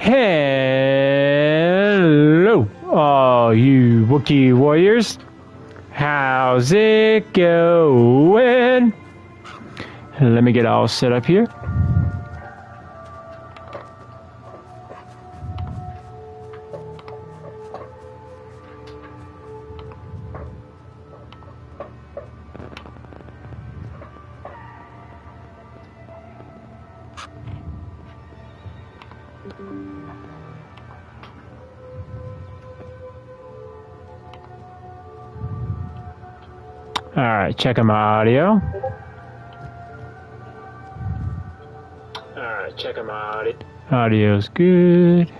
Hello, all you Wookiee warriors. How's it going? Let me get all set up here. Alright, checking my audio. Audio's good.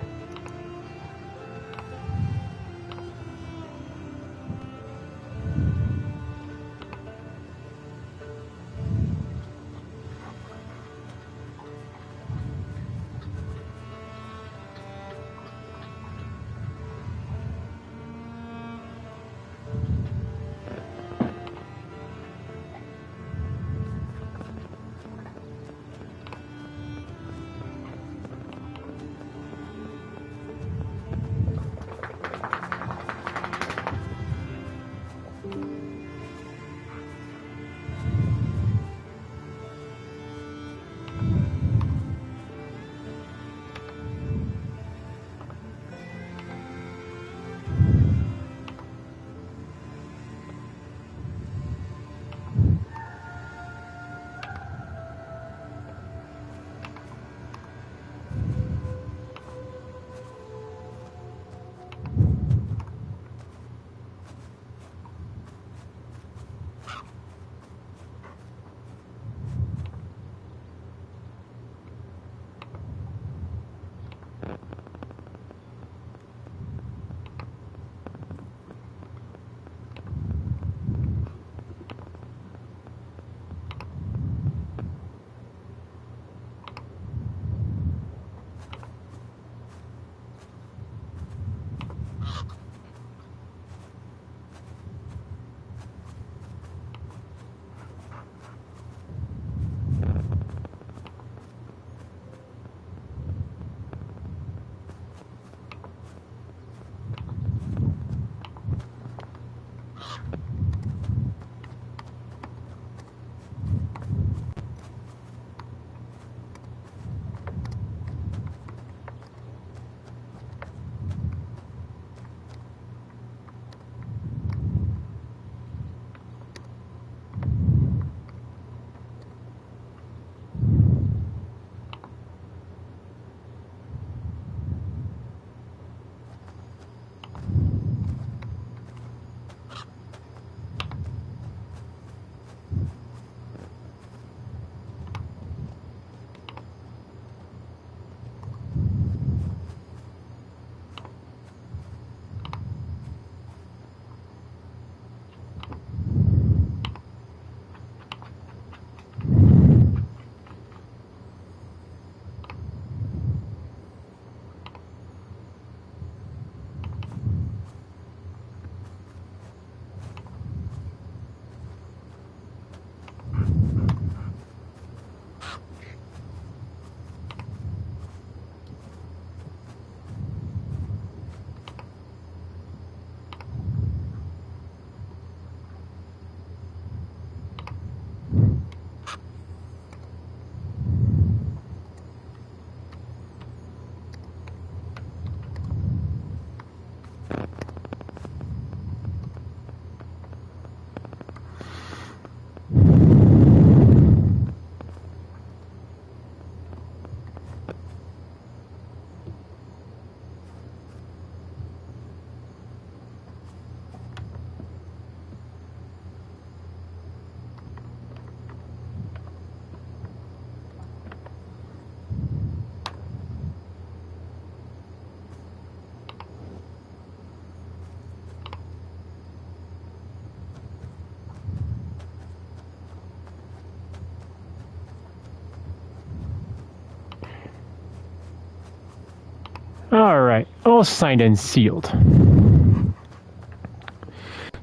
Alright, all signed and sealed.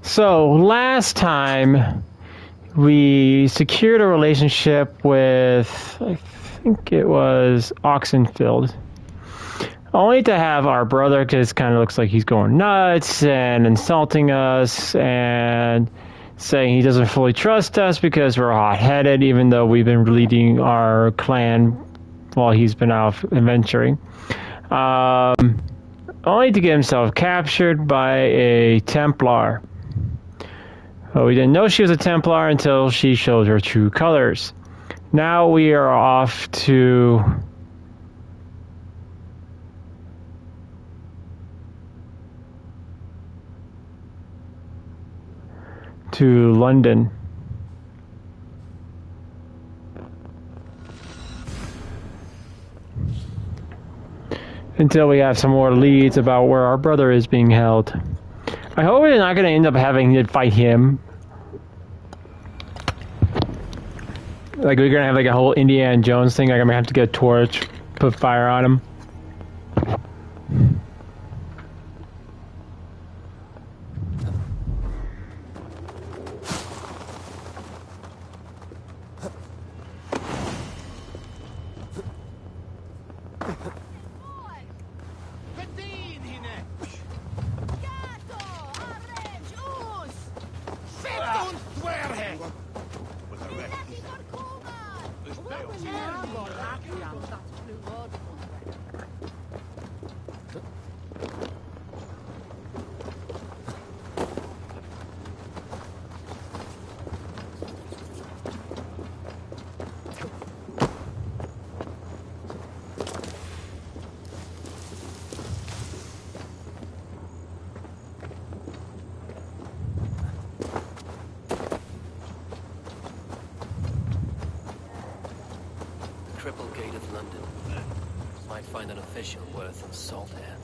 So, last time we secured a relationship with, I think it was Oxenfield. Only to have our brother, because kind of looks like he's going nuts and insulting us and saying he doesn't fully trust us because we're hot-headed, even though we've been leading our clan while he's been out adventuring. Only to get himself captured by a Templar. Well, we didn't know she was a Templar until she showed her true colors. Now we are off to London. Until we have some more leads about where our brother is being held. I hope we're not going to end up having to fight him. Like we're going to have like a whole Indiana Jones thing. Like I'm going to have to get a torch, put fire on him. Gate of London. Might find an official worth of salt here.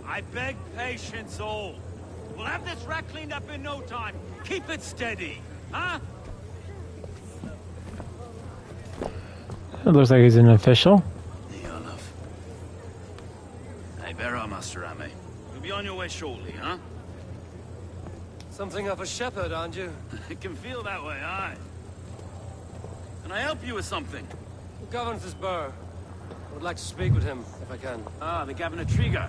I beg patience, all. We'll have this wreck cleaned up in no time. Keep it steady, huh? It looks like he's an official. Hey, bear up, Master Ame. You'll be on your way shortly, huh? Something of a shepherd, aren't you? It can feel that way, aye. Can I help you with something? Who governs this burr? I would like to speak with him, if I can. Ah, the Governor Trigger.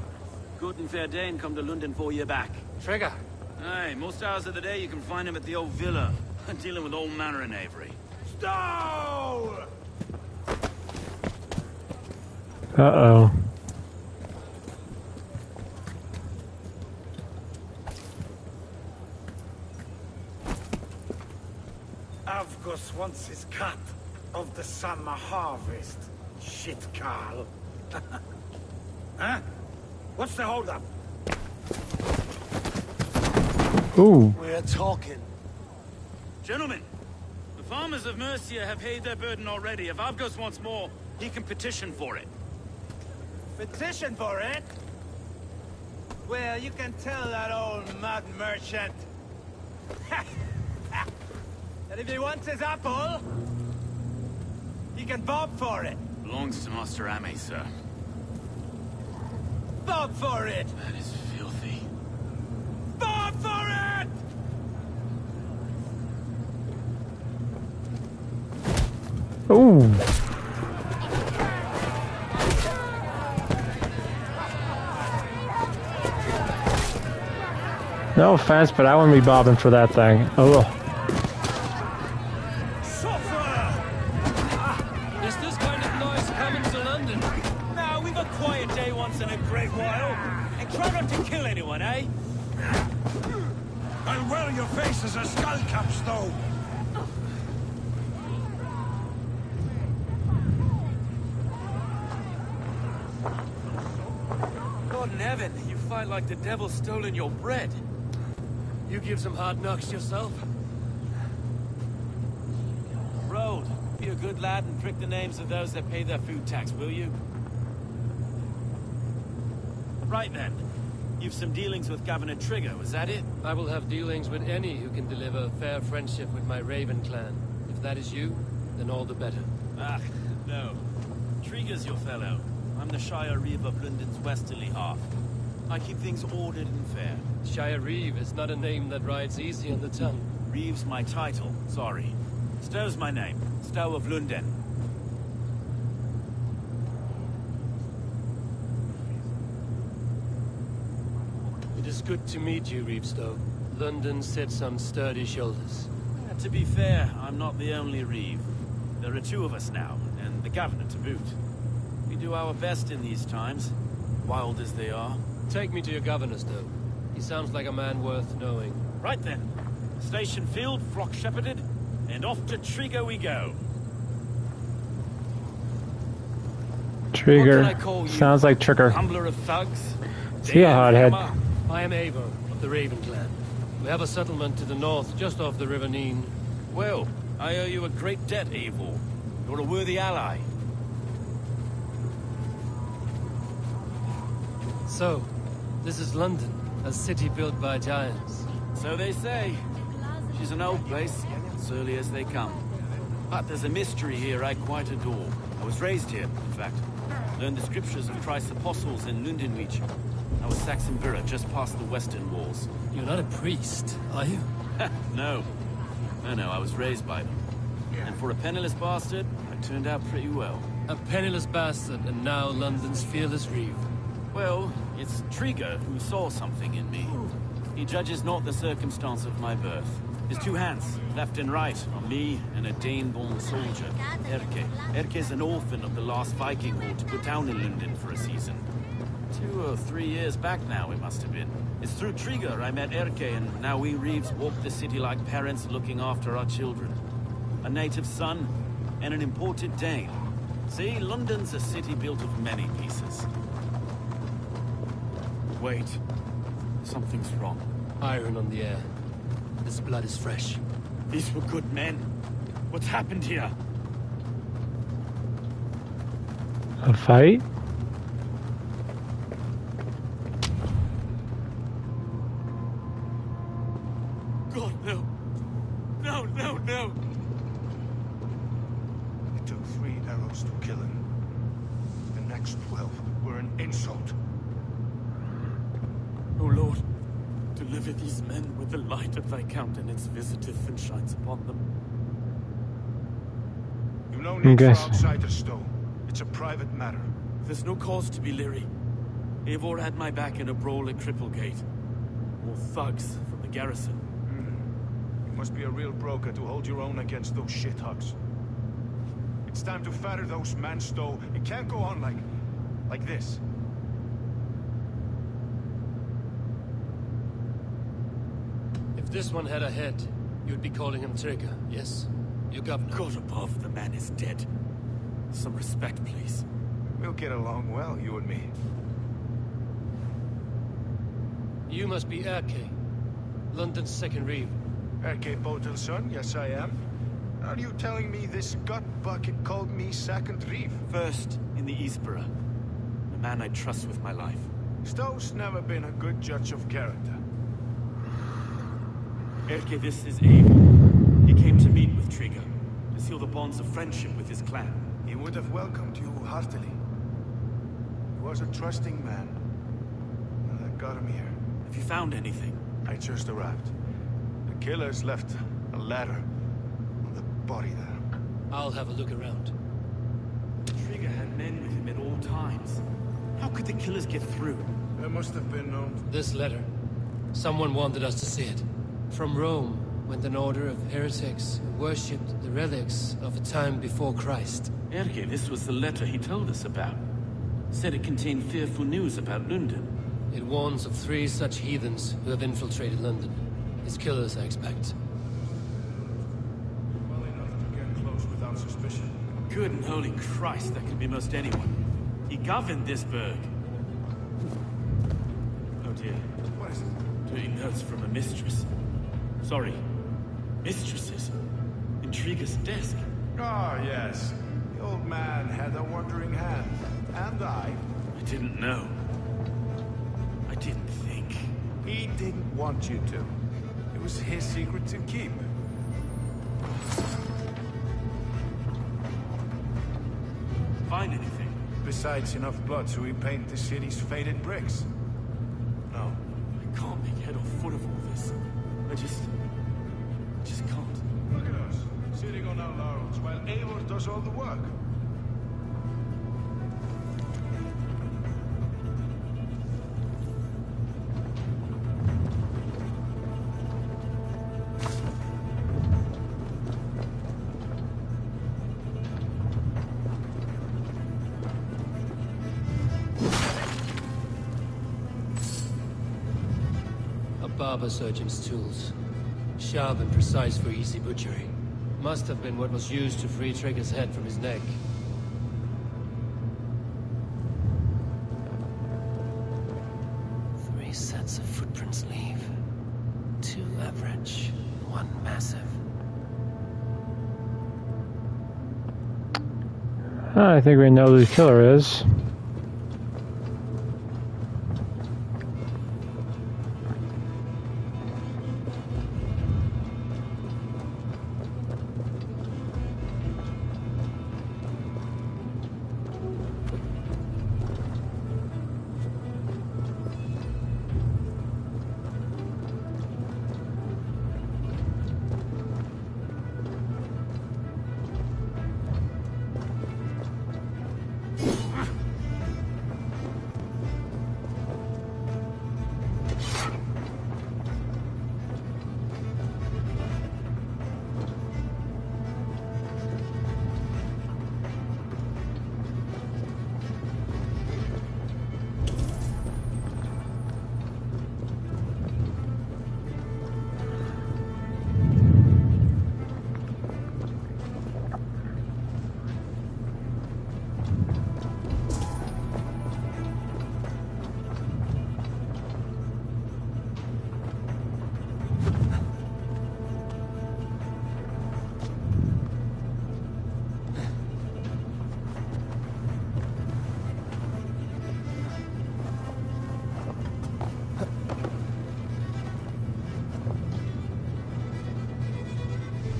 Good and fair Dane come to London 4 years back. Trigger? Aye, most hours of the day you can find him at the old villa, dealing with all manner of knavery. Stow! Uh-oh. Avgus wants his cut of the summer harvest. Shit, Carl. Huh? What's the holdup? Ooh. We're talking. Gentlemen, the farmers of Mercia have paid their burden already. If Avgus wants more, he can petition for it. Petition for it? Well, you can tell that old mud merchant that if he wants his apple, he can bob for it. Belongs to Master Ame, sir. Bob for it! That is filthy. Bob for it! Ooh. No offense, but I wouldn't be bobbing for that thing. Oh. Is this kind of noise coming to London? Now, we've a quiet day once in a great while. And try not to kill anyone, eh? I'll wear your faces as skull caps, though. God in heaven, you fight like the devil's stolen your bread. You give some hard knocks yourself? Road, be a good lad and prick the names of those that pay their food tax, will you? Right then. You've some dealings with Governor Trigger, was that it? I will have dealings with any who can deliver fair friendship with my Raven clan. If that is you, then all the better. Ah, no. Trigger's your fellow. I'm the Shire Reeve of London's westerly half. I keep things ordered and fair. Shire Reeve is not a name that rides easy on the tongue. Reeve's my title, sorry. Stow's my name. Stow of London. It is good to meet you, Reevestow. London sits on sturdy shoulders. To be fair, I'm not the only Reeve. There are two of us now, and the governor to boot. We do our best in these times, wild as they are. Take me to your governor, Stowe. He sounds like a man worth knowing. Right then. Station filled, flock shepherded, and off to Trigo we go. Trigger. What can I call you? Sounds like Trigger. Humbler of thugs? Is he a hothead? I am Eivor of the Raven clan. We have a settlement to the north, just off the River Neen. Well, I owe you a great debt, Eivor. You're a worthy ally. So, this is London, a city built by giants. So they say. She's an old place, surly as they come. But there's a mystery here I quite adore. I was raised here, in fact. Learned the scriptures of Christ's apostles in Lundenreach. I was Saxon Vira, just past the western walls. You're not a priest, are you? No. No, I was raised by them. And for a penniless bastard, I turned out pretty well. A penniless bastard, and now London's fearless Reeve. Well, it's Trigo who saw something in me. He judges not the circumstance of my birth. His two hands, left and right, on me and a Dane-born soldier, Erke. Erke's an orphan of the last Viking war to put down in London for a season. 2 or 3 years back now, it must have been. It's through Trigo I met Erke, and now we Reeves walk the city like parents looking after our children. A native son, and an imported Dane. See, London's a city built of many pieces. Wait. Something's wrong. Iron on the air. This blood is fresh. These were good men. What's happened here? A fight? God, no. No. It took 3 arrows to kill him. The next 12 were an insult. O Lord, deliver these men with the light of thy countenance visiteth and shines upon them. You no need for guess. outsiders, Stowe. It's a private matter. There's no cause to be leery. Eivor had my back in a brawl at Cripplegate. More thugs from the garrison. You must be a real broker to hold your own against those shithugs. It's time to fatter those men, Stowe. It can't go on like this. If this one had a head, you'd be calling him Trigger, yes? Your governor. God above, the man is dead. Some respect, please. We'll get along well, you and me. You must be Erke, London's second Reeve. Erke Botel's son, yes I am. Are you telling me this gut bucket called me second Reeve? First in the Eastborough. A man I trust with my life. Stowe's never been a good judge of character. Erke, this is Eivor. He came to meet with Trigo, to seal the bonds of friendship with his clan. He would have welcomed you heartily. He was a trusting man. And I got him here. Have you found anything? I just arrived. The killers left a ladder on the body there. I'll have a look around. Trigo had men with him at all times. How could the killers get through? There must have been no... This letter. Someone wanted us to see it. From Rome went an order of heretics who worshipped the relics of a time before Christ. Erke, this was the letter he told us about. Said it contained fearful news about London. It warns of 3 such heathens who have infiltrated London. His killers, I expect. Well enough to get close without suspicion. Good and holy Christ, that could be most anyone. He governed this burg. Oh dear. What is it? Dirty notes from a mistress. Sorry. Mistresses. In Trigo's desk. Ah, yes. The old man had a wandering hand. And I didn't know. I didn't think. He didn't want you to. It was his secret to keep. Find anything? Besides enough blood to repaint the city's faded bricks. No. I can't make head or foot of all this. I just can't. Look at us, sitting on our laurels while Eivor does all the work. barber surgeon's tools. Sharp and precise for easy butchery. Must have been what was used to free Trigger's head from his neck. Three sets of footprints leave. Two average, one massive. I think we know who the killer is.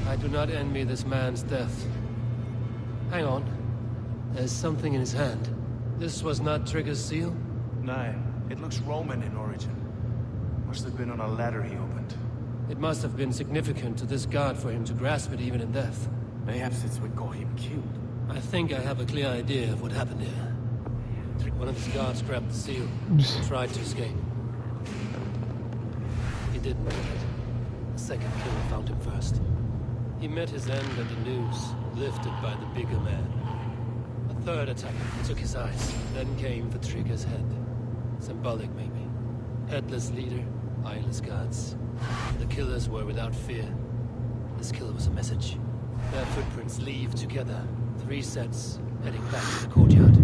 I do not envy this man's death. Hang on. There's something in his hand. This was not Trigger's seal? Nah, it looks Roman in origin. Must have been on a ladder he opened. It must have been significant to this god for him to grasp it even in death. Perhaps it's what got him killed. I think I have a clear idea of what happened here. One of his guards grabbed the seal and tried to escape. He didn't make it. The second killer found him first. He met his end at the noose, lifted by the bigger man. A third attack took his eyes, then came for Trigger's head. Symbolic, maybe. Headless leader, eyeless guards. The killers were without fear. This killer was a message. Their footprints leave together. 3 sets, heading back to the courtyard.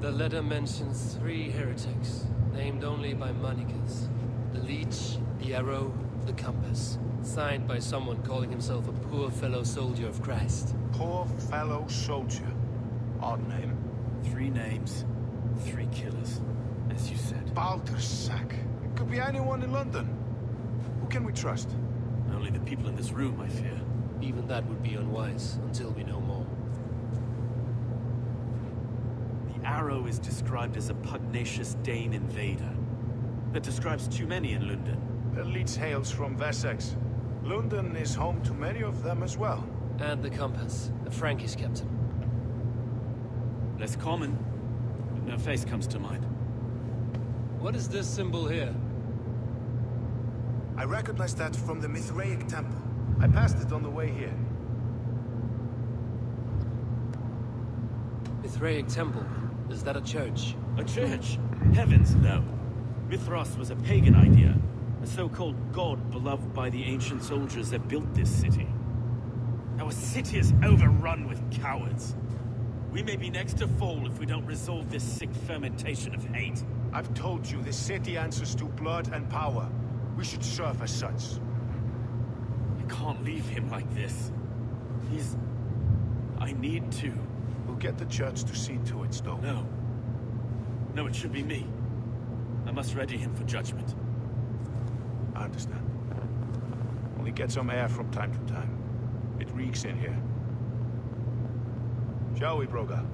The letter mentions 3 heretics, named only by monikers. The Leech, the Arrow, the Compass. Signed by someone calling himself a poor fellow soldier of Christ. Poor fellow soldier. Odd name. 3 names, 3 killers, as you said. Baldersack. It could be anyone in London. Who can we trust? Only the people in this room, I fear. Even that would be unwise, until we know more. The Arrow is described as a pugnacious Dane invader. That describes too many in London. The Leech hails from Wessex. London is home to many of them as well. And the Compass, the Frankish captain. Less common, but no face comes to mind. What is this symbol here? I recognize that from the Mithraic temple. I passed it on the way here. Mithraic temple. Is that a church? A church? Heavens, no. Mithras was a pagan idea. A so-called god beloved by the ancient soldiers that built this city. Our city is overrun with cowards. We may be next to fall if we don't resolve this sick fermentation of hate. I've told you, this city answers to blood and power. We should serve as such. I can't leave him like this. I need to. We'll get the church to see to it, Stowe. No. No, it should be me. I must ready him for judgment. I understand. Only get some air from time to time. It reeks in here. Shall we, Broga?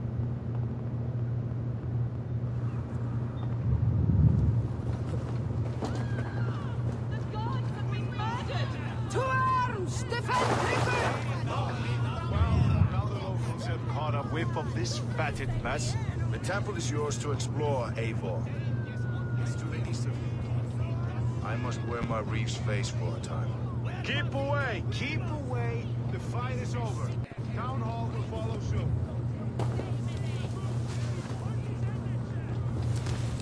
To arms! Defend Trigger! Well, now the locals have caught a whiff of this fatted mess. The temple is yours to explore, Eivor. It's to the east of you. I must wear my Reeve's face for a time. Keep away! Keep away! The fight is over. Town Hall will follow soon.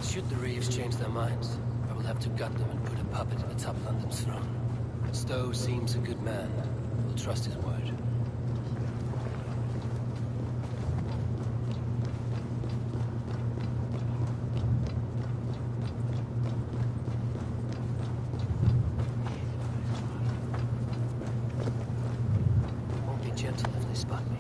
Should the Reeves change their minds, I will We'll have to gut them and put a puppet atop London's throne. Stowe seems a good man. We'll trust his word. Won't be gentle if they spot me.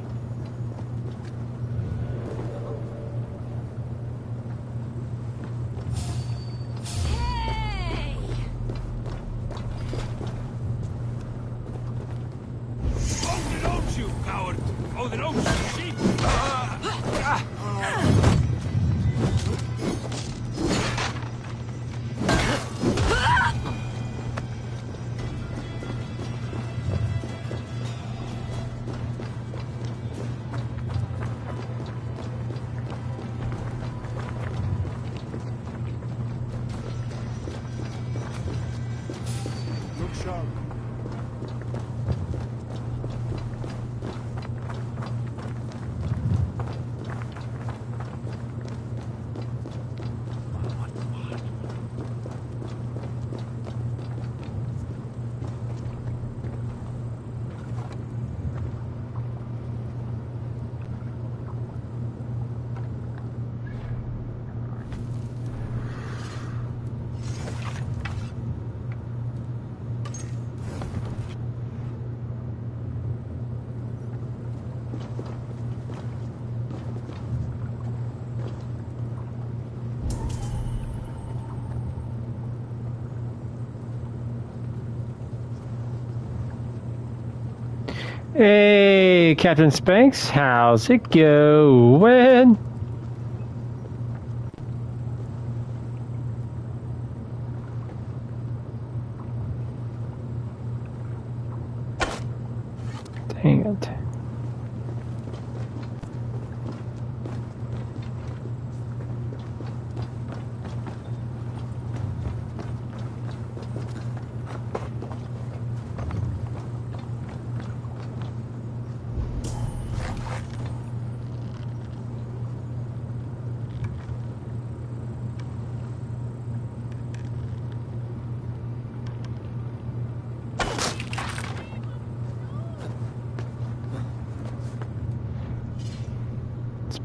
Hey, Captain Spanks, how's it going? Dang it.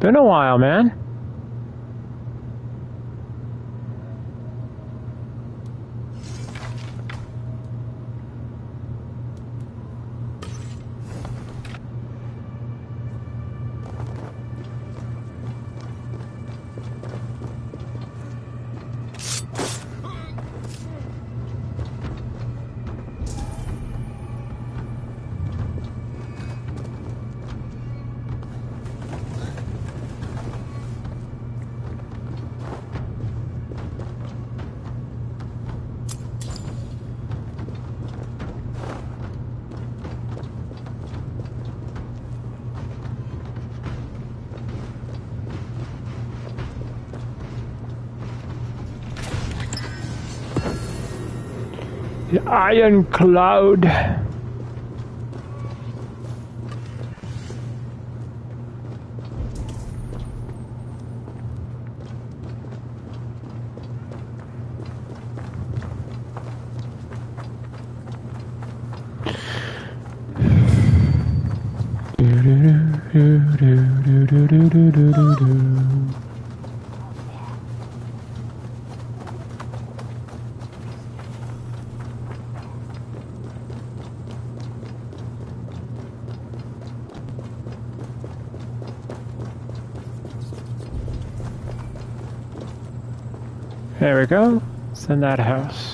Been a while, man. The Iron Cloud. There we go. It's in that house.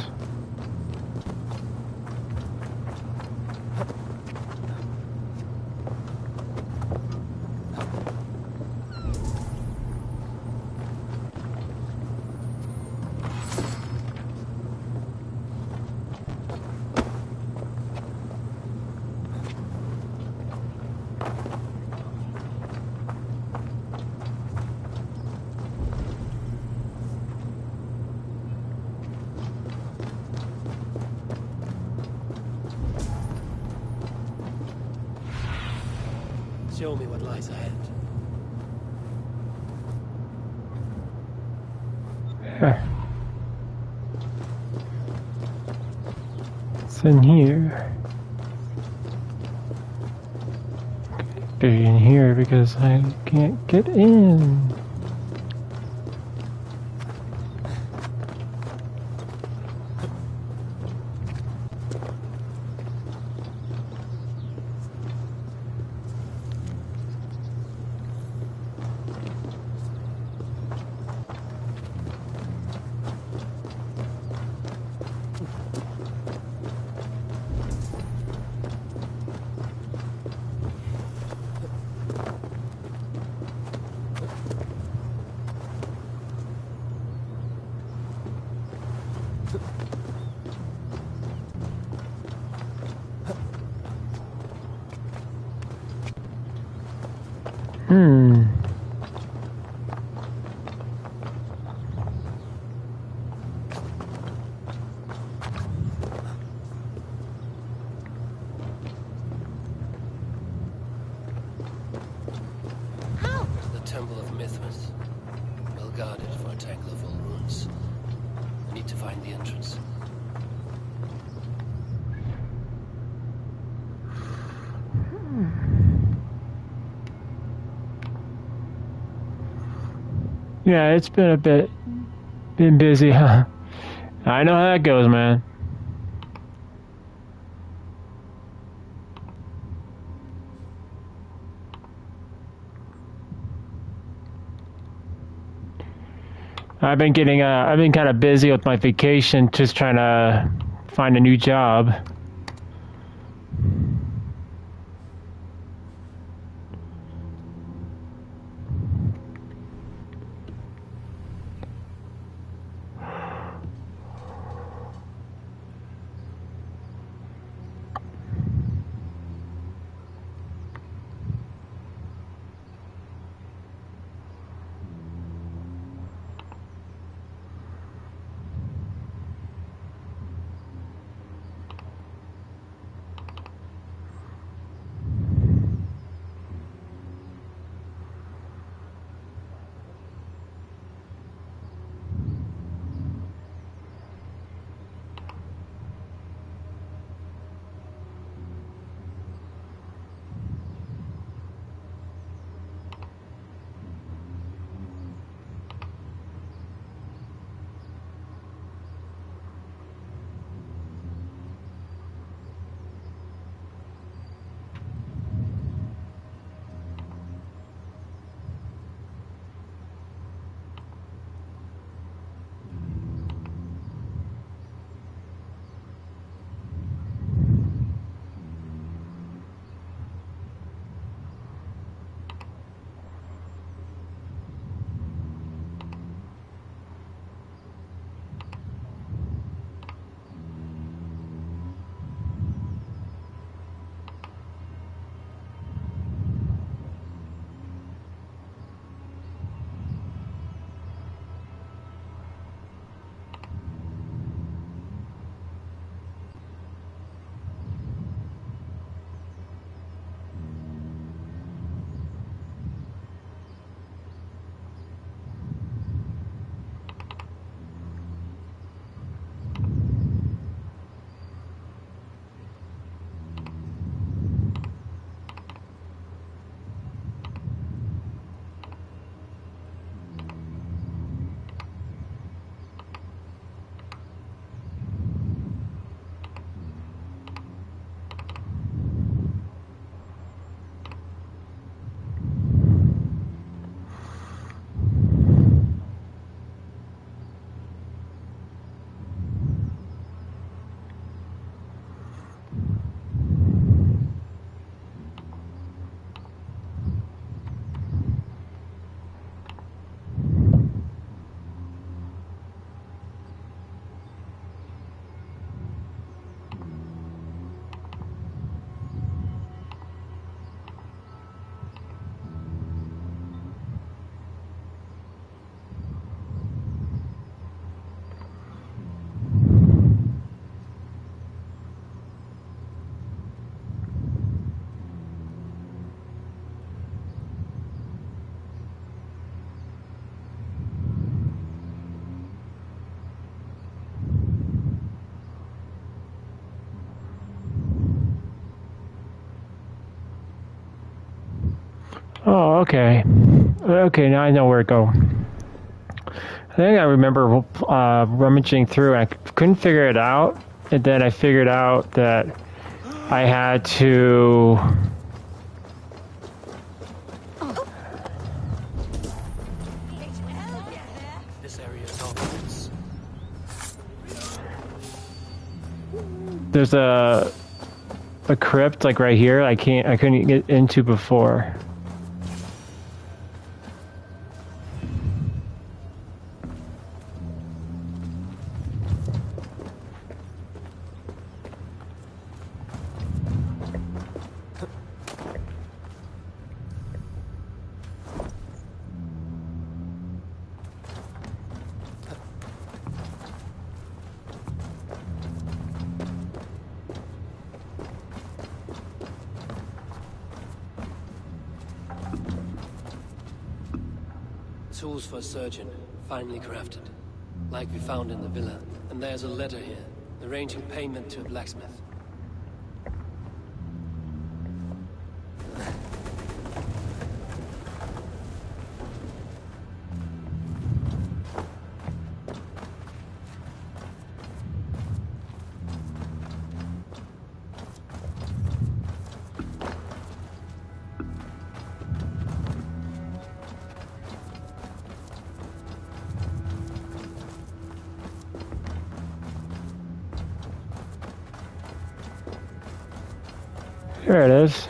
Show me what lies ahead. Huh. What's in here? Be in here because I can't get in. The Temple of Mithras. Well guarded for a tangle of old ruins. I need to find the entrance. Yeah, it's been busy, huh? I know how that goes, man. I've been kind of busy with my vacation, just trying to find a new job. Oh, okay. Okay, now I know where to go. I think I remember rummaging through and I couldn't figure it out. And then I figured out that I had to... This area is off limits. There's a crypt like right here I couldn't get into before. Tools for a surgeon, finely crafted. Like we found in the villa. And there's a letter here, arranging payment to a blacksmith. Here it is.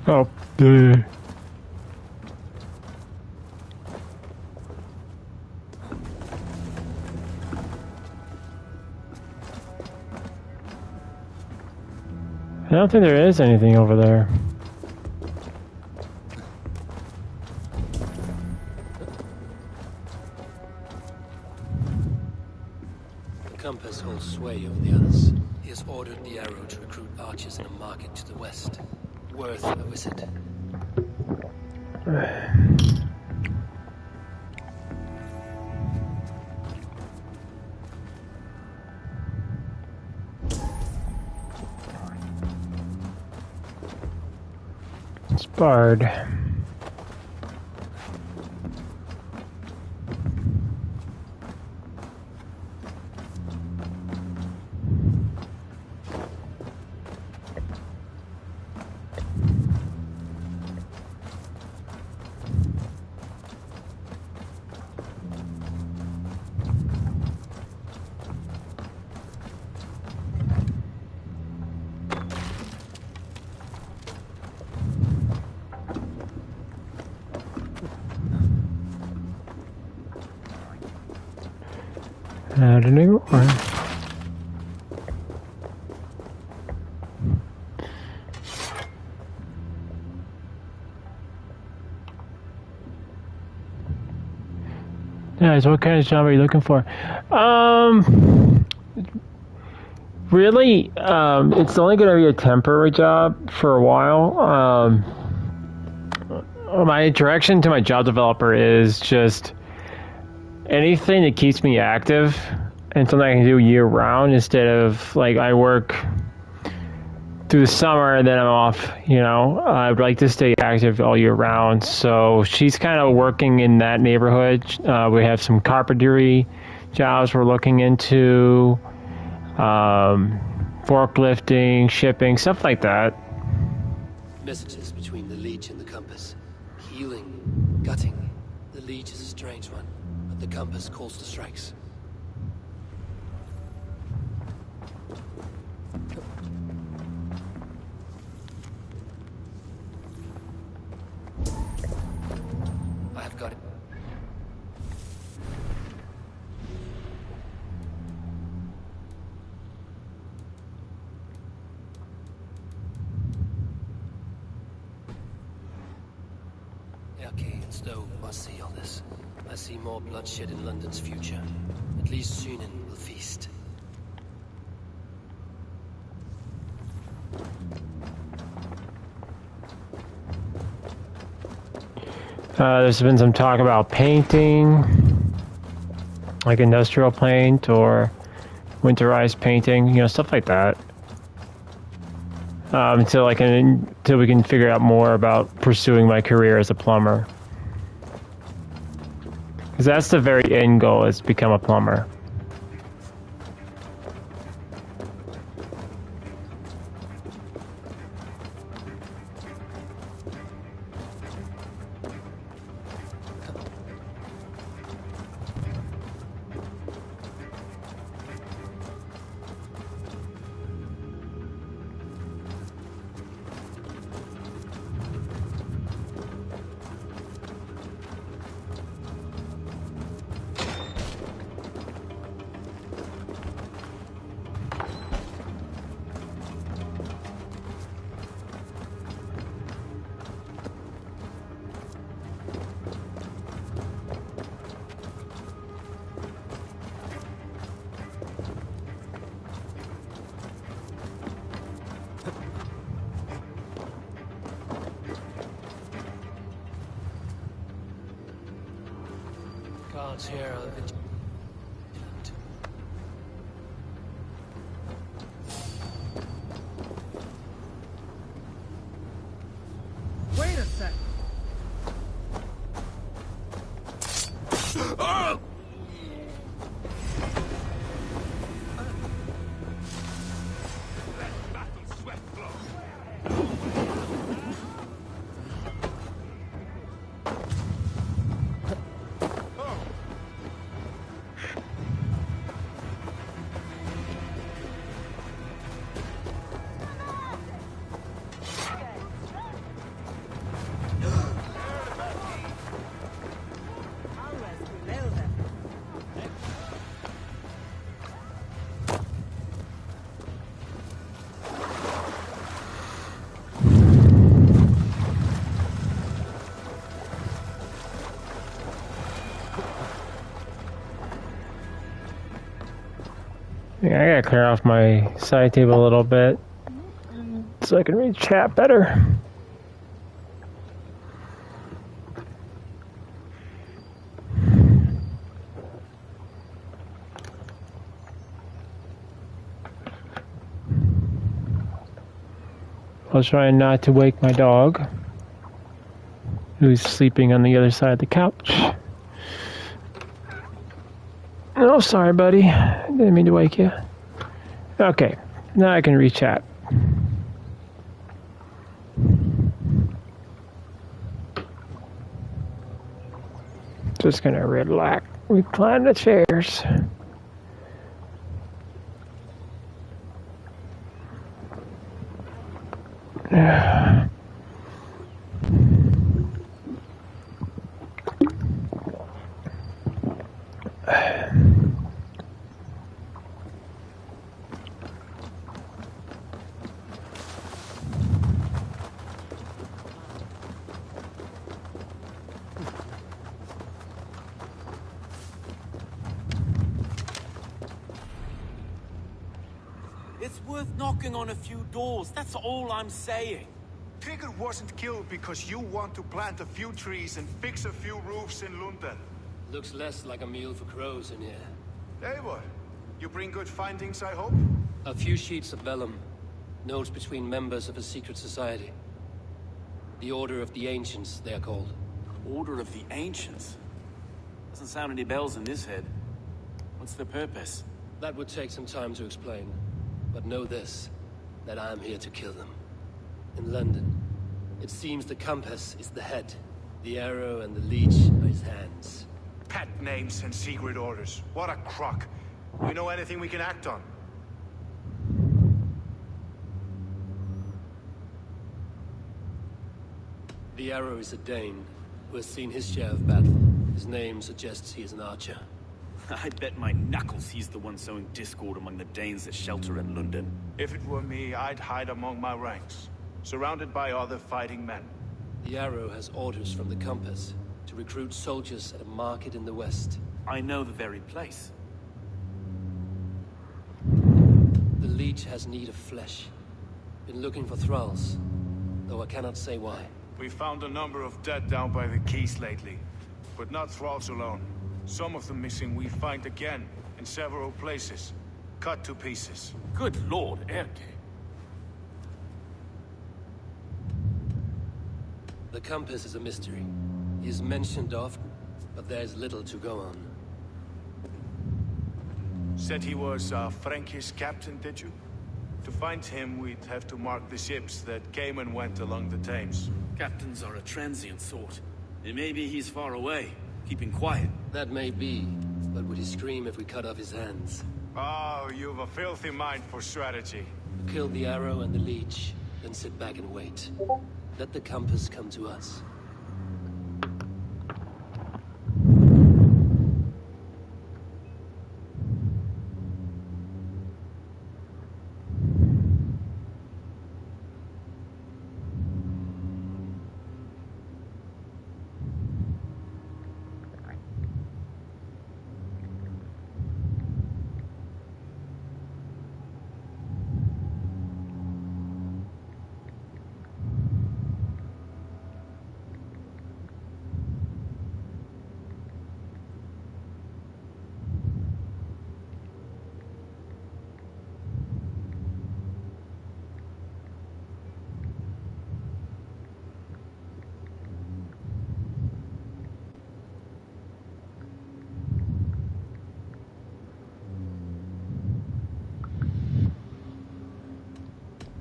Oh, duh. I don't think there is anything over there. The compass holds sway over the others. He has ordered the arrow to recruit archers in a market to the west. Worth a visit. It's barred. Not anymore. Guys, what kind of job are you looking for? Really, it's only going to be a temporary job for a while. My direction to my job developer is just anything that keeps me active and something I can do year round instead of like I work through the summer, and then I'm off. You know, I'd like to stay active all year round. So she's kind of working in that neighborhood. We have some carpentry jobs we're looking into, forklifting, shipping, stuff like that. Messages between the leech and the compass. Healing, gutting. The leech is a strange one, but the compass calls to strikes. I've got it. Okay, it's no must see all this. I see more bloodshed in London's future. At least Sunan will feast. There's been some talk about painting, like industrial paint or winterized painting, you know, stuff like that. Until we can figure out more about pursuing my career as a plumber, because that's the very end goal, is to become a plumber. Guards here are vigilant. Wait a sec. Yeah, I gotta clear off my side table a little bit so I can read chat better. I was trying not to wake my dog, who's sleeping on the other side of the couch. Oh, sorry, buddy. Didn't mean to wake you. Okay, now I can read chat. Just gonna relax, recline the chairs. It's worth knocking on a few doors, that's all I'm saying. Trigger wasn't killed because you want to plant a few trees and fix a few roofs in London. Looks less like a meal for crows in here. Eivor, you bring good findings, I hope? A few sheets of vellum. Notes between members of a secret society. The Order of the Ancients, they are called. Order of the Ancients? Doesn't sound any bells in this head. What's the purpose? That would take some time to explain. But know this, that I'm here to kill them. In London, it seems the compass is the head. The arrow and the leech are his hands. Pet names and secret orders. What a crock. We know anything we can act on. The arrow is a Dane, who has seen his share of battle. His name suggests he is an archer. I bet my knuckles he's the one sowing discord among the Danes that shelter in London. If it were me, I'd hide among my ranks, surrounded by other fighting men. The arrow has orders from the compass to recruit soldiers at a market in the west. I know the very place. The leech has need of flesh. Been looking for thralls, though I cannot say why. We found a number of dead down by the quays lately, but not thralls alone. Some of the missing we find again in several places, cut to pieces. Good lord, Erke. The compass is a mystery. He is mentioned often, but there is little to go on. Said he was a Frankish captain, did you? To find him, we'd have to mark the ships that came and went along the Thames. Captains are a transient sort. It may be he's far away, keeping quiet. That may be, but would he scream if we cut off his hands? Oh, you've a filthy mind for strategy. Kill the arrow and the leech, then sit back and wait. Let the compass come to us.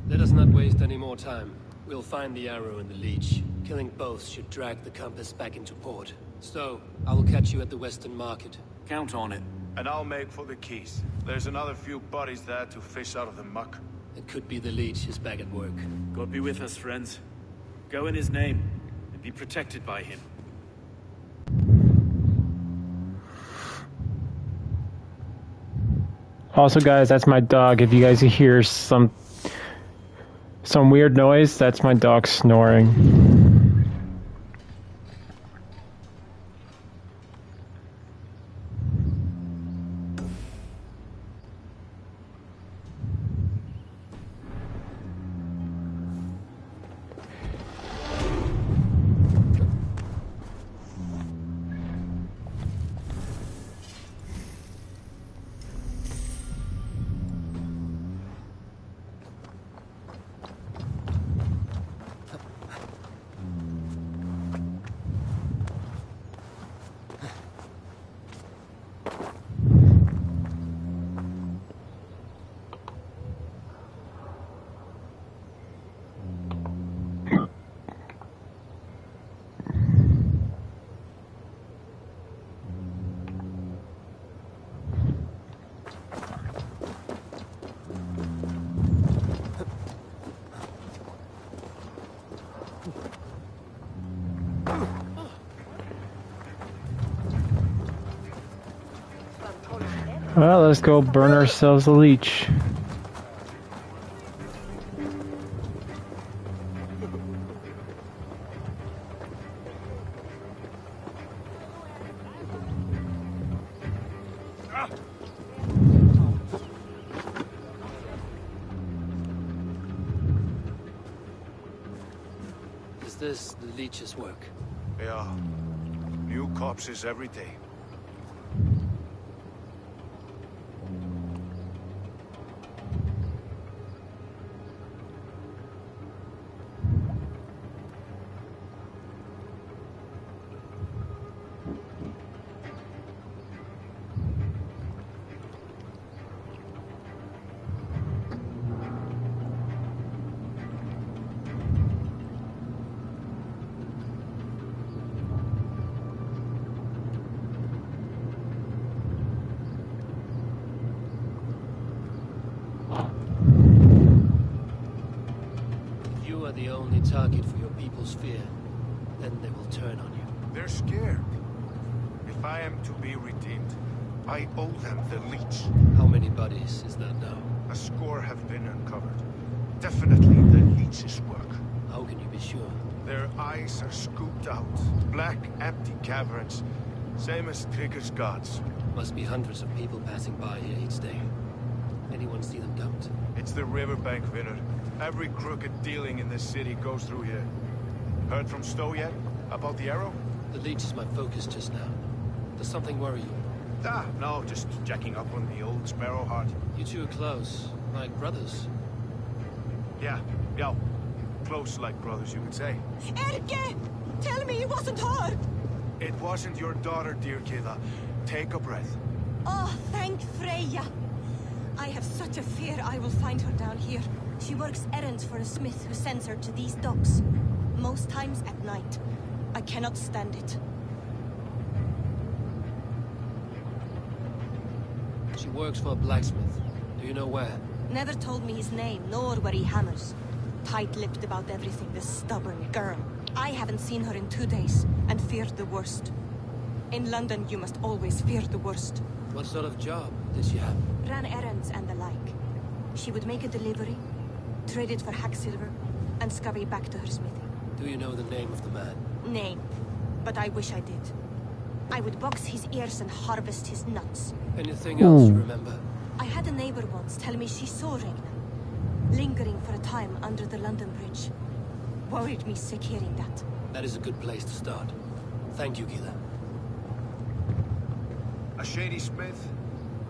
Let us not waste any more time. We'll find the arrow and the leech. Killing both should drag the compass back into port. So, I will catch you at the Western Market. Count on it. And I'll make for the quays. There's another few bodies there to fish out of the muck. It could be the leech is back at work. God be with us, friends. Go in his name, and be protected by him. Also, guys, that's my dog. If you guys hear some weird noise, that's my dog snoring. Well, let's go burn ourselves a leech. Is this the leech's work? Yeah. New corpses every day. people's fear. Then they will turn on you. They're scared. If I am to be redeemed, I owe them the leech. How many bodies is that now? A score have been uncovered. Definitely the leech's work. How can you be sure? Their eyes are scooped out. Black, empty caverns. Same as Trigger's gods. Must be hundreds of people passing by here each day. Anyone see them dumped? It's the riverbank, Vinner. Every crooked dealing in this city goes through here. Heard from Stowe yet? About the arrow? The leech is my focus just now. Does something worry you? Ah, no, just checking up on the old Sparrowheart. You two are close, like brothers. Yeah. Close like brothers, you could say. Erke! Tell me it wasn't her! It wasn't your daughter, dear Kida. Take a breath. Oh, thank Freya. I have such a fear I will find her down here. She works errands for a smith who sends her to these docks. Most times at night. I cannot stand it. She works for a blacksmith. Do you know where? Never told me his name, nor where he hammers. Tight-lipped about everything, this stubborn girl. I haven't seen her in 2 days, and feared the worst. In London, you must always fear the worst. What sort of job did she have? Ran errands and the like. She would make a delivery, trade it for hack silver, and scurry back to her smithy. Do you know the name of the man? Nay, but I wish I did. I would box his ears and harvest his nuts. Anything else you remember? I had a neighbor once tell me she saw Regna, lingering for a time under the London Bridge. Worried me sick hearing that. That is a good place to start. Thank you, Gila. A shady smith,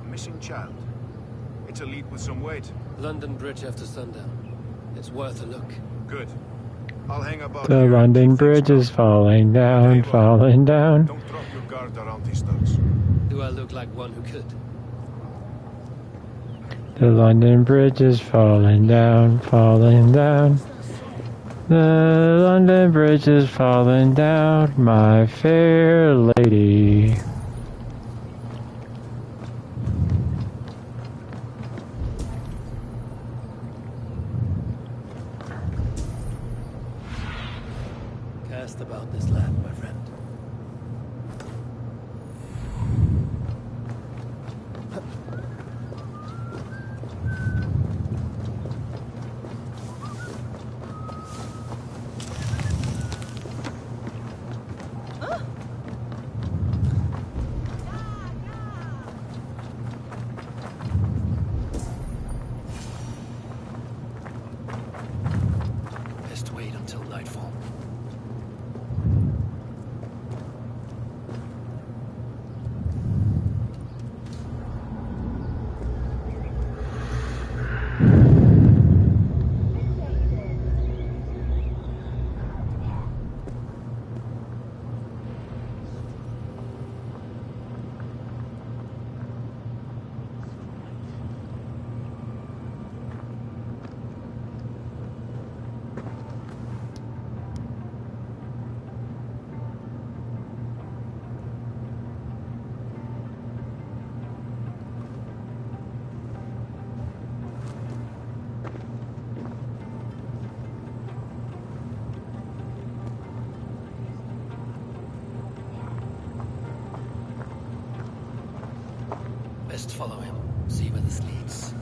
a missing child. It's a lead with some weight. London Bridge after sundown. It's worth a look. Good. I'll hang about The here and London keep Bridge things is falling down, Hey, falling down. Don't drop your guard around these thugs. Do I look like one who could? The London Bridge is falling down, falling down. The London Bridge is falling down, my fair lady. Cast about this land, my friend. Best wait until nightfall. Best follow him. See where this leads.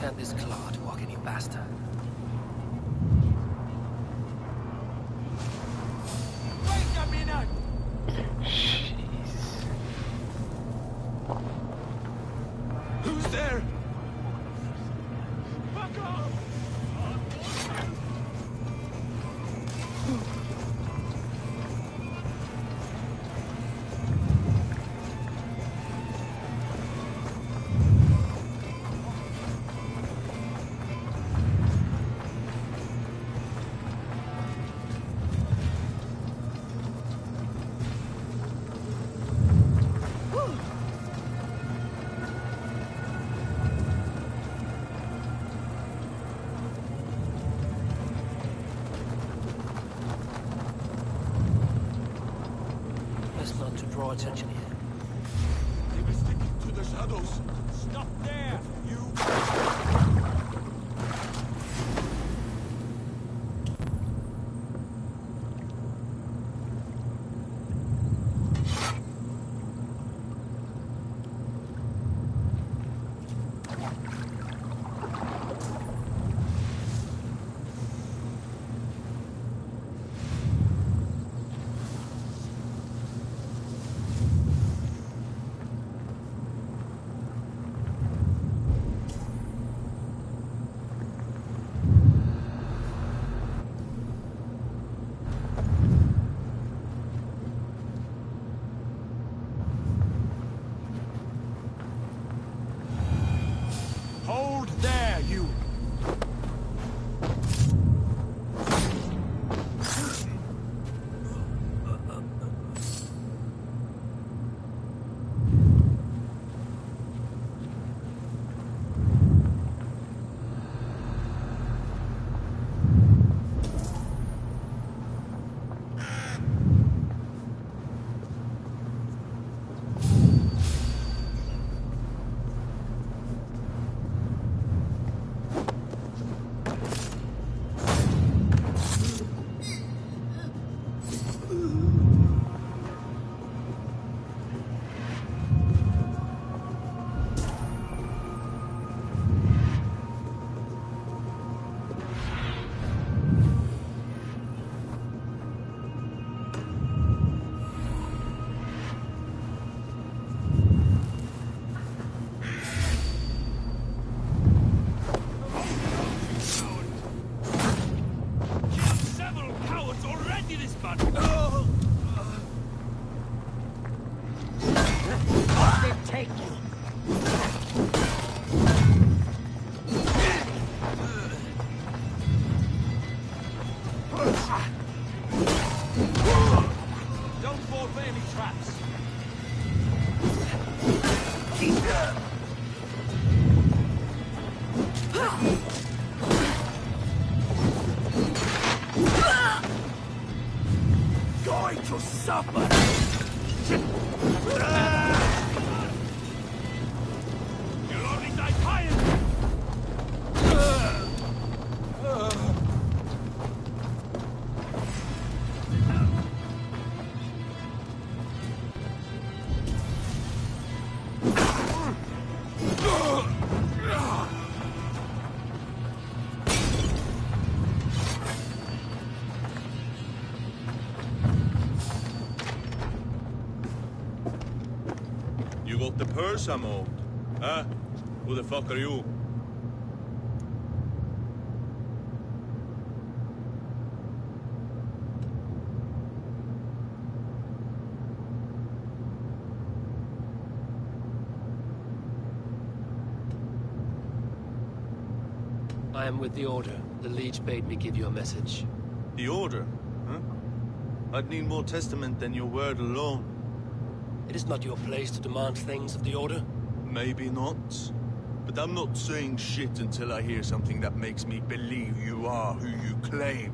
Can't this clod walk any faster? Who's there? not to draw attention here. They were sticking to the shadows. Stop there, you... Hold there, you! Don't fall for any traps. Going to suffer! You'll only die tired. You got the purse I'm owed? Huh? Who the fuck are you? I am with the Order. The Liege bade me give you a message. The Order? Huh? I'd need more testament than your word alone. It is not your place to demand things of the Order. Maybe not. But I'm not saying shit until I hear something that makes me believe you are who you claim.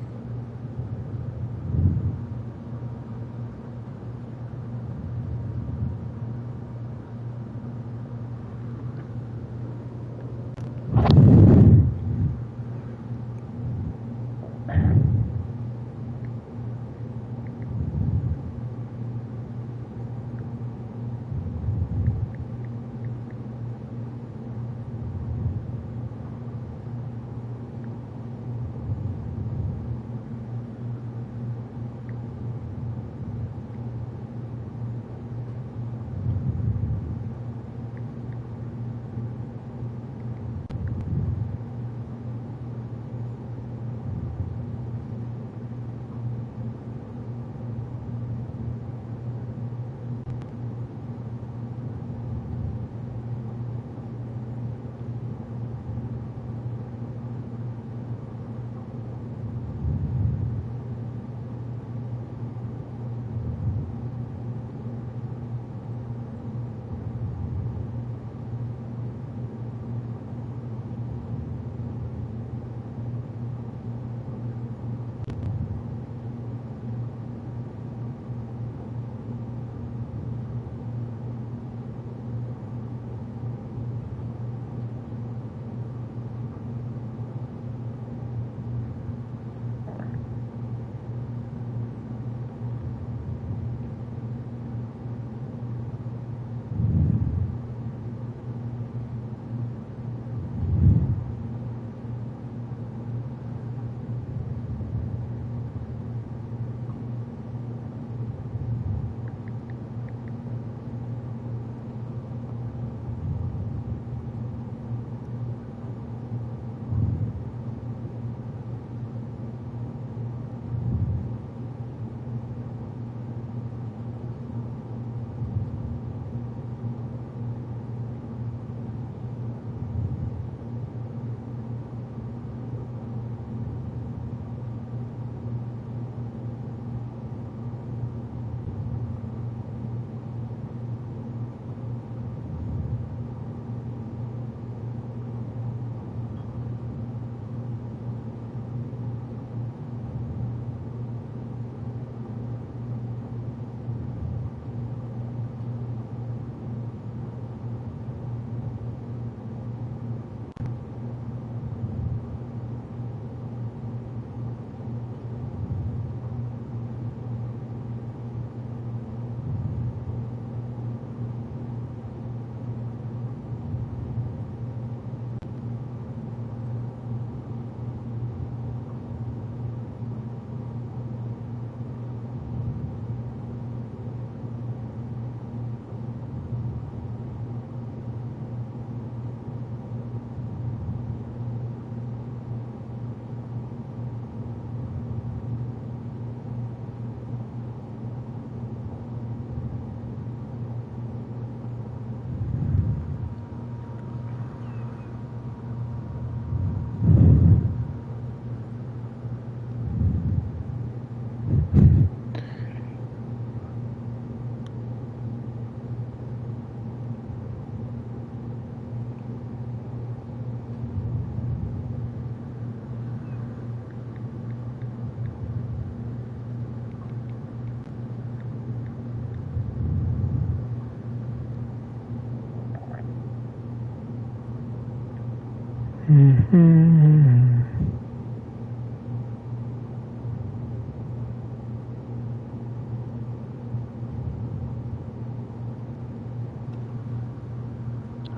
I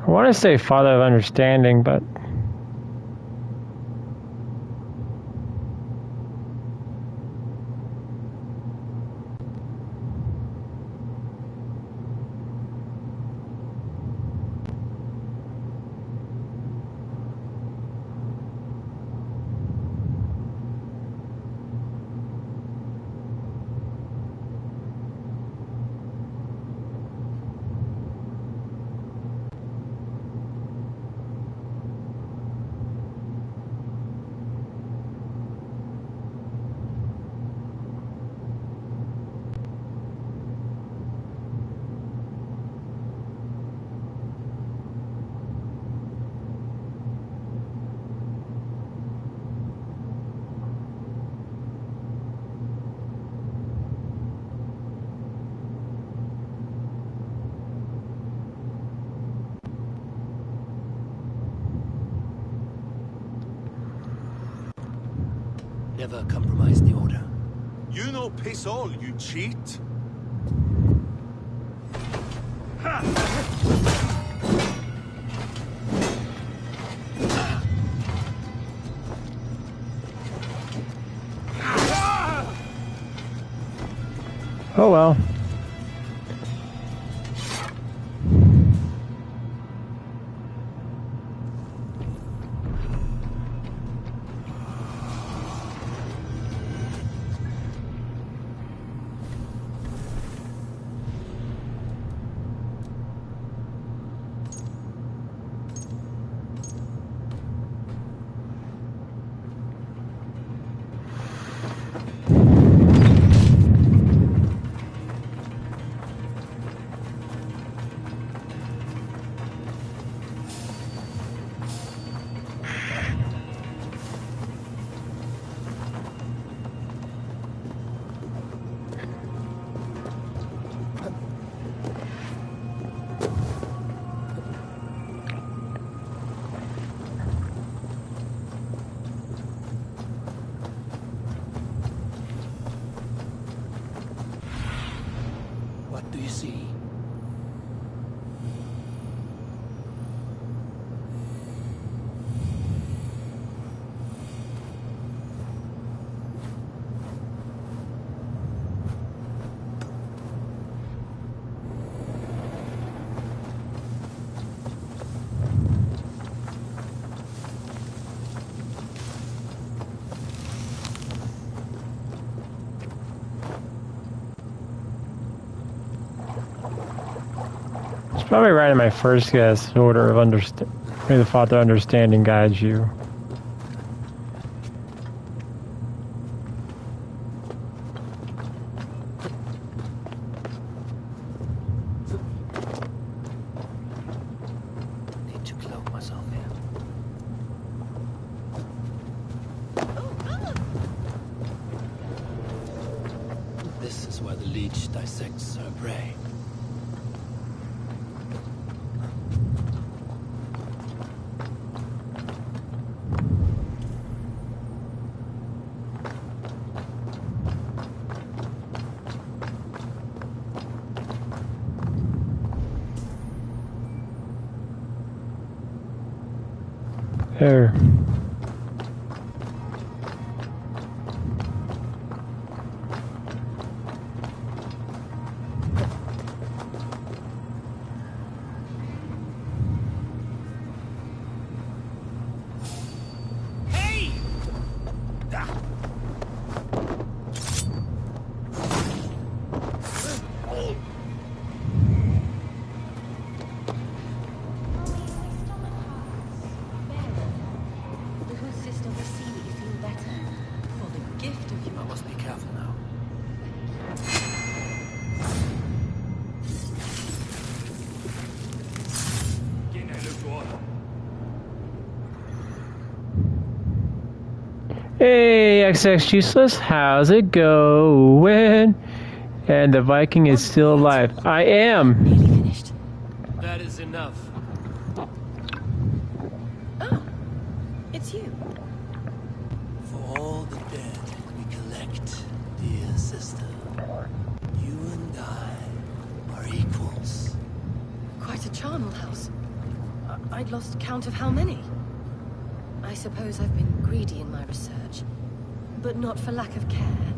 want to say Father of Understanding, but Never compromise the order. You know piss all, you cheat. oh well. What do you see? It's probably right in my first guess. Order of understand. May the Father Understanding guides you. Need to cloak myself here. This is where the leech dissects her prey. There. I must be careful now. Hey, XX Useless, how's it going? And the Viking is still alive. I am. That is enough. it's you. For all the dead we collect, dear sister, you and I are equals. Quite a charnel house. I'd lost count of how many. I suppose I've been greedy in my research, but not for lack of care.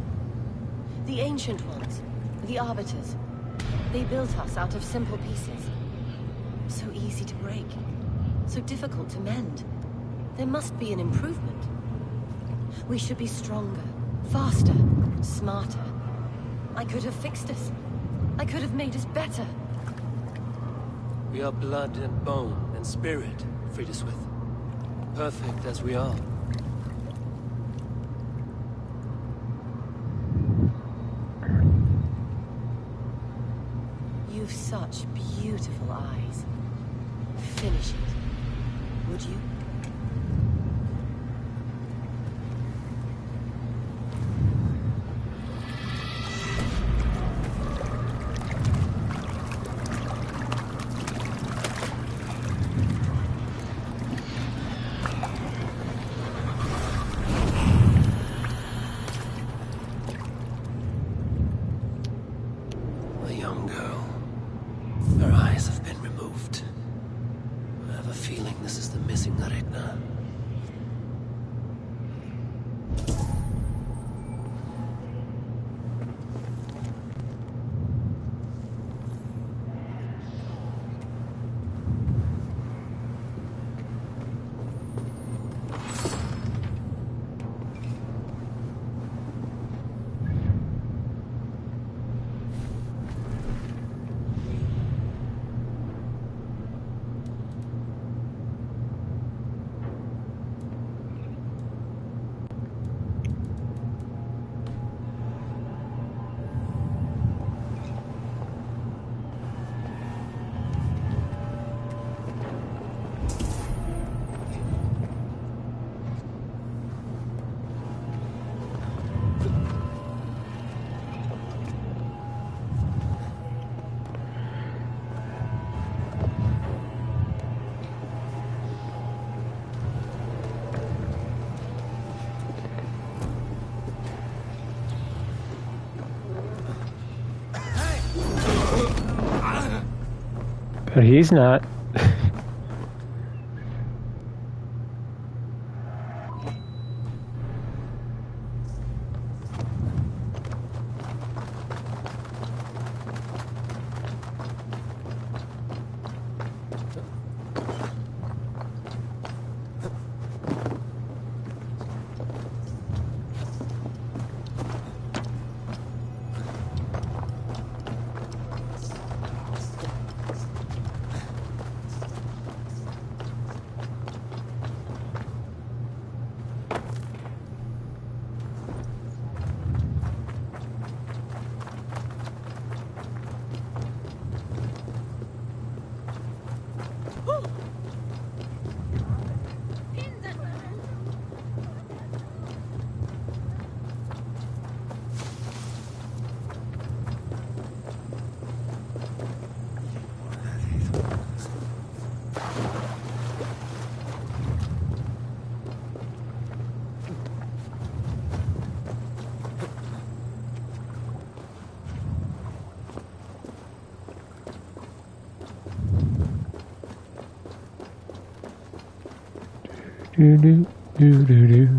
The Ancient Ones, the Arbiters, they built us out of simple pieces. So easy to break, so difficult to mend. There must be an improvement. We should be stronger, faster, smarter. I could have fixed us. I could have made us better. We are blood and bone and spirit, Friedeswith. Perfect as we are. You've such beautiful eyes. Finish it, would you? A young girl. Her eyes have been removed. I have a feeling this is the missing Regna. But he's not. Do do do do do.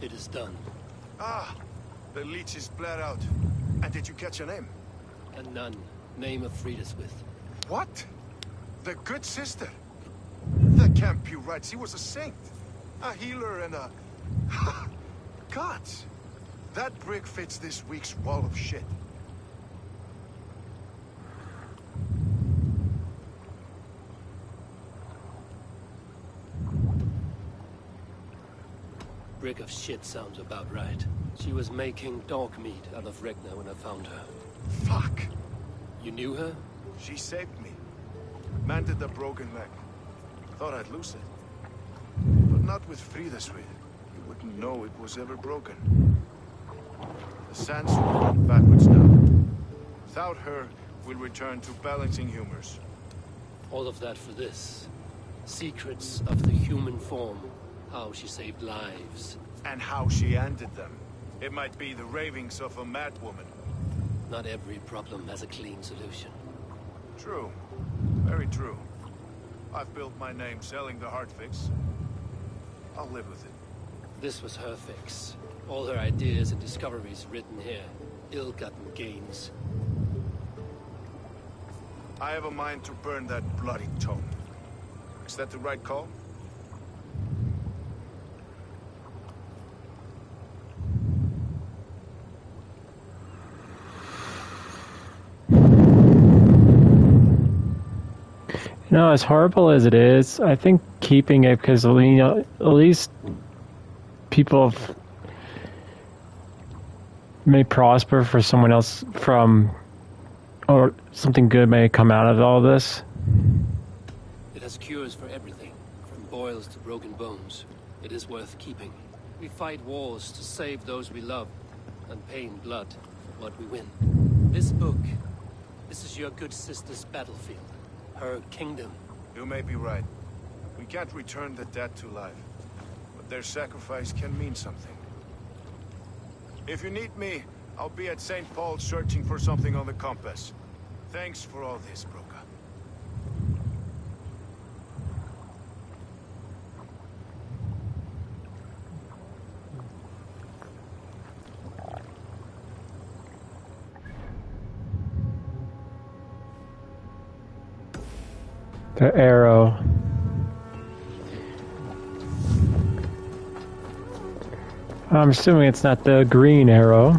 It is done. Ah, the leech is bled out. And did you catch a name? A nun, name of Friedeswith. What? The good sister? That can't be right. She was a saint. A healer and a Gods! That brick fits this week's wall of shit. Brick of shit sounds about right. She was making dog meat out of Regna when I found her. Fuck! You knew her? She saved me. Mended a broken leg. Thought I'd lose it. But not with Frida's way. You wouldn't know it was ever broken. The sands will run backwards now. Without her, we'll return to balancing humors. All of that for this. Secrets of the human form. How she saved lives. And how she ended them. It might be the ravings of a madwoman. Not every problem has a clean solution. True. Very true. I've built my name selling the heart fix. I'll live with it. This was her fix. All her ideas and discoveries written here. Ill-gotten gains. I have a mind to burn that bloody tome. Is that the right call? No, as horrible as it is, I think keeping it, because at least people may prosper for someone else or something good may come out of all this. It has cures for everything, from boils to broken bones. It is worth keeping. We fight wars to save those we love, and pay in blood for what we win. This book, this is your good sister's battlefield. Her kingdom. You may be right. We can't return the dead to life. But their sacrifice can mean something. If you need me, I'll be at St. Paul's searching for something on the compass. Thanks for all this, Broca. The arrow. I'm assuming it's not the green arrow.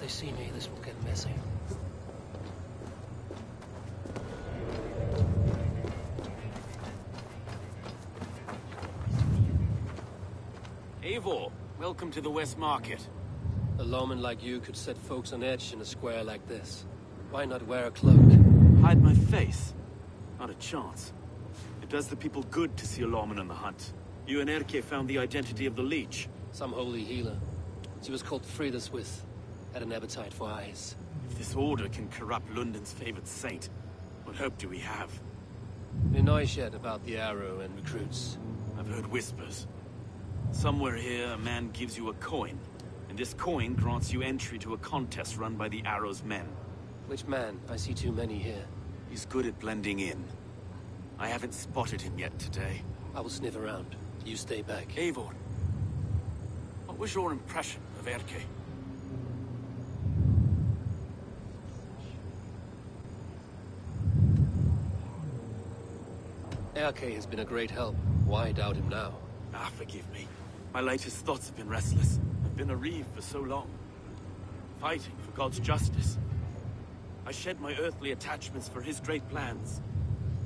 See me, this will get messy. Eivor, welcome to the West Market. A lawman like you could set folks on edge in a square like this. Why not wear a cloak? Hide my face? Not a chance. It does the people good to see a lawman on the hunt. You and Erke found the identity of the leech. Some holy healer. She was called Frida Swith. Had an appetite for eyes. If this order can corrupt London's favorite saint, what hope do we have? We know yet about the arrow and recruits. I've heard whispers. Somewhere here, a man gives you a coin, and this coin grants you entry to a contest run by the Arrow's men. Which man? I see too many here. He's good at blending in. I haven't spotted him yet today. I will sniff around. You stay back. Eivor, what was your impression of Erke? Erke has been a great help. Why doubt him now? Ah, forgive me. My latest thoughts have been restless. I've been a reeve for so long. Fighting for God's justice. I shed my earthly attachments for his great plans.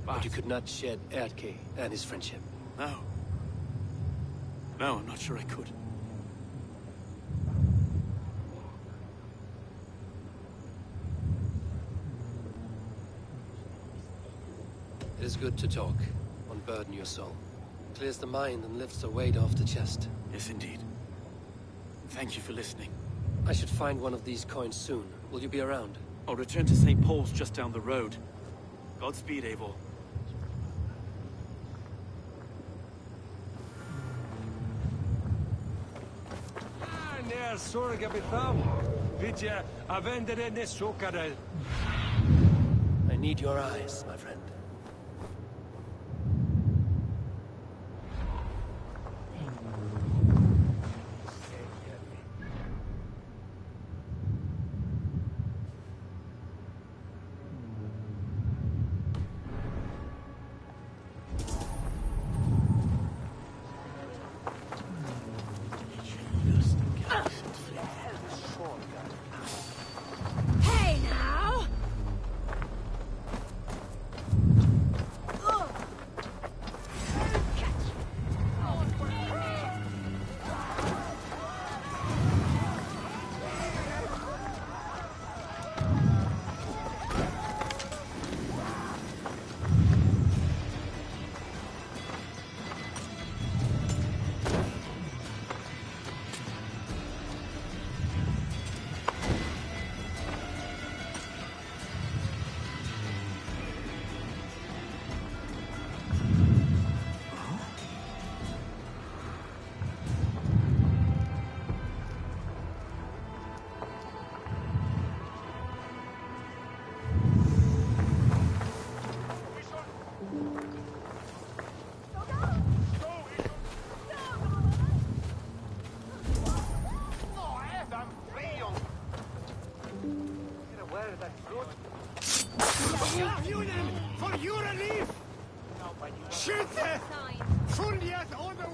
But you could not shed Erke and his friendship. No. No, I'm not sure I could. It is good to talk. Unburden your soul. Clears the mind and lifts the weight off the chest. Yes, indeed. Thank you for listening. I should find one of these coins soon. Will you be around? I'll return to St. Paul's just down the road. Godspeed, Eivor. Nær sorga betam. Vidja avendere ne sokare. I need your eyes, my friend. Hey now!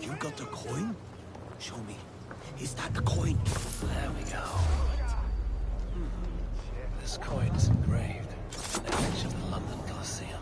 You got the coin? Show me. Is that the coin? There we go. This coin is engraved. An image of the London Colosseum.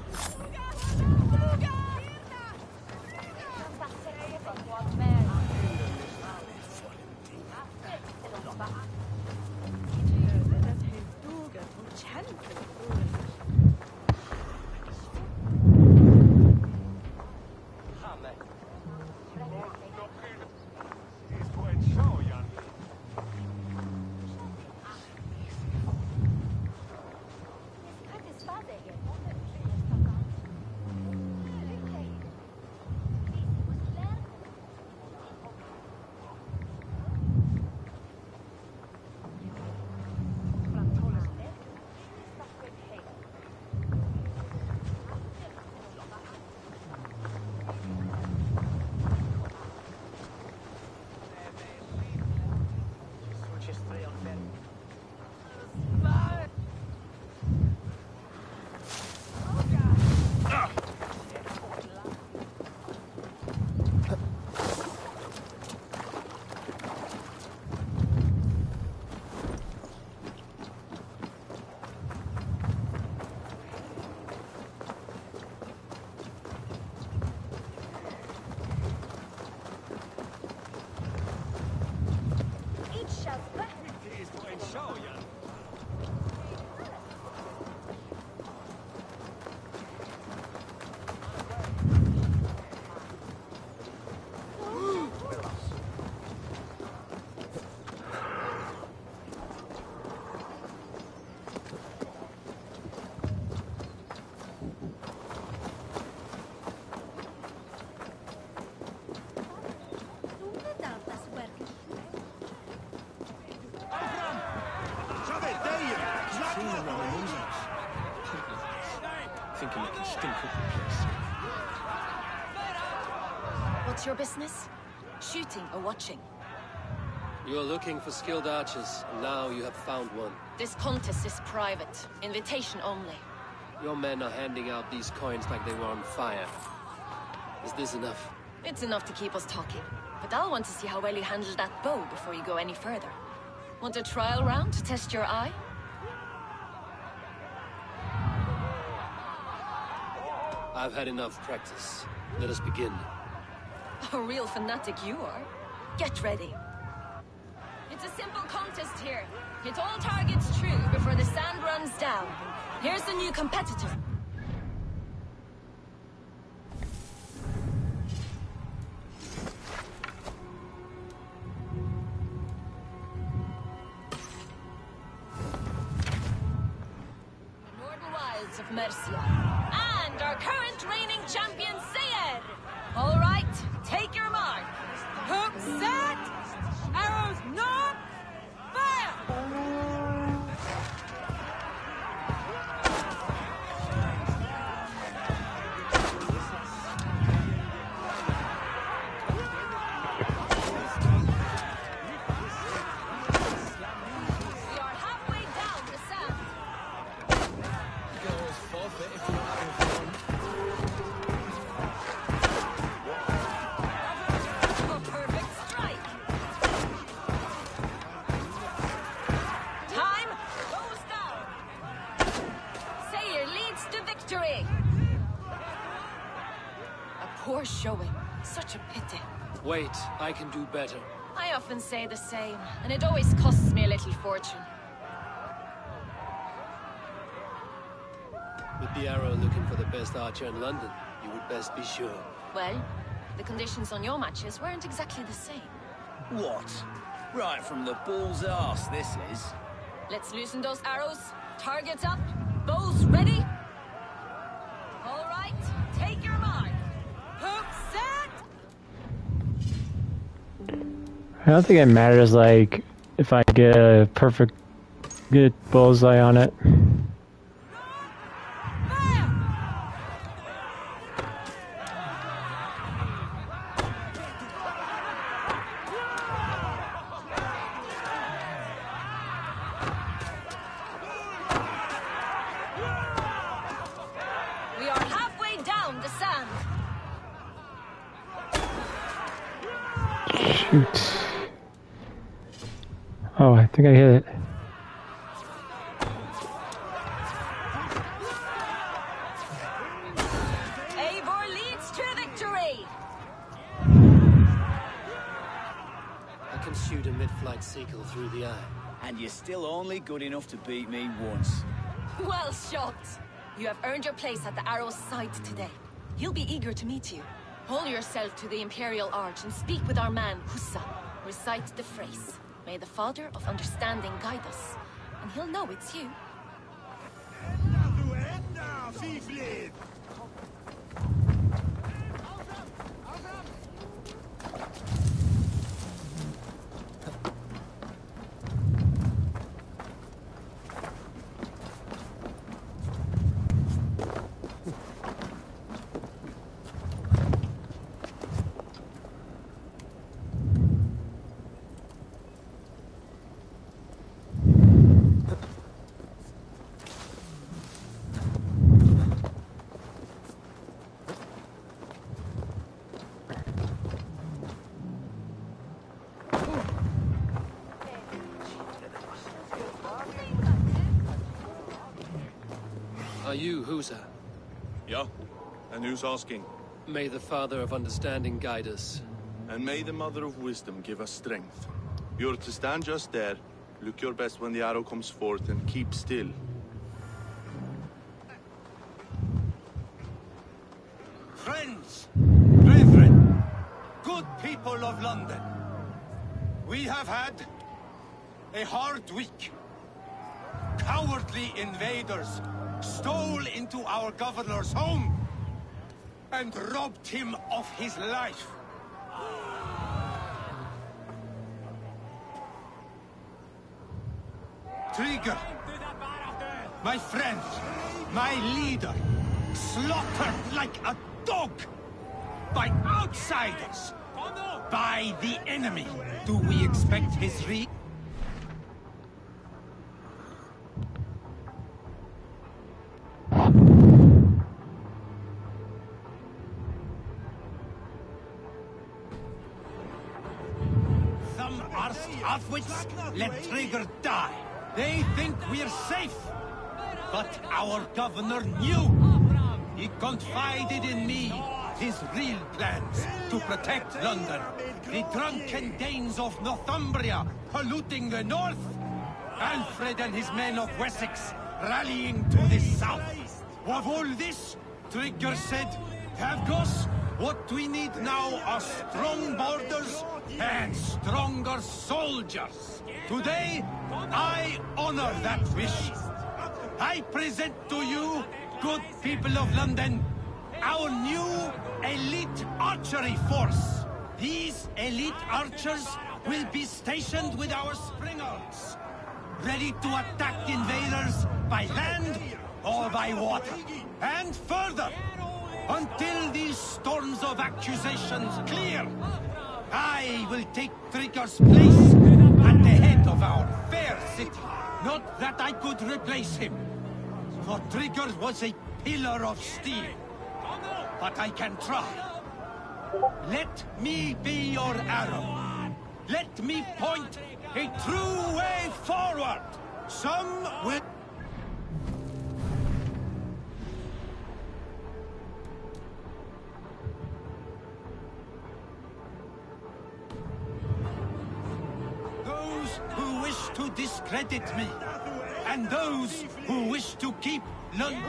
Thinking they can stink up the place. What's your business? Shooting or watching? You are looking for skilled archers, and now you have found one. This contest is private. Invitation only. Your men are handing out these coins like they were on fire. Is this enough? It's enough to keep us talking. But I'll want to see how well you handle that bow before you go any further. Want a trial round to test your eye? I've had enough practice. Let us begin. A real fanatic you are. Get ready. It's a simple contest here. Hit all targets true before the sand runs down. Here's the new competitor. Mercia. And our current reigning champion, Sayer. All right, take your mark. Hook set! Arrows not! Fire! We are halfway down the sand. Girls forfeit if you're having fun. A perfect strike. Time goes down. Sayer leads to victory. A poor showing. Such a pity. Wait, I can do better. I often say the same, and it always costs me a little fortune. With the arrow looking for the best archer in London, you would best be sure. Well, the conditions on your matches weren't exactly the same. What? Right from the bull's arse, this is. Let's loosen those arrows. Targets up. Bows ready. All right, take your mark. Hook set. I don't think it matters, like, if I get a perfect good bullseye on it. Fire! We are halfway down the sand. Shoot. Oh, I think I hit it. Eivor leads to victory. I can shoot a mid-flight seagull through the eye. And you're still only good enough to beat me once. Well shot. You have earned your place at the Arrow's side today. He'll be eager to meet you. Hold yourself to the Imperial Arch and speak with our man, Hussa. Recite the phrase. May the Father of Understanding guide us. And he'll know it's you. Are you Husa? Yeah? And who's asking? May the Father of Understanding guide us. And may the Mother of Wisdom give us strength. You're to stand just there, look your best when the arrow comes forth, and keep still. Friends, brethren, good people of London, we have had a hard week. Cowardly invaders stole into our governor's home and robbed him of his life. Trigger, my friend, my leader, slaughtered like a dog by outsiders, by the enemy. Do we expect his Some are half-wits, let Trigger die. They think we're safe. But our governor knew. He confided in me his real plans to protect London. The drunken Danes of Northumbria polluting the north. Alfred and his men of Wessex rallying to the south. Of all this, Trigger said, Havgos, what we need now are strong borders and stronger soldiers. Today, I honor that wish. I present to you good people of London, our new elite archery force. These elite archers will be stationed with our springers, ready to attack invaders by land or by water. And further, until these storms of accusations clear, I will take Trigger's place at the head of our fair city. Not that I could replace him, for Trigger was a pillar of steel. But I can try. Let me be your arrow. Let me point a true way forward. Some will... Those who wish to discredit me, and those who wish to keep London...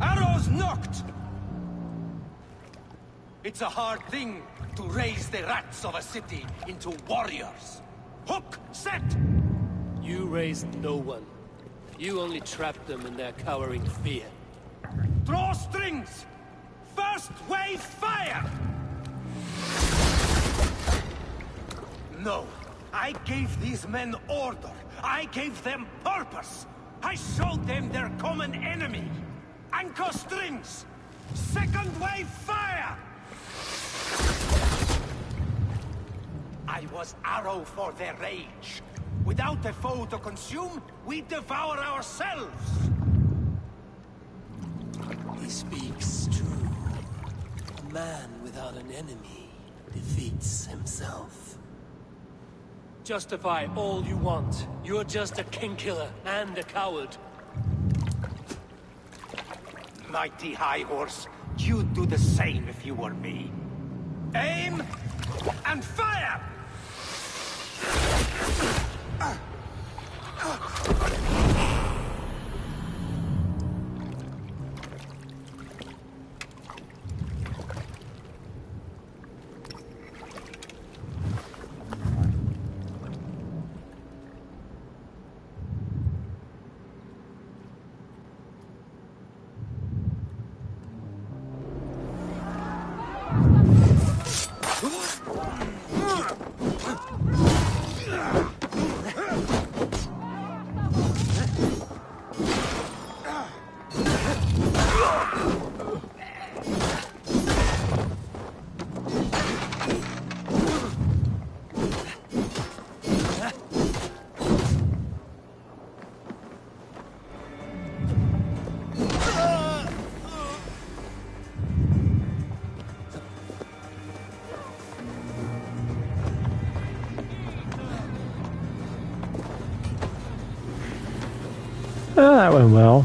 Arrows knocked! It's a hard thing to raise the rats of a city into warriors. Hook, set! You raised no one. You only trapped them in their cowering fear. Draw strings! First wave fire! No, I gave these men order. I gave them purpose. I showed them their common enemy. Anchor strings! Second wave fire! I was arrow for their rage. Without a foe to consume, we devour ourselves. He speaks true. A man without an enemy defeats himself. Justify all you want. You're just a king-killer and a coward. Mighty High Horse, you'd do the same if you were me. Aim and fire! That went well.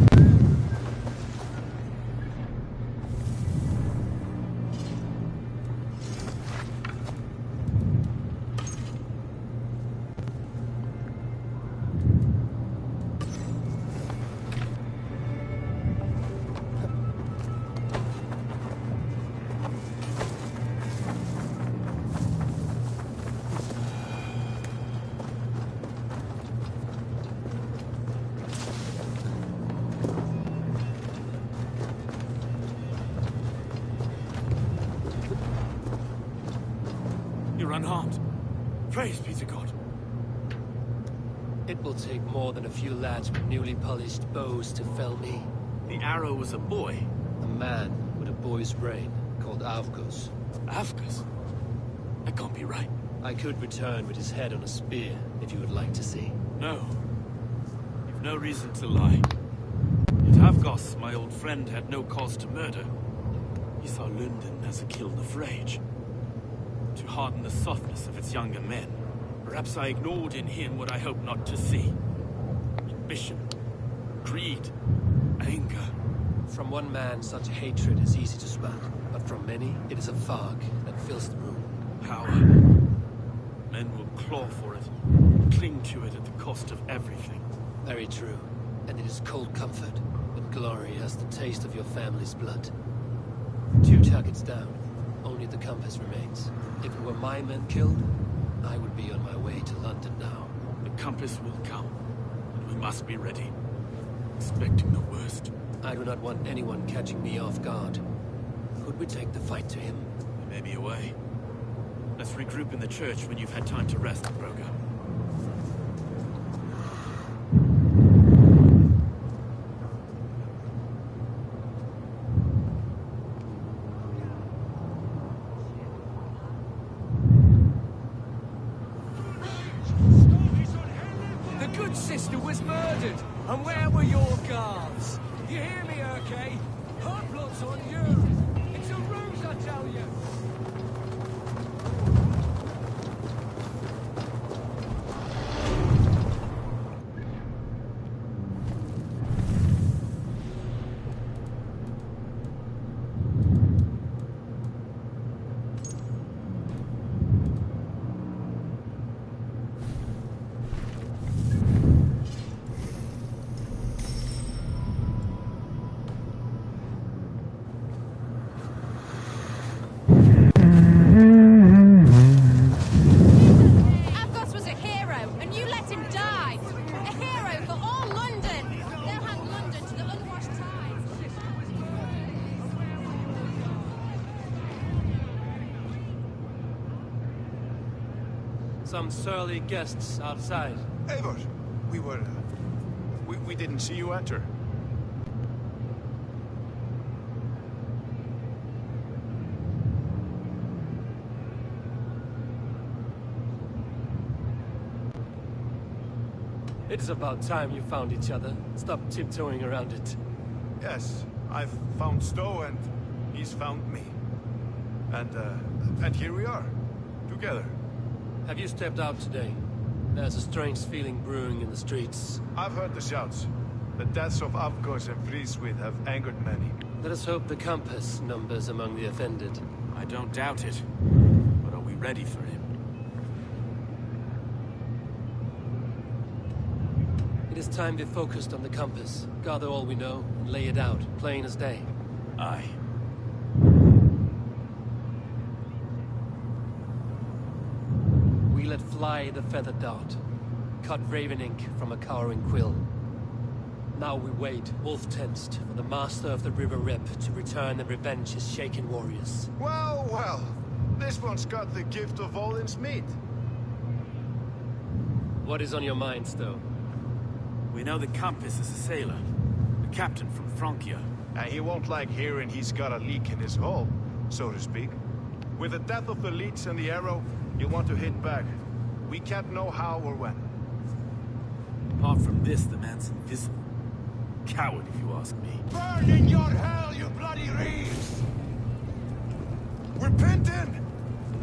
You're unharmed. Praise be to God. It will take more than a few lads with newly polished bows to fell me. The arrow was a boy. A man with a boy's brain, called Avgus. Avgus? That can't be right. I could return with his head on a spear, if you would like to see. No. You've no reason to lie. Yet Avgus, my old friend, had no cause to murder. He saw London as a kiln of rage. To harden the softness of its younger men. Perhaps I ignored in him what I hoped not to see. Ambition, greed, anger. From one man, such hatred is easy to smell, but from many, it is a fog that fills the room. Power, Men will claw for it, cling to it at the cost of everything. Very true. And it is cold comfort when glory has the taste of your family's blood. 2 targets down. Only the compass remains. If it were my men killed, I would be on my way to London now. The compass will come, and we must be ready. Expecting the worst. I do not want anyone catching me off guard. Could we take the fight to him? There may be a way. Let's regroup in the church when you've had time to rest, Broga. The good sister was murdered, and where were your guards? You hear me, Urke? Her blood's on you. It's a ruse, I tell you. Avgos was a hero, and you let him die. A hero for all London. They'll hand London to the unwashed tides. Some surly guests outside. Eivor, we didn't see you enter. It is about time you found each other. Stop tiptoeing around it. Yes, I've found Stowe and he's found me. And here we are, together. Have you stepped out today? There's a strange feeling brewing in the streets. I've heard the shouts. The deaths of Avgos and Friswith have angered many. Let us hope the compass numbers among the offended. I don't doubt it. But are we ready for him? It is time we focused on the compass. Gather all we know and lay it out, plain as day. Aye. We let fly the feathered dart. Cut raven ink from a cowering quill. Now we wait, wolf-tensed, for the master of the River Rip to return and revenge his shaken warriors. Well, well. This one's got the gift of Olin's meat. What is on your minds, though? We know the compass is a sailor. A captain from Francia. And he won't like hearing he's got a leak in his hull, so to speak. With the death of the leech and the arrow, you'll want to hit back. We can't know how or when. Apart from this, the man's invisible. Coward, if you ask me. Burn in your hell, you bloody reeves! We're pinned in!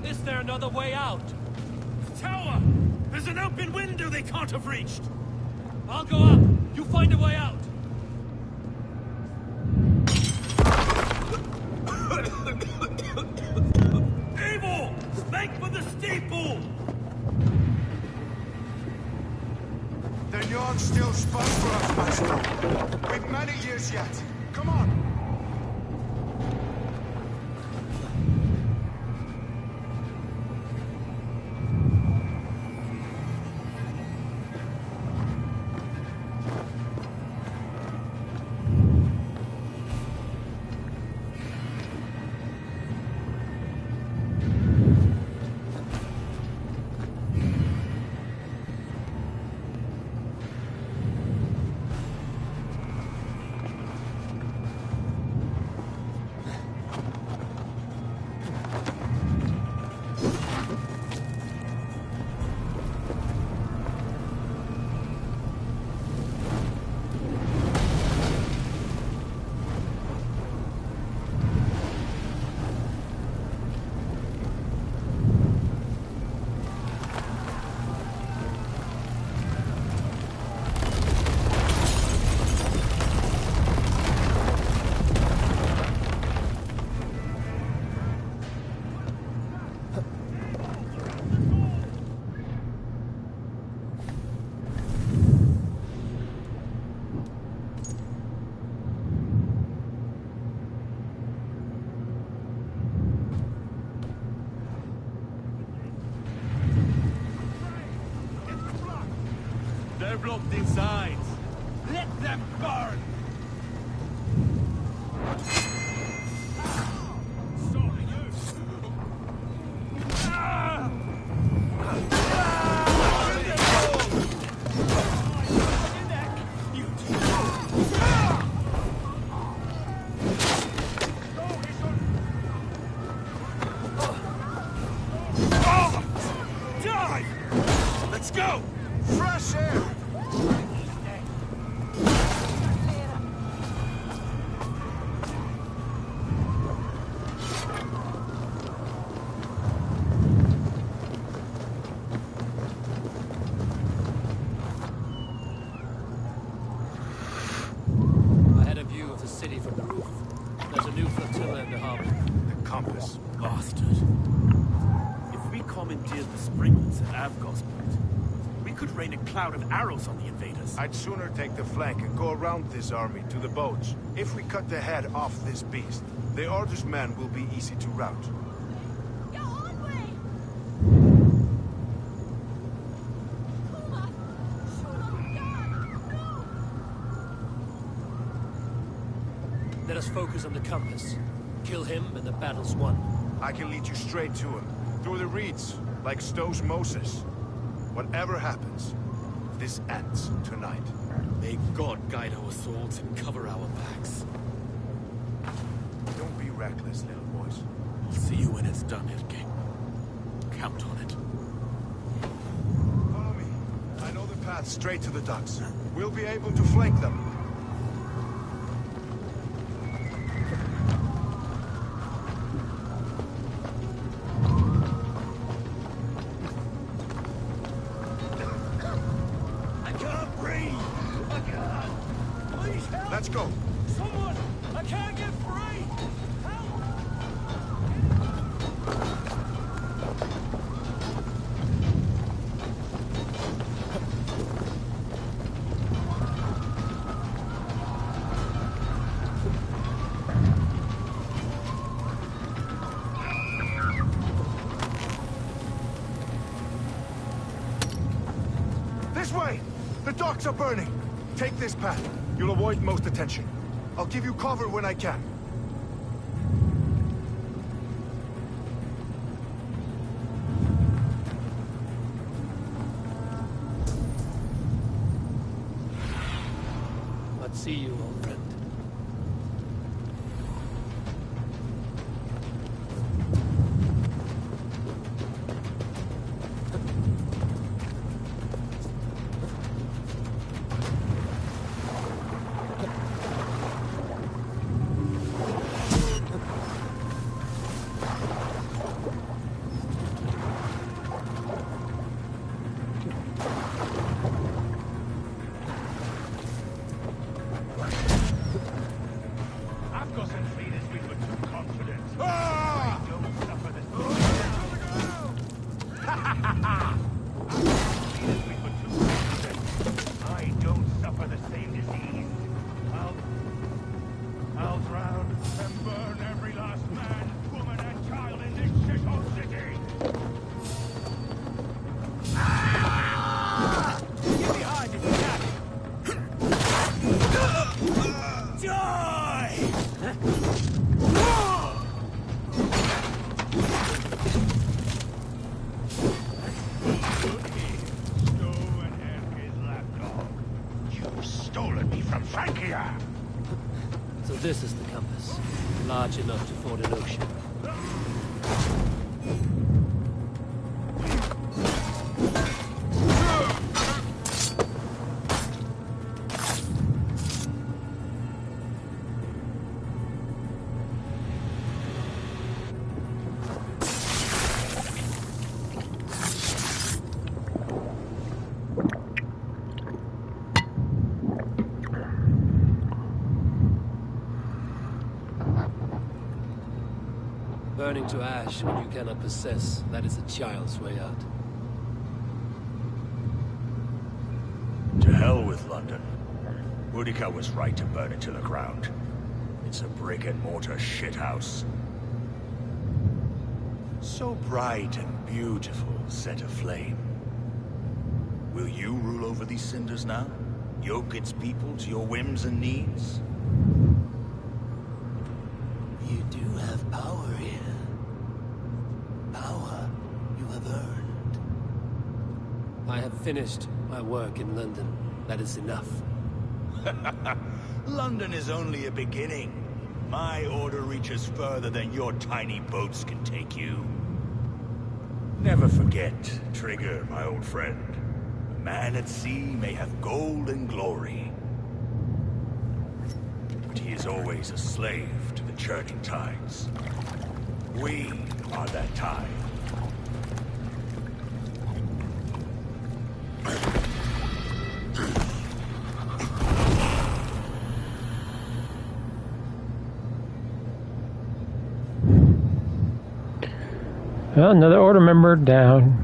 Is there another way out? Tower! There's an open window they can't have reached! I'll go up. You find a way out. Evil! Make for the steeple! The yarn still spun for us, Master. We've many years yet. Come on! insides. Let them burn! Sorry, you! Let's go! Fresh air! I had a view of the city from the roof. There's a new flotilla in the harbor. The compass. Bastard. If we commandeered the springles at Avgos Point, we could rain a cloud of arrows on the invaders. I'd sooner take the flank and go around this army to the boats. If we cut the head off this beast, the Order's men will be easy to rout. Get on way! Come on! Shoot on the guard! No! Let us focus on the compass. Kill him and the battle's won. I can lead you straight to him, through the reeds, like Stowe's Moses. Whatever happens, this ends tonight. May God guide our swords and cover our backs. Don't be reckless, little boys. I'll see you when it's done, Erke. Count on it. Follow me. I know the path straight to the docks. We'll be able to flank them. I can't breathe! I can't! Please help! Let's go. Someone! I can't get free! Help! This way! The docks are burning! Take this path. You'll avoid most attention. I'll give you cover when I can. But see you, old friend. I've got some feelings we were too confident. Ah! I don't suffer the feelings we were too confident. I don't suffer the same disease. I'll drown and burn every last man, woman, and child in this shithole city. Get behind it, Jack! Die! Stowe and Erke's lapdog. You've stolen me from Frankia! So this is the compass. Large enough to ford an ocean. Burning to ash what you cannot possess, that is a child's way out. To hell with London. Boudica was right to burn it to the ground. It's a brick-and-mortar shithouse. So bright and beautiful, set aflame. Will you rule over these cinders now? Yoke its people to your whims and needs? You do have power here. Power you have earned. I have finished my work in London. That is enough. London is only a beginning. My order reaches further than your tiny boats can take you. Never forget, Trigger, my old friend. A man at sea may have gold and glory, but he is always a slave to the churning tides. We are that tide. Well, another order member down.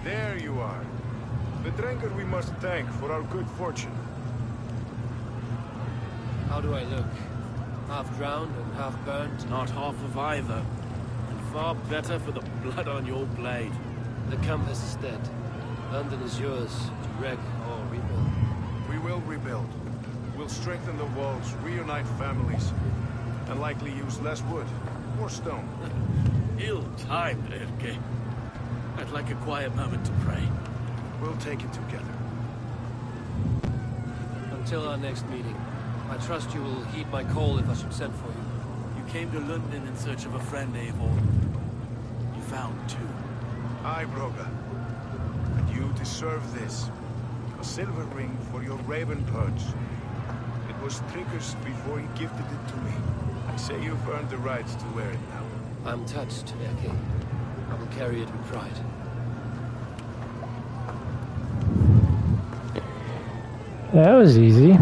There you are. The drinker we must thank for our good fortune. How do I look? Half drowned and half burnt? Not half of either. And far better for the blood on your blade. The compass is dead. London is yours to wreck or rebuild. We will rebuild. We'll strengthen the walls, reunite families, and likely use less wood, more stone. Ill-timed, Erke. I'd like a quiet moment to pray. We'll take it together. Until our next meeting, I trust you will heed my call if I should send for you. You came to London in search of a friend, Eivor. You found two. Aye, Broga. And you deserve this. A silver ring for your raven perch. It was Trigger's before he gifted it to me. I say you've earned the right to wear it now. I'm touched, Erke. I will carry it with pride. That was easy.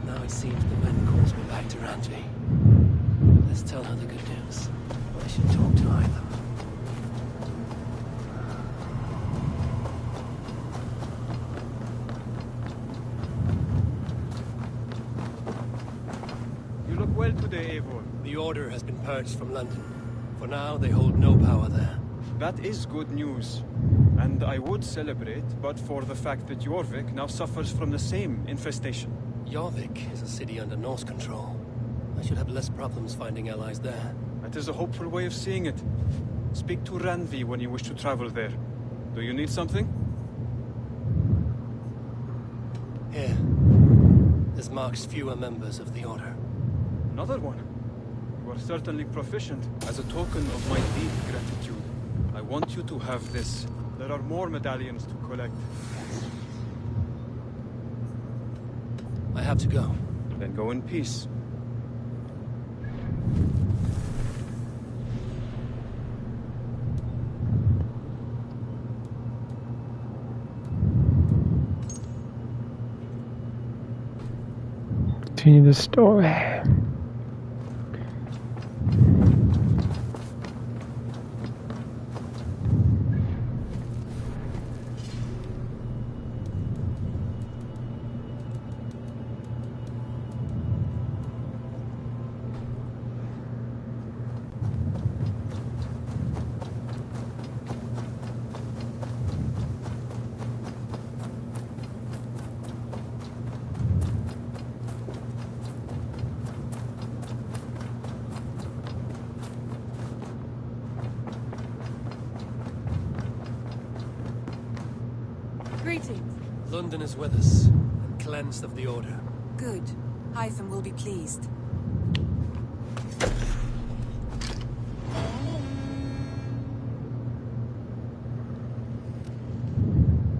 Now it seems the wind calls me back to Ranji. Let's tell her the good news. I should talk to either. You look well today, Eivor. The Order has been purged from London. For now, they hold no power there. That is good news. And I would celebrate, but for the fact that Jorvik now suffers from the same infestation. Jorvik is a city under Norse control. I should have less problems finding allies there. That is a hopeful way of seeing it. Speak to Ranvi when you wish to travel there. Do you need something? Here. This marks fewer members of the Order. Another one. You are certainly proficient. As a token of my deep gratitude, I want you to have this. There are more medallions to collect. I have to go. Then go in peace. Continue the story. Greetings. London is with us, and cleansed of the Order. Good. Hytham will be pleased.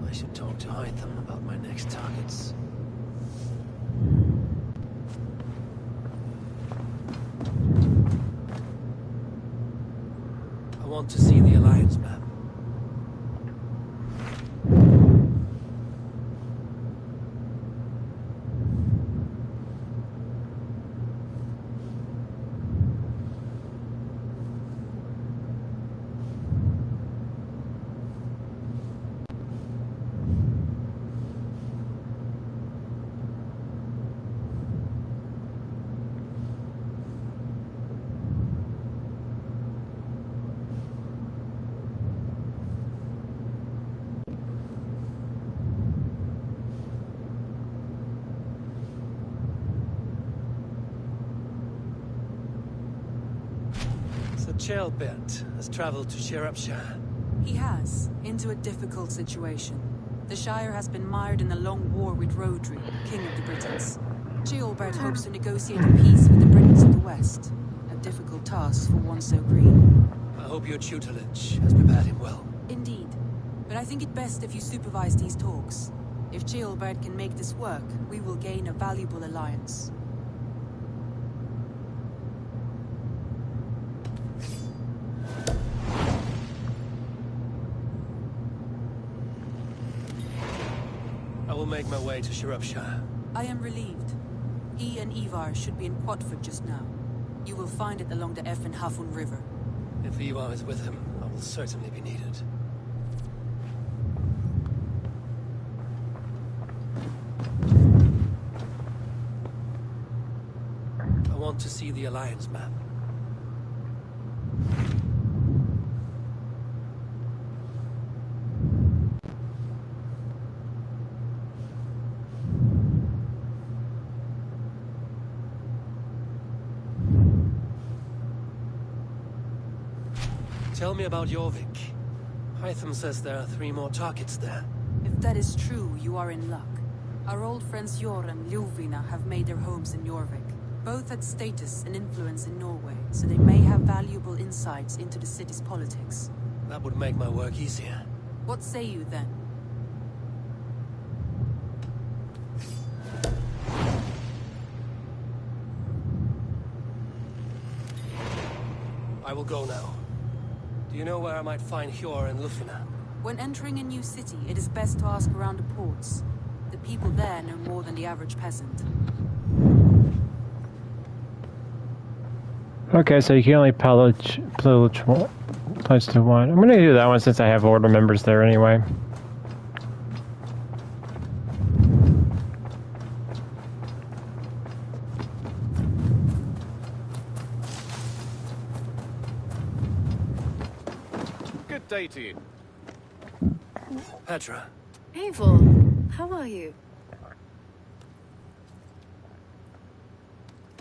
I should talk to Hytham about my next targets. I want to see the Alliance map. Chaelbert has traveled to Shropshire. He has, into a difficult situation. The Shire has been mired in a long war with Rodri, King of the Britons. Chaelbert hopes to negotiate a peace with the Britons of the West. A difficult task for one so green. I hope your tutelage has prepared him well. Indeed. But I think it best if you supervise these talks. If Chaelbert can make this work, we will gain a valuable alliance. I will make my way to Shropshire. I am relieved. He and Ivar should be in Quatford just now. You will find it along the Effen Hafun River. If Ivar is with him, I will certainly be needed. I want to see the Alliance map. Tell me about Jorvik. Hytham says there are 3 more targets there. If that is true, you are in luck. Our old friends Jor and Ljuvina have made their homes in Jorvik. Both had status and influence in Norway, so they may have valuable insights into the city's politics. That would make my work easier. What say you then? I will go now. Do you know where I might find Hjor and Ljufina? When entering a new city, it is best to ask around the ports. The people there know more than the average peasant. Okay, so you can only pillage place to one. I'm gonna do that one since I have order members there anyway. Good day to you. Petra. Eivor, how are you?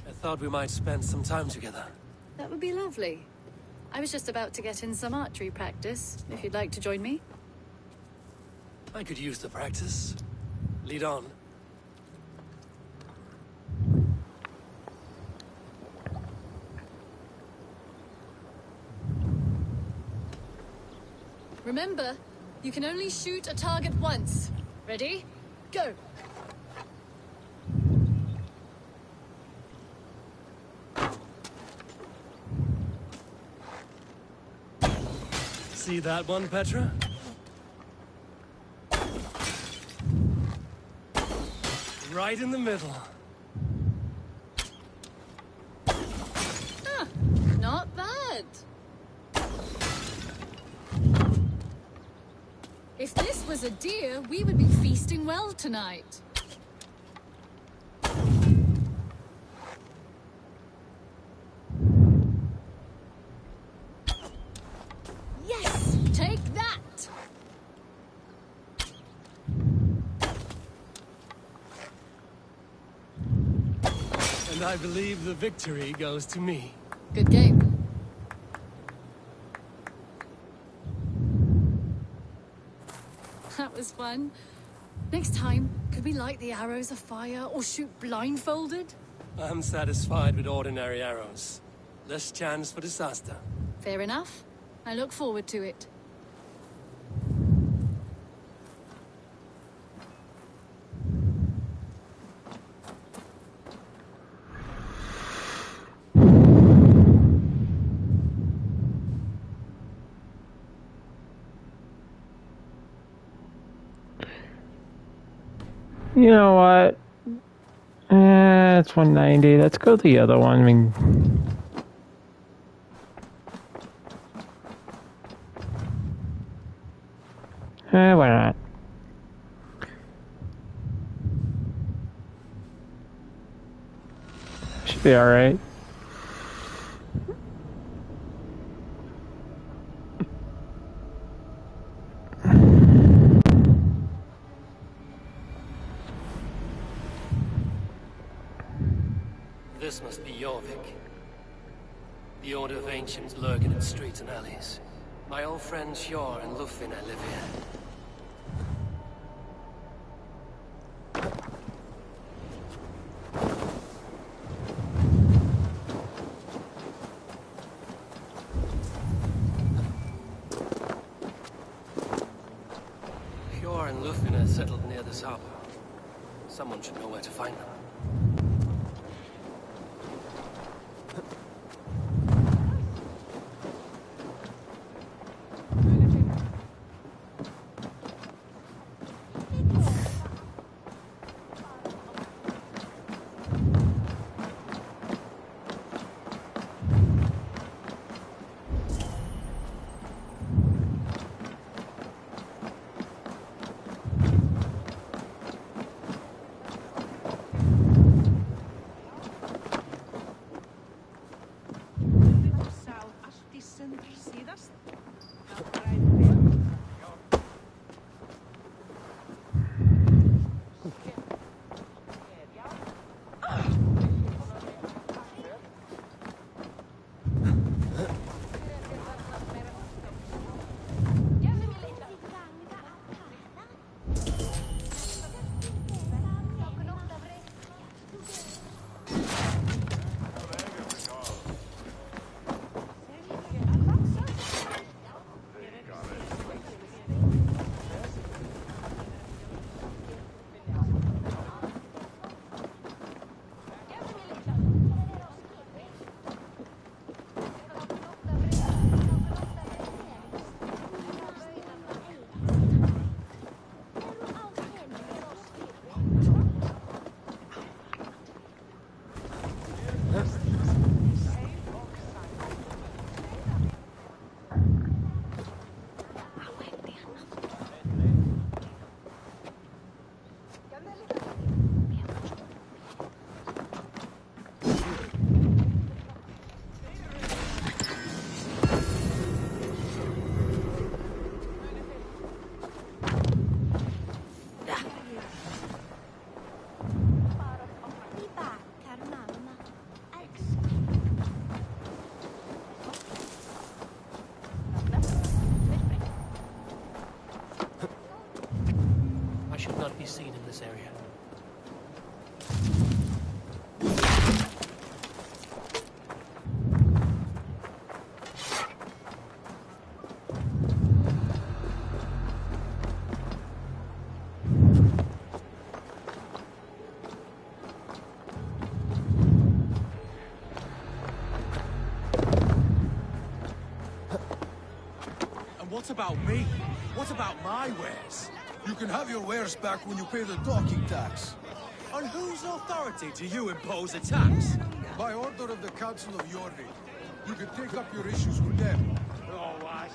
I thought we might spend some time together. That would be lovely. I was just about to get in some archery practice, if you'd like to join me. I could use the practice. Lead on. Remember, you can only shoot a target once. Ready? Go! See that one, Petra? Right in the middle. Huh, not bad. If this was a deer, we would be feasting well tonight. Yes! Take that! And I believe the victory goes to me. Good game. That was fun. Next time, could we light the arrows afire or shoot blindfolded? I'm satisfied with ordinary arrows. Less chance for disaster. Fair enough. I look forward to it. You know what? It's 190. Let's go to the other one. I mean, why not? Should be alright. This must be Jorvik. The Order of Ancients lurk in its streets and alleys. My old friends Sjor and Lufin live here. Sjor and Lufin are settled near this harbor. Someone should know where to find them. I should not be seen in this area. What about me? What about my wares? You can have your wares back when you pay the docking tax. On whose authority do you impose a tax? By order of the Council of Yorvik. You can take up your issues with them. Oh, what?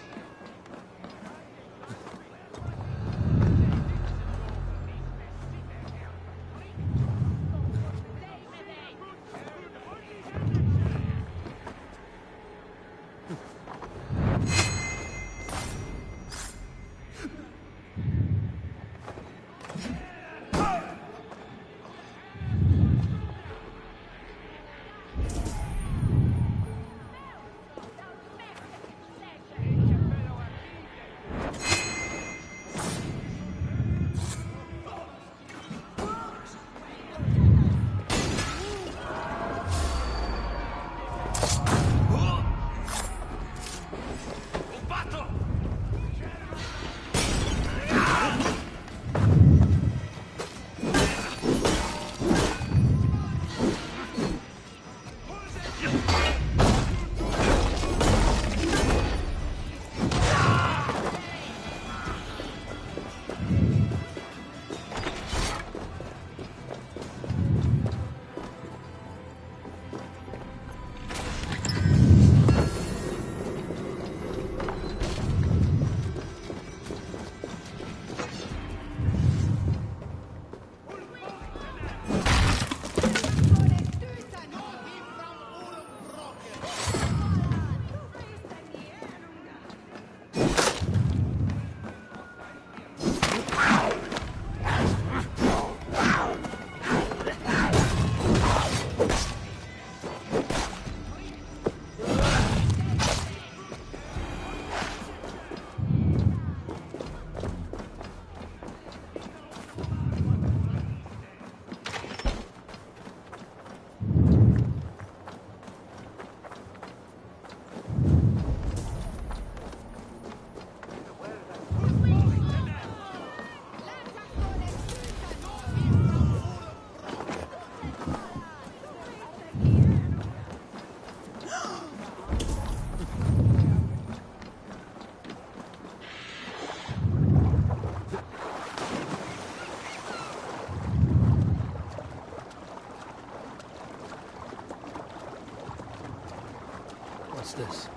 What's this?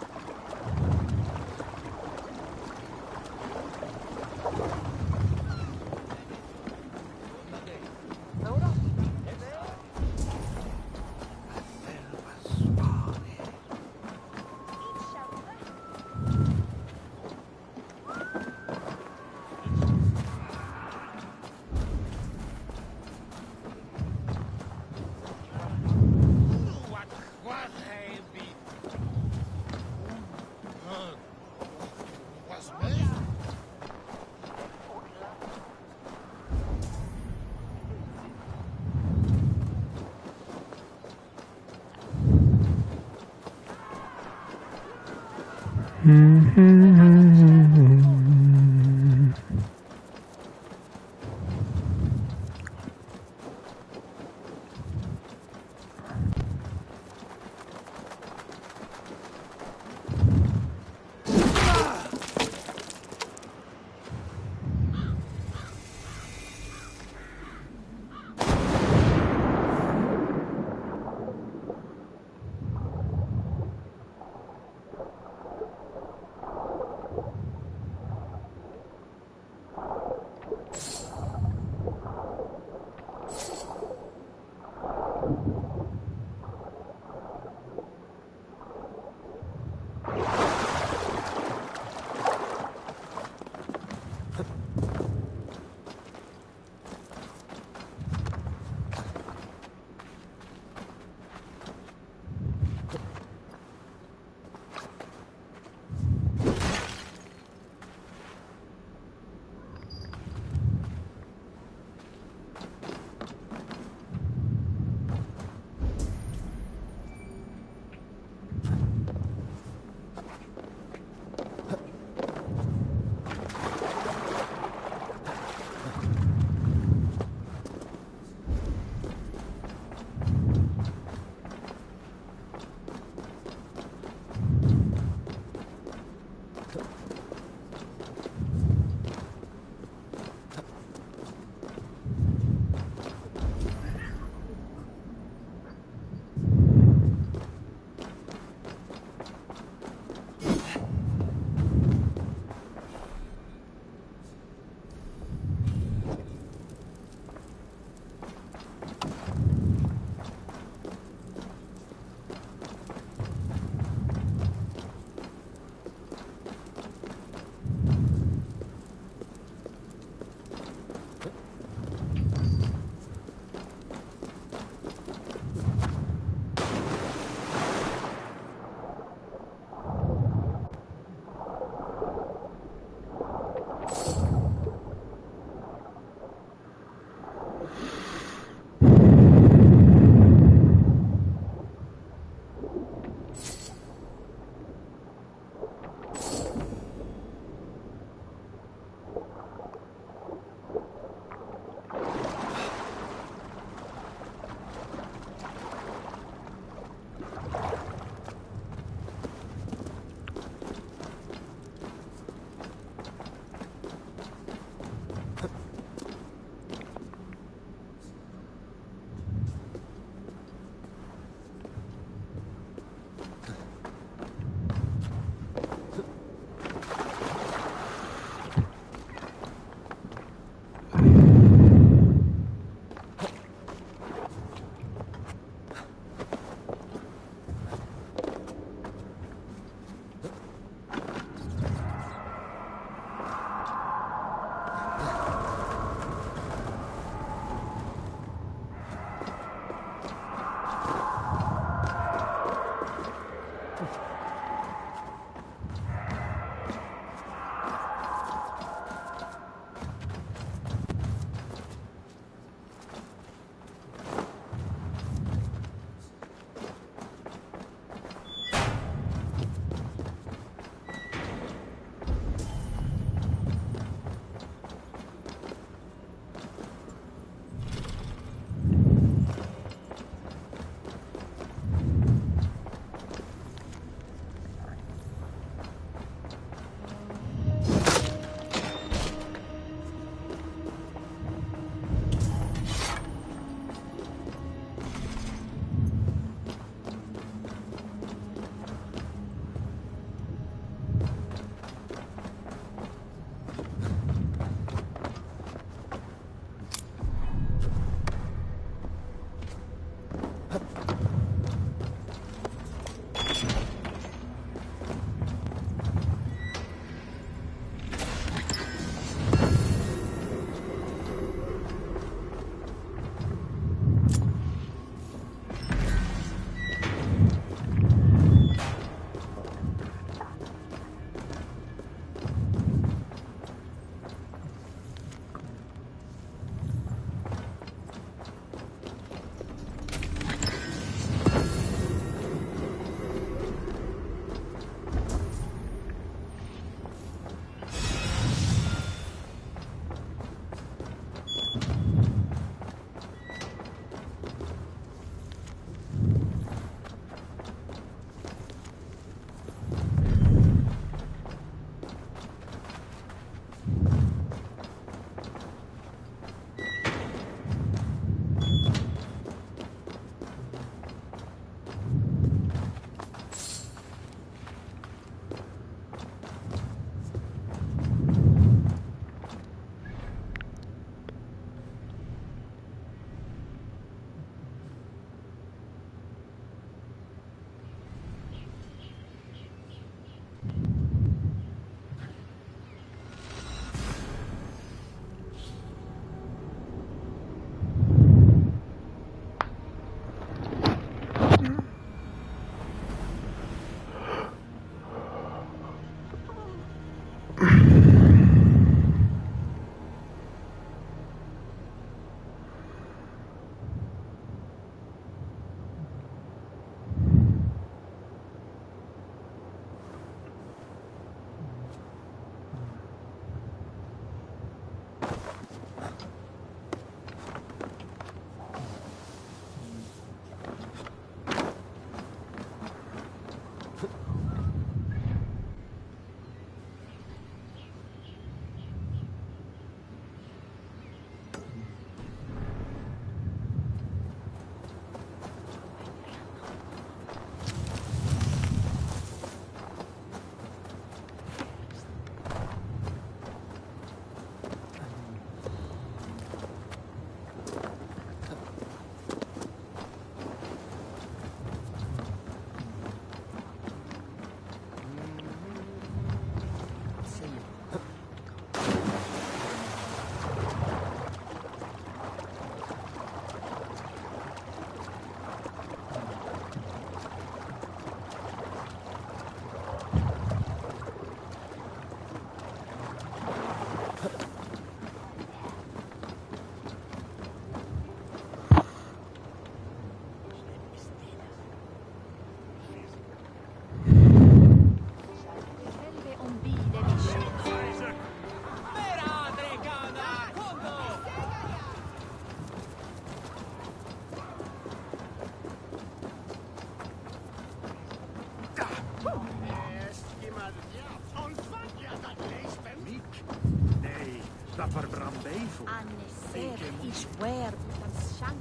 Anneser is where utan shank.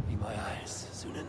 Be my eyes, Sunan.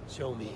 Show me.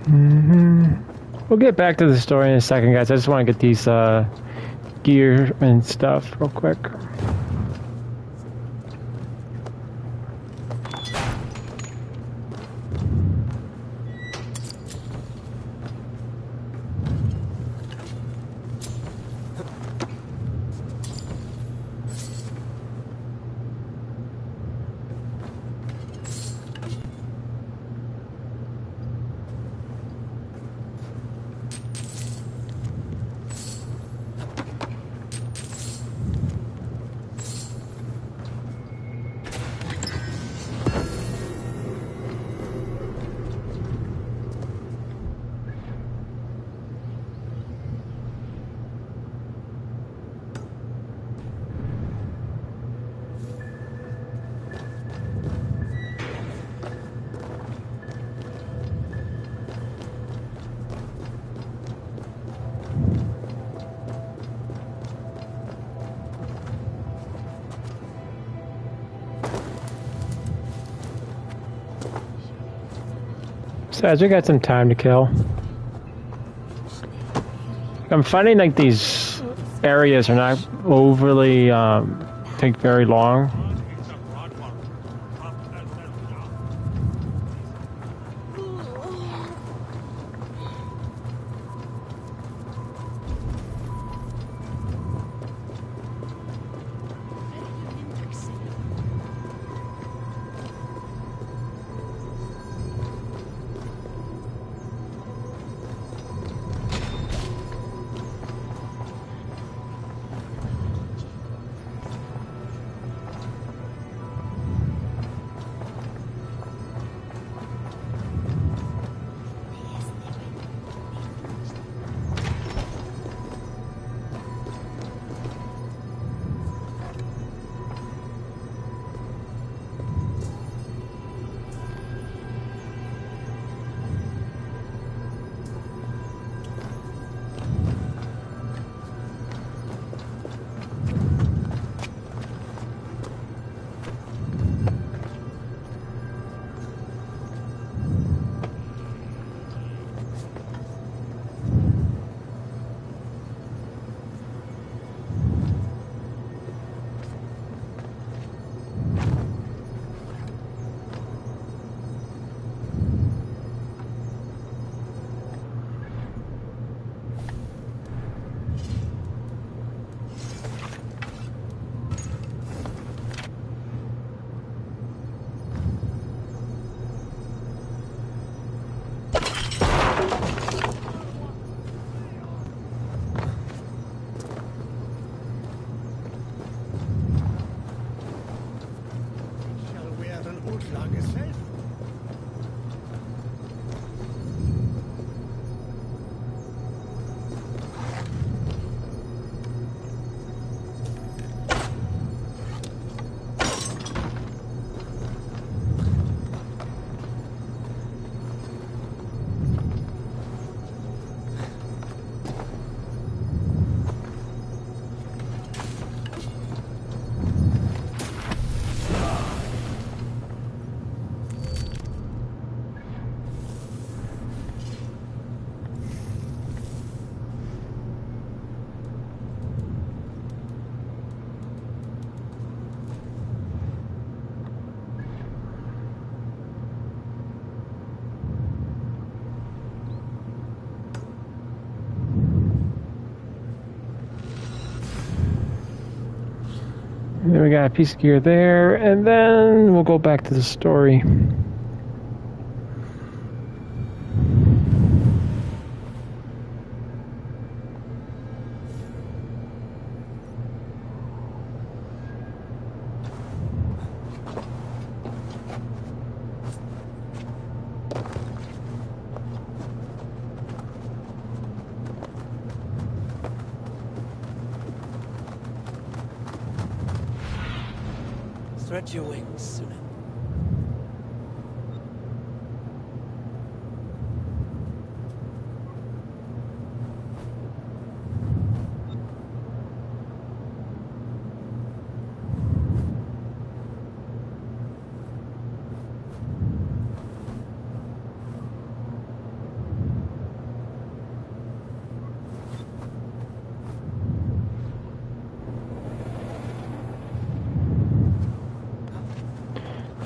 We'll get back to the story in a second, guys. I just want to get these gear and stuff real quick. Besides, we got some time to kill. I'm finding like these areas are not overly take very long. Then we got a piece of gear there, and then we'll go back to the story. Spread your wings, Sunan.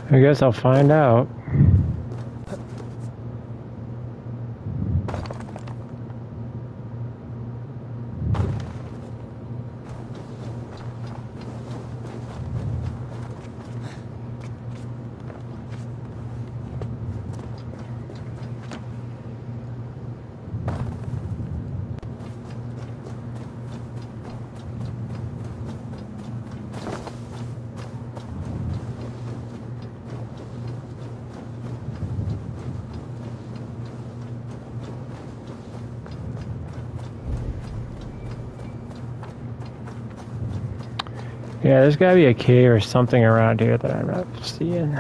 I guess I'll find out. Yeah, there's gotta be a cave or something around here that I'm not seeing.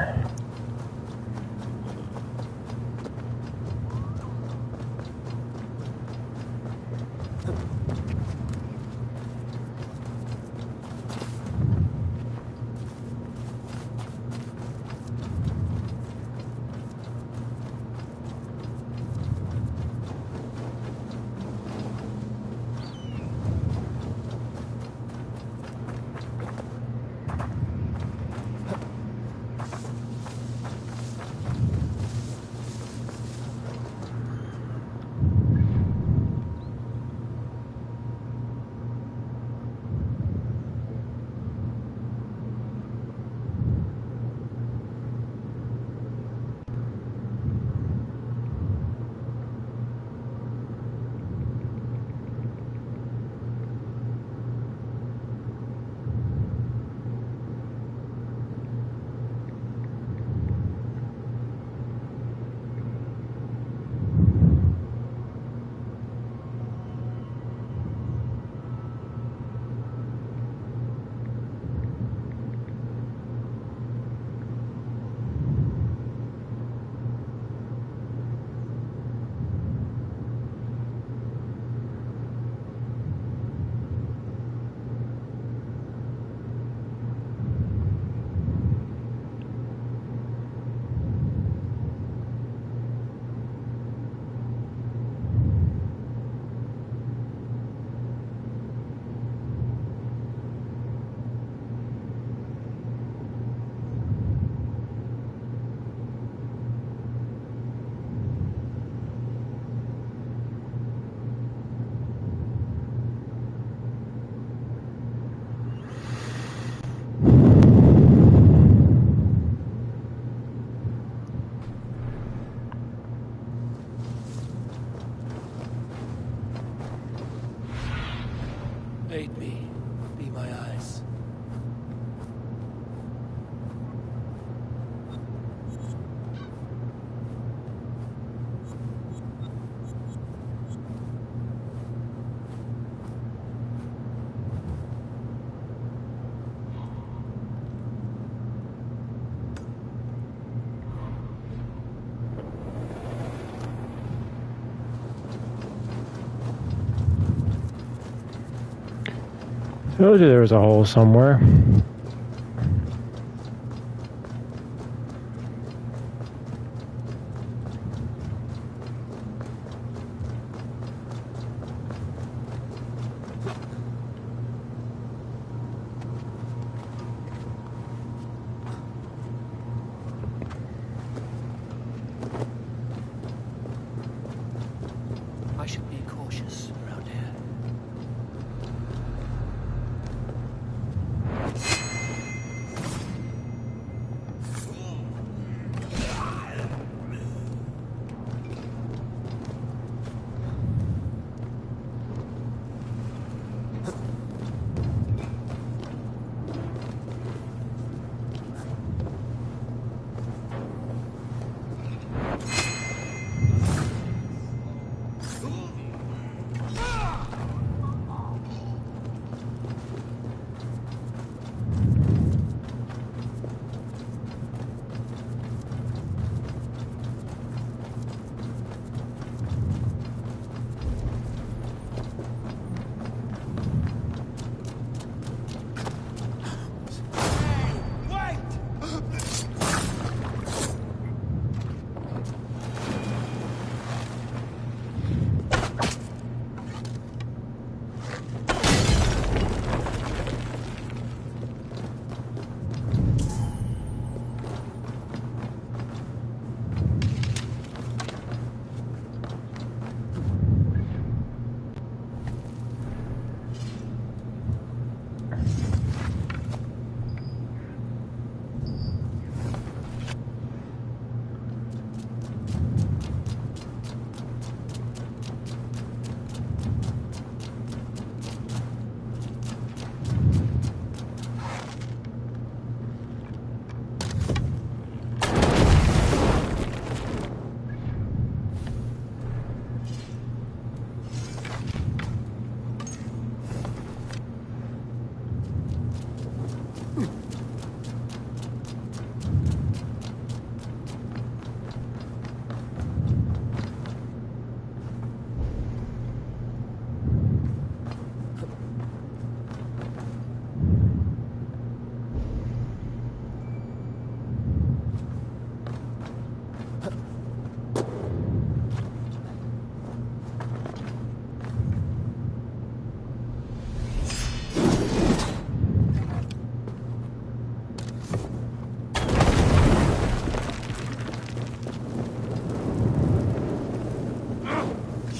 Aid me. Be my eyes. I told you there was a hole somewhere. I should be cautious around here.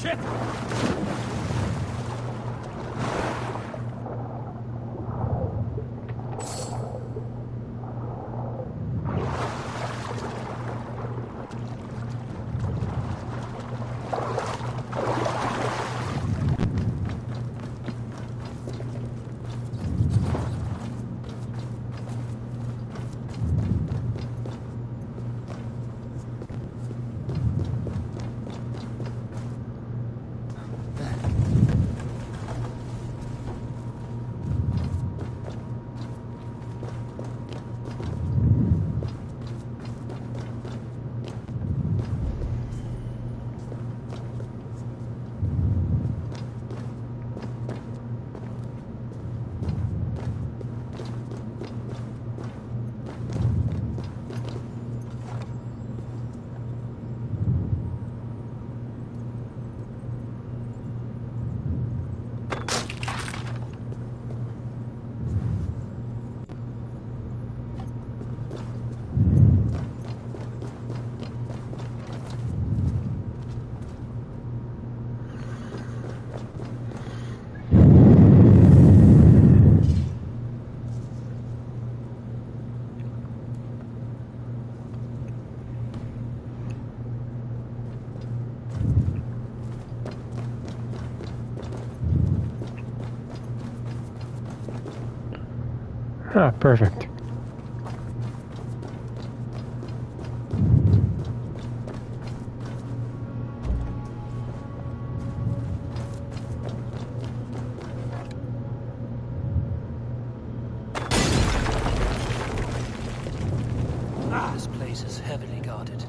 Shit! Ah, perfect. This place is heavily guarded.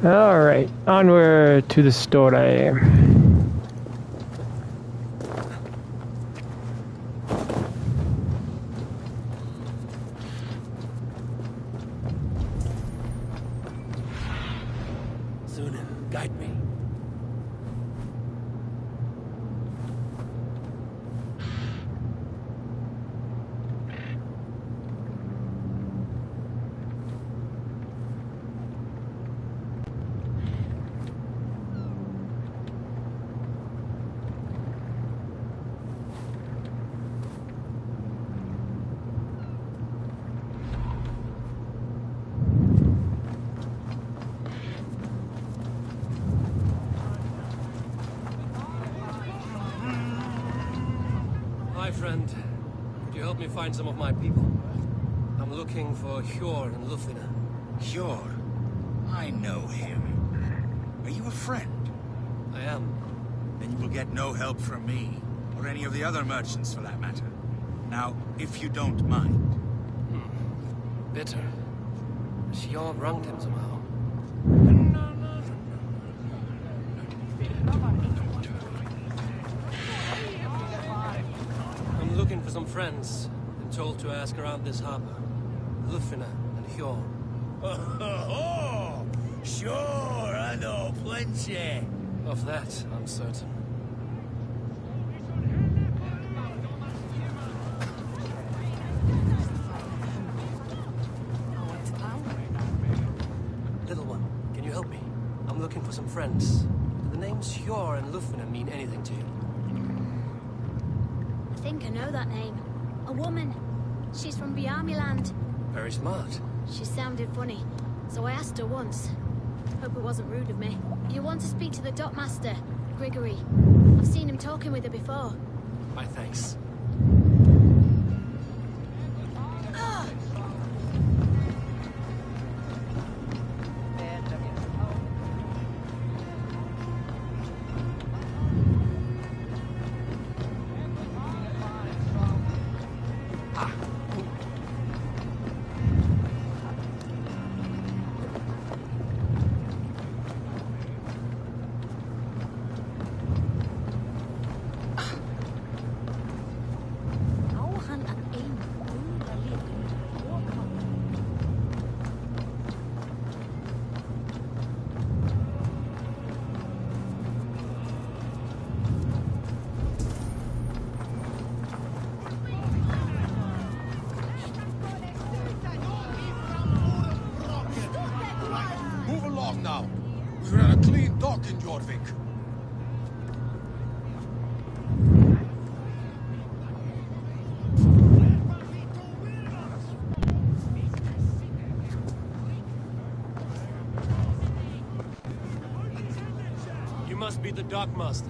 Alright, onward to the story. Sunan, guide me. Hi, friend. Could you help me find some of my people? I'm looking for Hjor and Lufina. Hjor? I know him. Are you a friend? I am. Then you will get no help from me, or any of the other merchants for that matter. Now, if you don't mind. Bitter. Hjor wronged him somehow. I'm looking for some friends. Been told to ask around this harbor. Lufina and Hjor. Oh, sure, I know plenty. Of that, I'm certain. Little one, can you help me? I'm looking for some friends. Do the names Hjor and Lufina mean anything to you? I think I know that name. A woman. She's from Biamiland. Very smart. She sounded funny, so I asked her once. Hope it wasn't rude of me. You want to speak to the dockmaster, Grigory. I've seen him talking with her before. My thanks. Move along now. We ran a clean dock in Jorvik. You must be the dockmaster.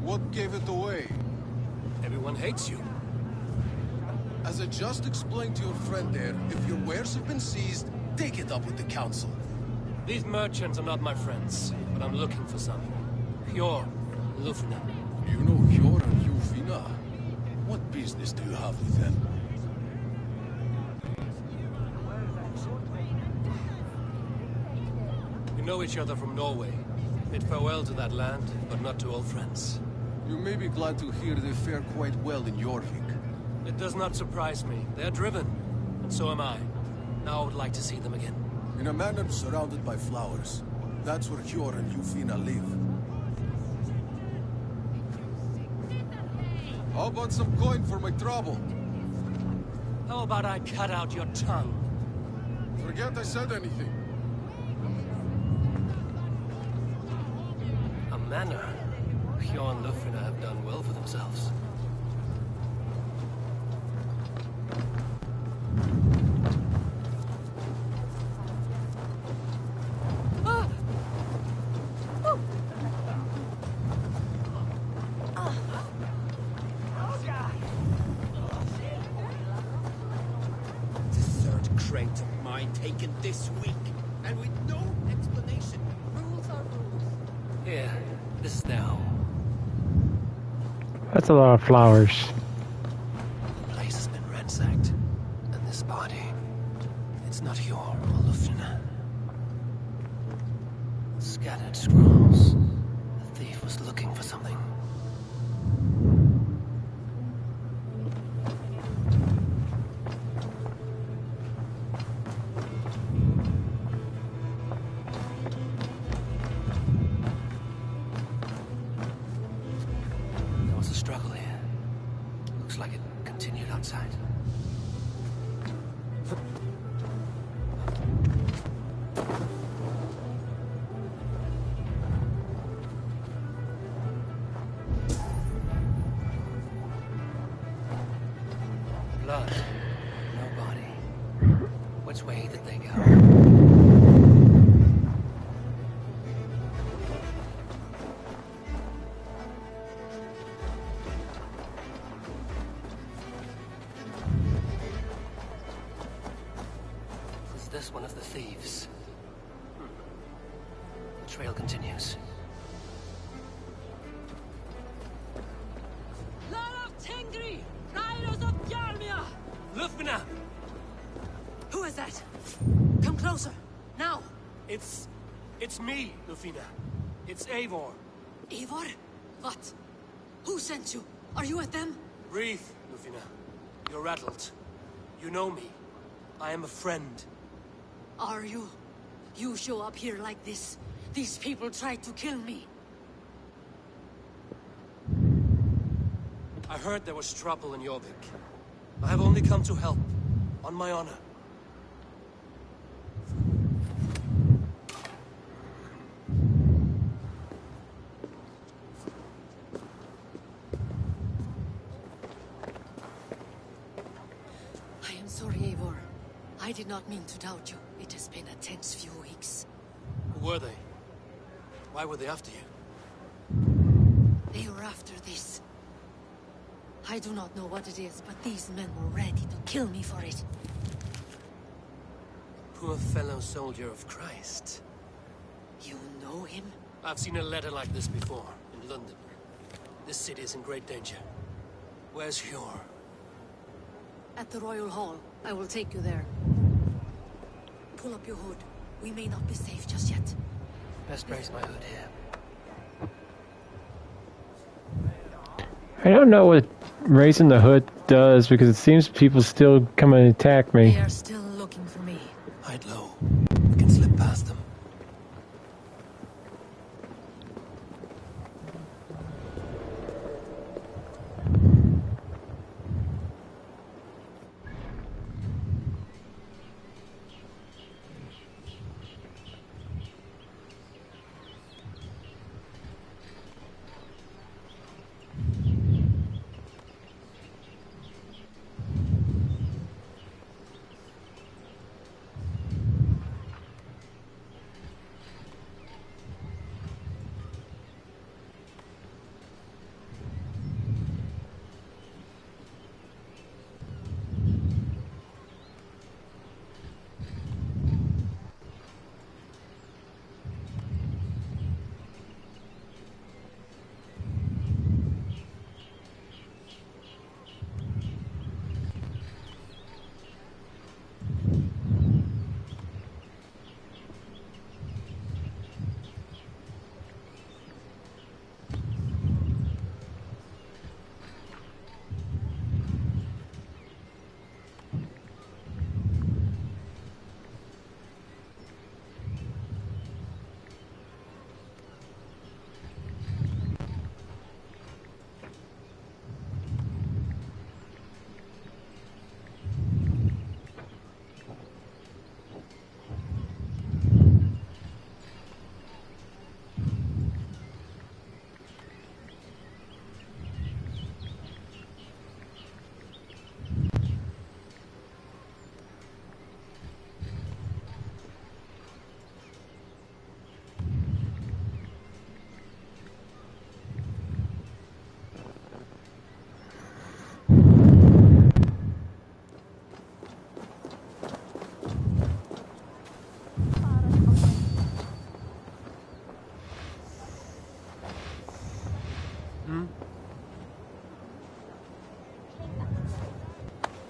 What gave it away? Everyone hates you. As I just explained to your friend there, if your wares have been seized, take it up with the council. These merchants are not my friends, but I'm looking for some. Hjor, Lufna. You know Hjor and Yufina? What business do you have with them? We know each other from Norway. Bid farewell to that land, but not to old friends. You may be glad to hear they fare quite well in Jorvik. It does not surprise me. They are driven, and so am I. Now I would like to see them again. In a manor surrounded by flowers. That's where Hjor and Yufina live. How about some coin for my trouble? How about I cut out your tongue? Forget I said anything. A manor. Hjor and Lufna have done well for themselves. Crate of mine taken this week, and with no explanation. Rules are rules. Here, this is their home. That's a lot of flowers. The place has been ransacked, and this body, it's not Hjor or Lufna. Scattered scrolls. The thief was looking for something. Struggle here. Looks like it continued outside. Blood. No body. Which way did they go? This one of the thieves. The trail continues. Lufna! Who is that? Come closer, now! It's me, Lufina. It's Eivor. Eivor? What? Who sent you? Are you with them? Breathe, Lufina. You're rattled. You know me. I am a friend. Are you? You show up here like this. These people tried to kill me. I heard there was trouble in Jorvik. I have only come to help, on my honor. I did not mean to doubt you. It has been a tense few weeks. Who were they? Why were they after you? They were after this. I do not know what it is, but these men were ready to kill me for it. Poor fellow soldier of Christ. You know him? I've seen a letter like this before, in London. This city is in great danger. Where's your... At the Royal Hall. I will take you there. Pull up your hood. We may not be safe just yet. Best raise my hood here. I don't know what raising the hood does because it seems people still come and attack me. They are still looking for me. Hide low. We can slip past them.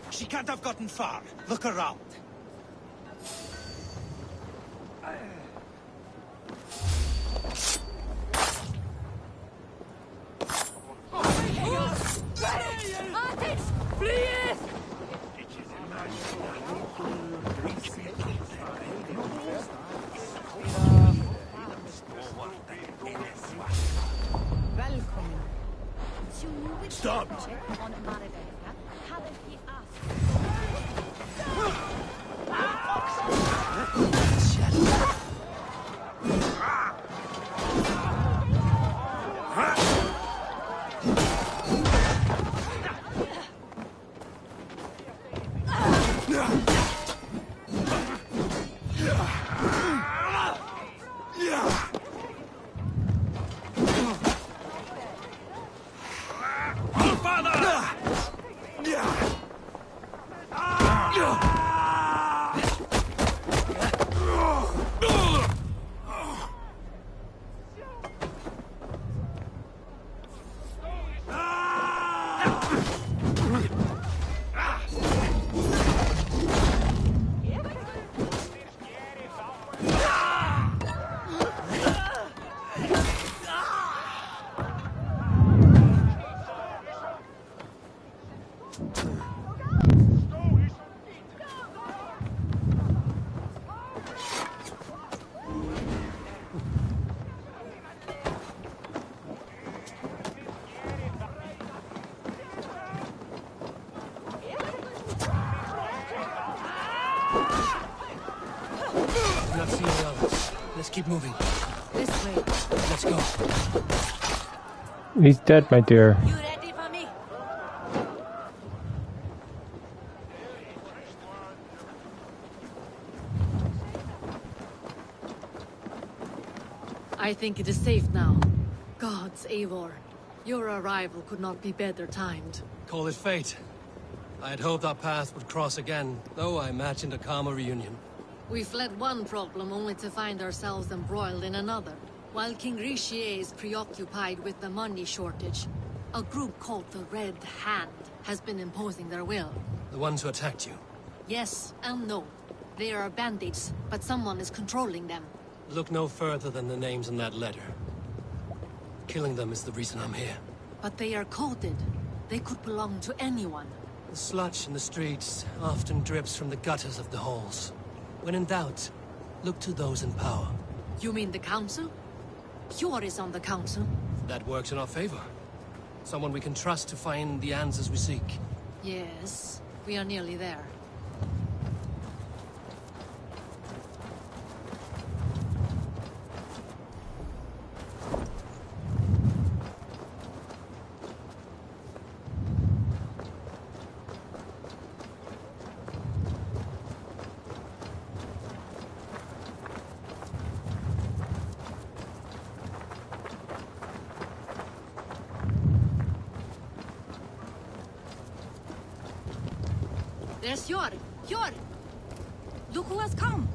She can't have gotten far. Look around. Stop! Not seeing the others. Let's keep moving. This way. Let's go. He's dead, my dear. You ready for me? I think it is safe now. Gods, Eivor. Your arrival could not be better timed. Call it fate. I had hoped our paths would cross again, though I imagined a calmer reunion. We fled one problem only to find ourselves embroiled in another. While King Richier is preoccupied with the money shortage, a group called the Red Hand has been imposing their will. The ones who attacked you? Yes and no. They are bandits, but someone is controlling them. Look no further than the names in that letter. Killing them is the reason I'm here. But they are coded. They could belong to anyone. The sludge in the streets often drips from the gutters of the halls. When in doubt, look to those in power. You mean the council? Hjor is on the council. That works in our favor. Someone we can trust to find the answers we seek. Yes, we are nearly there. There's Hjor! Hjor! Look who has come!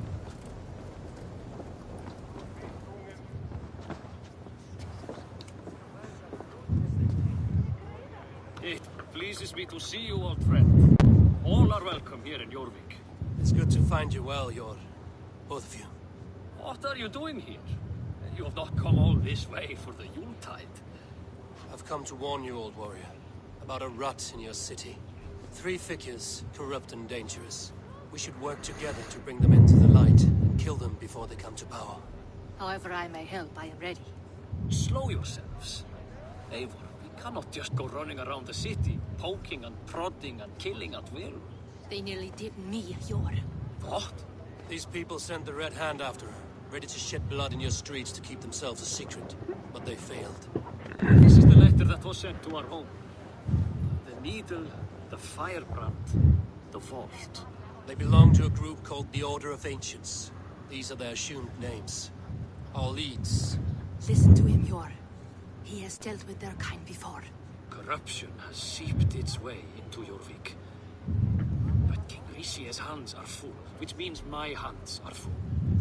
It pleases me to see you, old friend. All are welcome here in Jorvik. It's good to find you well, Hjor. Both of you. What are you doing here? You have not come all this way for the Yuletide. I've come to warn you, old warrior, about a rot in your city. 3 figures, corrupt and dangerous. We should work together to bring them into the light and kill them before they come to power. However I may help, I am ready. Slow yourselves. Eivor, we cannot just go running around the city, poking and prodding and killing at will. They nearly did me, Hjor. What? These people sent the Red Hand after her, ready to shed blood in your streets to keep themselves a secret. But they failed. This is the letter that was sent to our home. The needle, the firebrand, the vault. They belong to a group called the Order of Ancients. These are their assumed names. Our leads. Listen to him, Hjor. He has dealt with their kind before. Corruption has seeped its way into Jorvik. But King Richier's hands are full, which means my hands are full.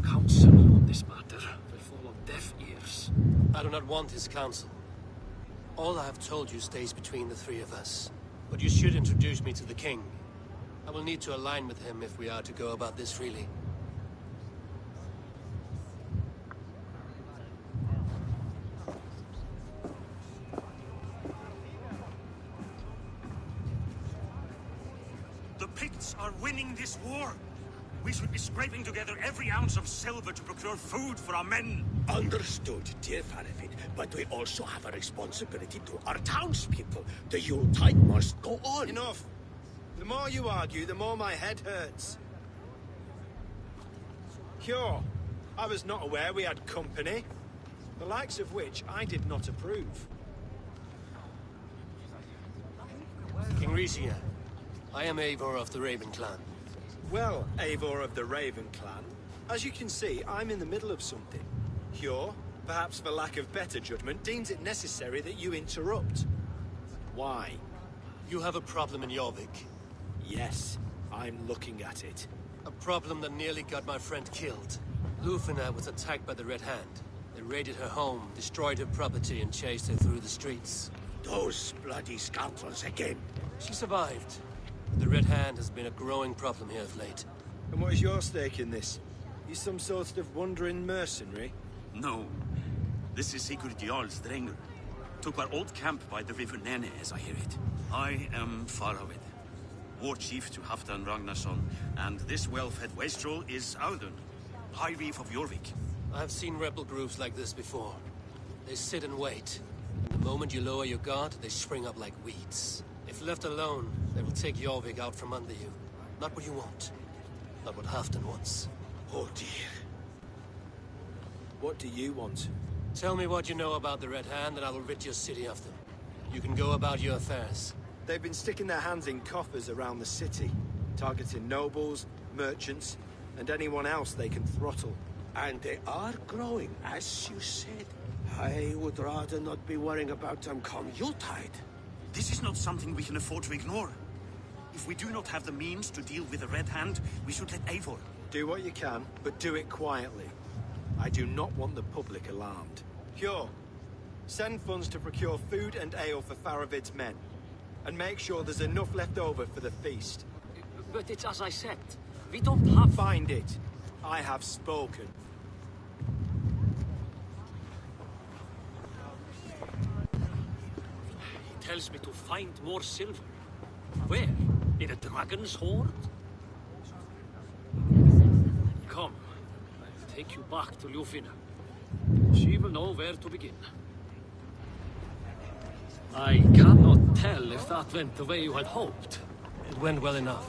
Counsel on this matter will fall on deaf ears. I do not want his counsel. All I have told you stays between the 3 of us. But you should introduce me to the king. I will need to align with him if we are to go about this freely. The Picts are winning this war. We should be scraping together every ounce of silver to procure food for our men. Understood, dear Farafin, but we also have a responsibility to our townspeople. The Yuletide must go on. Enough! The more you argue, the more my head hurts. Hjor, I was not aware we had company, the likes of which I did not approve. King Richier, I am Eivor of the Raven clan. Well, Eivor of the Raven clan, as you can see, I'm in the middle of something. Hjor, perhaps for lack of better judgment, deems it necessary that you interrupt. Why? You have a problem in Jorvik. Yes, I'm looking at it. A problem that nearly got my friend killed. Lufina was attacked by the Red Hand. They raided her home, destroyed her property, and chased her through the streets. Those bloody scoundrels again. She survived. The Red Hand has been a growing problem here of late. And what is your stake in this? You some sort of wandering mercenary? No. This is Sigurd Jarl Strenger. Took our old camp by the river Nene, as I hear it. I am Farawid, war chief to Halfdan Ragnarsson, and this well-fed wastrel is Audun, High Reef of Jorvik. I have seen rebel groups like this before. They sit and wait. And the moment you lower your guard, they spring up like weeds. If left alone, they will take Jorvik out from under you. Not what you want. Not what Halfdan wants. Oh dear. What do you want? Tell me what you know about the Red Hand, and I will rid your city of them. You can go about your affairs. They've been sticking their hands in coffers around the city, targeting nobles, merchants, and anyone else they can throttle. And they are growing, as you said. I would rather not be worrying about them come Yuletide. This is not something we can afford to ignore. If we do not have the means to deal with the Red Hand, we should let Eivor. Do what you can, but do it quietly. I do not want the public alarmed. Cure. Send funds to procure food and ale for Faravid's men. And make sure there's enough left over for the feast. But it's as I said. We don't have... Find it. I have spoken. He tells me to find more silver. Where? In a dragon's hoard? Come. I'll take you back to Ljufina. She will know where to begin. I cannot tell if that went the way you had hoped. It went well enough.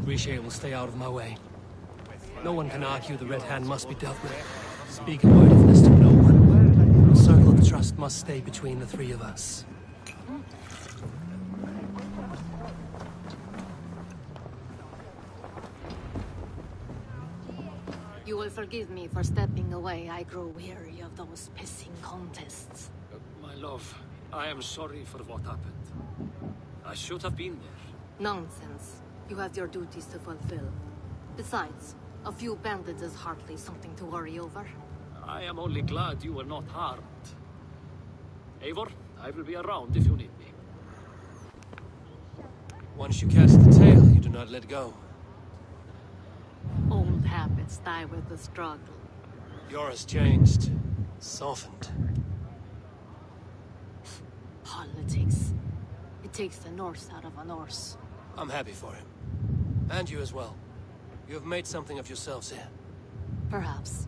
Grisha will stay out of my way. No one can argue the Red Hand must be dealt with. Speak a word of this to no one. The circle of trust must stay between the three of us. You will forgive me for stepping away. I grow weary of those pissing contests. My love, I am sorry for what happened. I should have been there. Nonsense. You have your duties to fulfill. Besides, a few bandits is hardly something to worry over. I am only glad you were not harmed. Eivor, I will be around if you need me. Once you catch the tail, you do not let go. Old habits die with the struggle. Yours changed. Softened. Politics. It takes the Norse out of a Norse. I'm happy for him. And you as well. You have made something of yourselves here. Perhaps.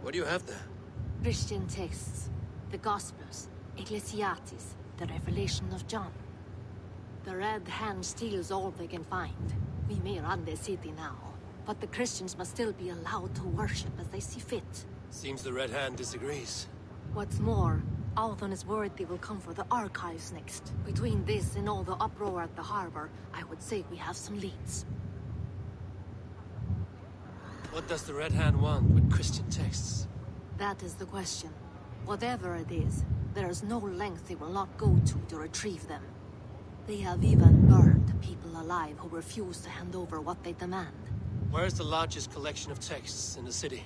What do you have there? Christian texts. The Gospels. Ecclesiastes. The Revelation of John. The Red Hand steals all they can find. We may run the city now, but the Christians must still be allowed to worship as they see fit. Seems the Red Hand disagrees. What's more, Althon is worried they will come for the archives next. Between this and all the uproar at the harbor, I would say we have some leads. What does the Red Hand want with Christian texts? That is the question. Whatever it is, there is no length they will not go to retrieve them. They have even burned people alive who refuse to hand over what they demand. Where's the largest collection of texts in the city?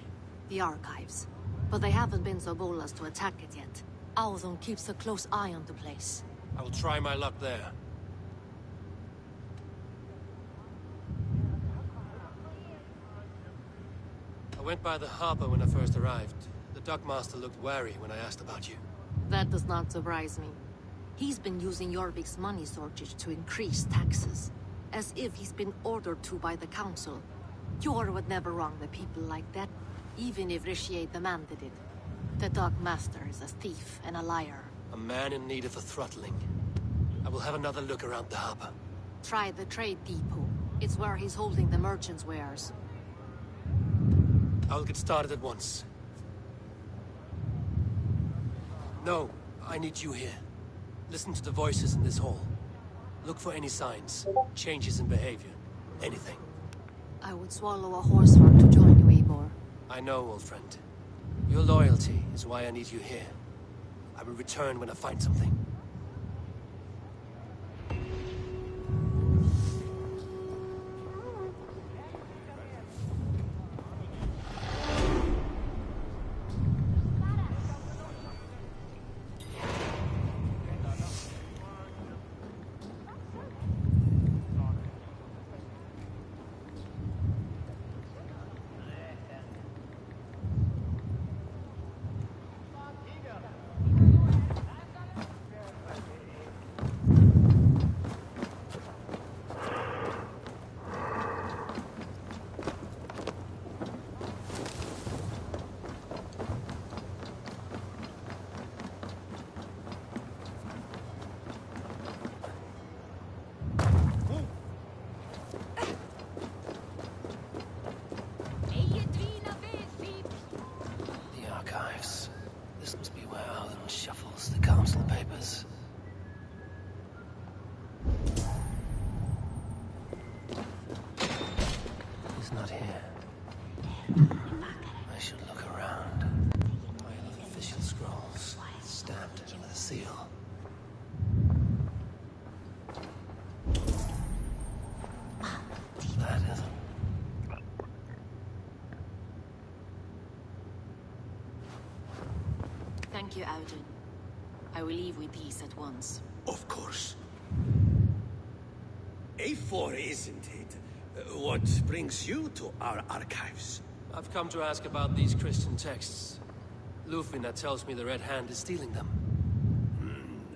The archives. But they haven't been so bold as to attack it yet. Althon keeps a close eye on the place. I will try my luck there. I went by the harbor when I first arrived. The dockmaster looked wary when I asked about you. That does not surprise me. He's been using Jorvik's money shortage to increase taxes. As if he's been ordered to by the council. Jor would never wrong the people like that, even if Rishier demanded it. The dockmaster is a thief and a liar. A man in need of a throttling. I will have another look around the harbor. Try the trade depot. It's where he's holding the merchants' wares. I'll get started at once. No, I need you here. Listen to the voices in this hall. Look for any signs, changes in behavior, anything. I would swallow a horse heart to join you, Eivor. I know, old friend. Your loyalty is why I need you here. I will return when I find something. Thank you, Audun. I will leave with these at once. Of course. A4, isn't it? What brings you to our archives? I've come to ask about these Christian texts. Lufina tells me the Red Hand is stealing them.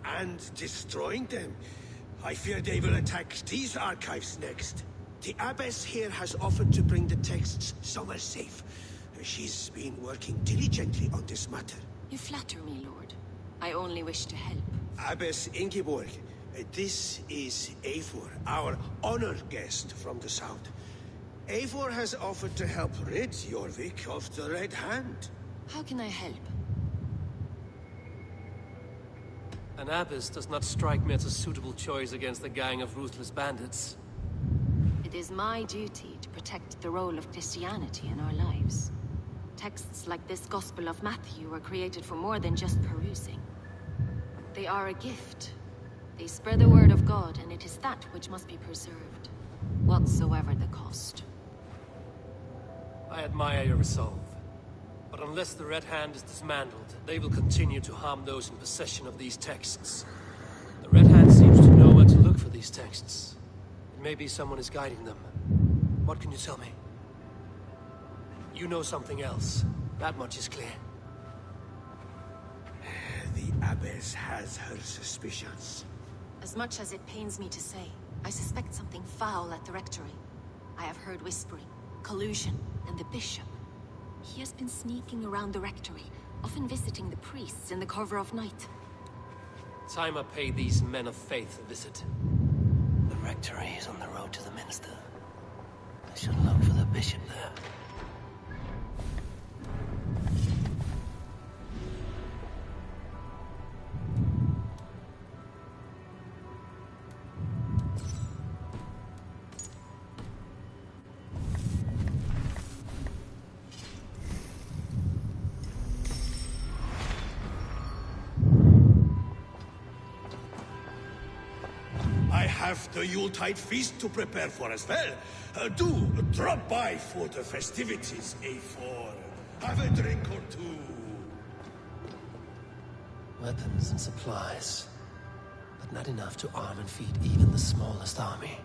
And destroying them. I fear they will attack these archives next. The Abbess here has offered to bring the texts somewhere safe. She's been working diligently on this matter. You flatter me, Lord. I only wish to help. Abbess Ingeborg, this is Eivor, our honored guest from the south. Eivor has offered to help rid Jorvik of the Red Hand. How can I help? An abbess does not strike me as a suitable choice against a gang of ruthless bandits. It is my duty to protect the role of Christianity in our lives. Texts like this Gospel of Matthew were created for more than just perusing. They are a gift. They spread the word of God, and it is that which must be preserved, whatsoever the cost. I admire your resolve. But unless the Red Hand is dismantled, they will continue to harm those in possession of these texts. The Red Hand seems to know where to look for these texts. It may be someone is guiding them. What can you tell me? You know something else. That much is clear. The Abbess has her suspicions. As much as it pains me to say, I suspect something foul at the rectory. I have heard whispering, collusion, and the bishop. He has been sneaking around the rectory, often visiting the priests in the cover of night. Time I pay these men of faith a visit. The rectory is on the road to the minster. I should look for the bishop there. I have the Yuletide feast to prepare for as well. Do drop by for the festivities, A4. Have a drink or two. Weapons and supplies, but not enough to arm and feed even the smallest army.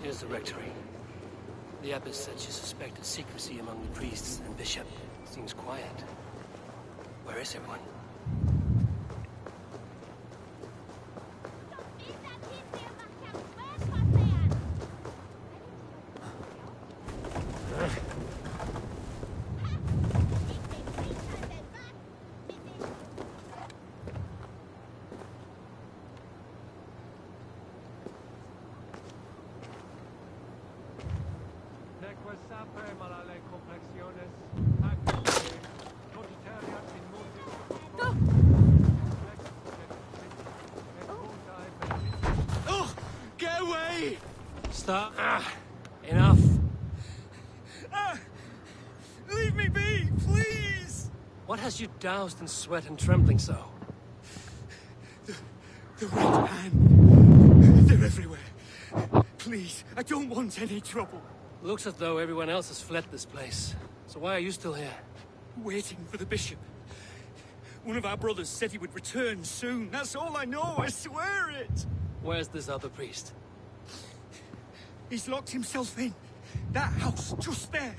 Here's the rectory. The abbess said she suspected secrecy among the priests and bishop. Seems quiet. Where is everyone? Oh, get away! Stop. Enough. Leave me be, please! What has you doused in sweat and trembling so? The Red Hand. They're everywhere. Please, I don't want any trouble. Looks as though everyone else has fled this place. So why are you still here? Waiting for the bishop. One of our brothers said he would return soon. That's all I know, I swear it! Where's this other priest? He's locked himself in. That house, just there.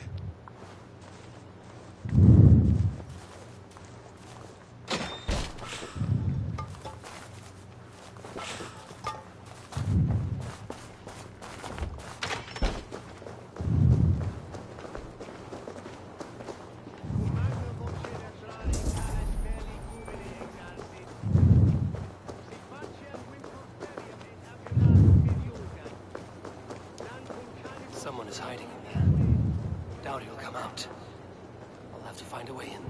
will come out. I'll have to find a way in.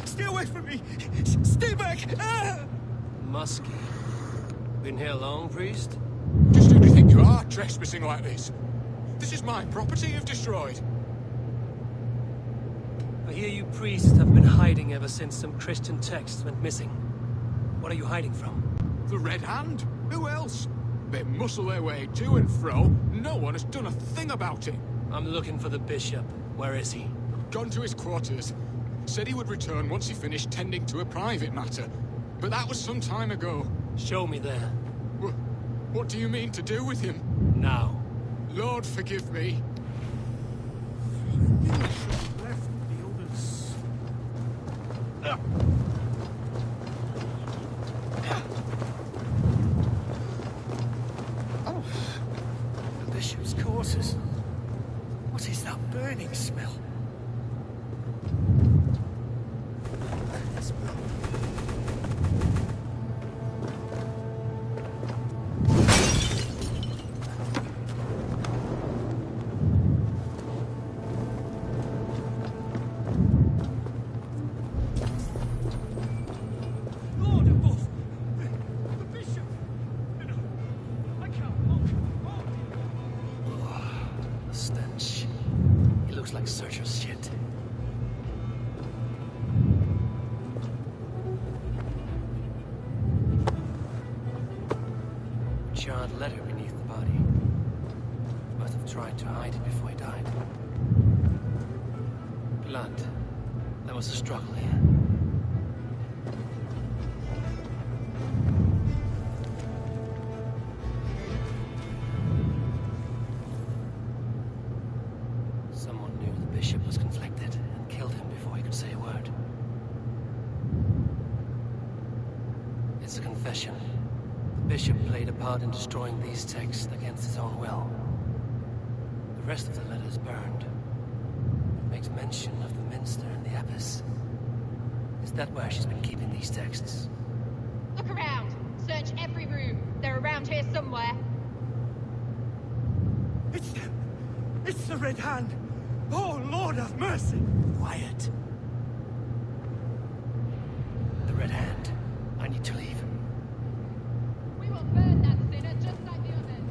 Stay away from me! Stay back! Ah! Muskie. Been here long, priest? Just who do you think you are, trespassing like this? This is my property you've destroyed. I hear you priests have been hiding ever since some Christian texts went missing. What are you hiding from? The Red Hand? Who else? They muscle their way to and fro. No one has done a thing about it. I'm looking for the bishop. Where is he? Gone to his quarters. Said he would return once he finished tending to a private matter. But that was some time ago. Show me there. What do you mean to do with him? Now. Lord, forgive me. Oh, the bishop's quarters. What is that burning smell? Stench. He looks like Searcher's shit. Charred letter beneath the body. Must have tried to hide it before he died. Blood. There was a struggle here. Someone knew the bishop was conflicted and killed him before he could say a word. It's a confession. The bishop played a part in destroying these texts against his own will. The rest of the letter is burned. It makes mention of the minster and the abbess. Is that where she's been keeping these texts? Look around. Search every room. They're around here somewhere. It's them! It's the Red Hand! Oh, Lord have mercy! Quiet. The Red Hand. I need to leave. We will burn that sinner just like the others.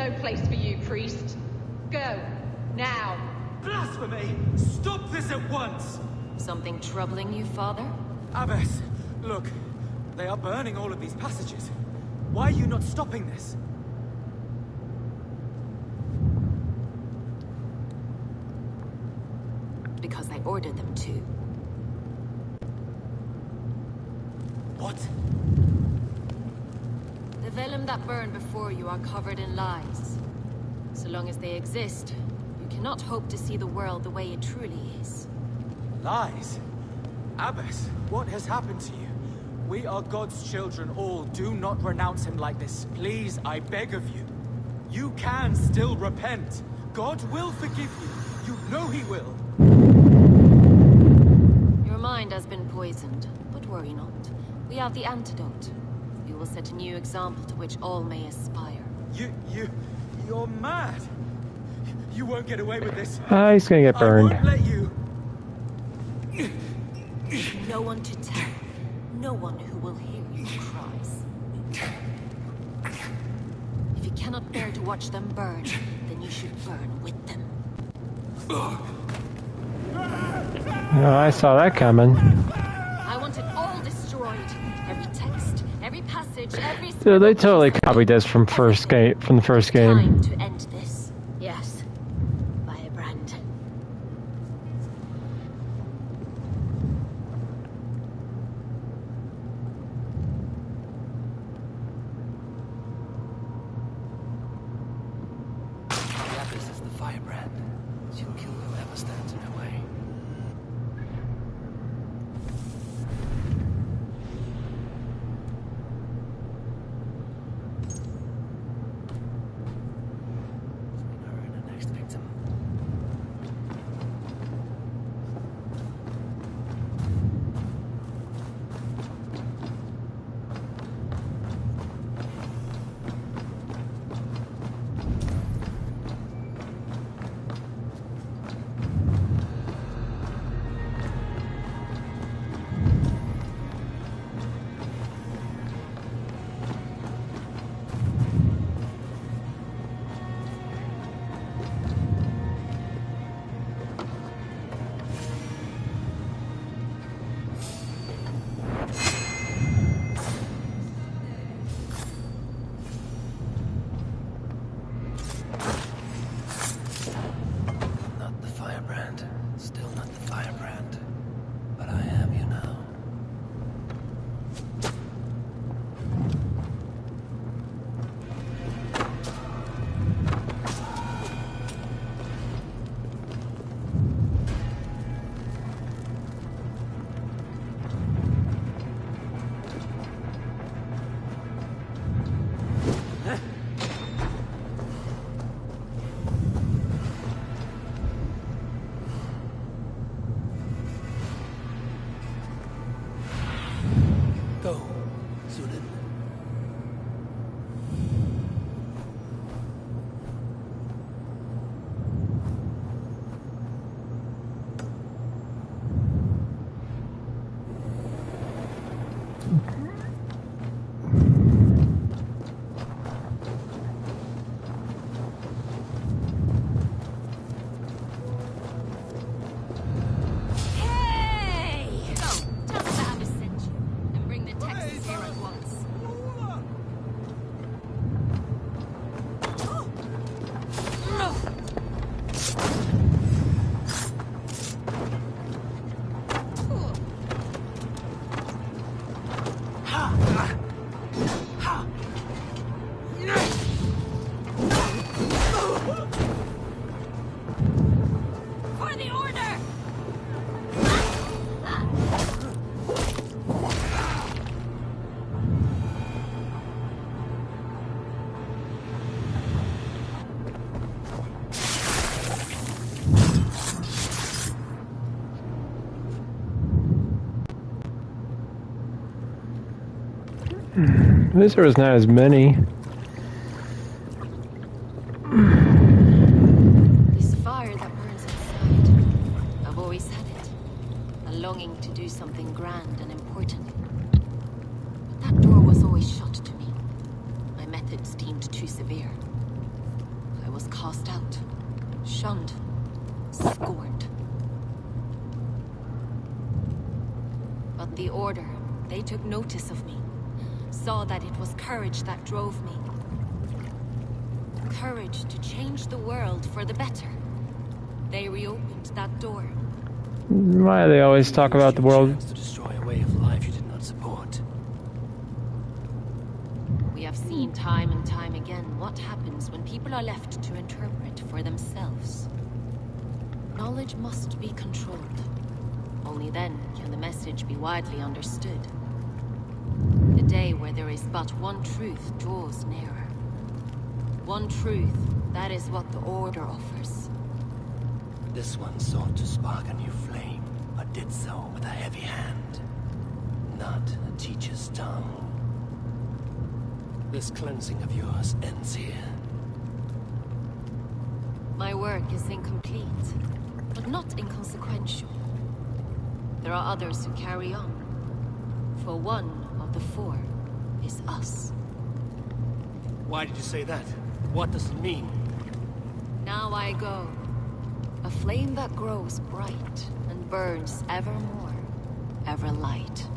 no place for you, priest. Go. Now. Blasphemy! Stop this at once! Something troubling you, Father? Abbess, look. They are burning all of these passages. Why are you not stopping this? Because I ordered them to. What? The vellum that burn before you are covered in lies. So long as they exist, you cannot hope to see the world the way it truly is. Lies? Abbess, what has happened to you? We are God's children all. Do not renounce him like this. Please, I beg of you. You can still repent. God will forgive you. You know he will. Your mind has been poisoned, but worry not. We have the antidote. We will set a new example to which all may aspire. You're mad. You won't get away with this. He's gonna get burned. I won't let you. No one to tell. No one who will hear your cries. If you cannot bear to watch them burn, then you should burn with them. Oh, I saw that coming. I want it all destroyed. Every text, every passage, every... Dude, they totally copied this from the first game. Time to end this. Yes. Firebrand. The Abyss is the firebrand. She'll kill whoever stands in her way. At least there was not as many. This fire that burns inside. I've always had it. A longing to do something grand and important. But that door was always shut to me. My methods deemed too severe. I was cast out, shunned, scorned. But the Order, they took notice of me, saw that it was courage that drove me. Courage to change the world for the better. They reopened that door. Why do they always talk about the world? To destroy a way of life you did not support. We have seen time and time again what happens when people are left to interpret for themselves. Knowledge must be controlled. Only then can the message be widely understood. The day where there is but one truth draws nearer. One truth, that is what the Order offers. This one sought to spark a new flame, but did so with a heavy hand, not a teacher's tongue. This cleansing of yours ends here. My work is incomplete, but not inconsequential. There are others who carry on. For one of the four is us. Why did you say that? What does it mean? Now I go. A flame that grows bright and burns ever more, ever light.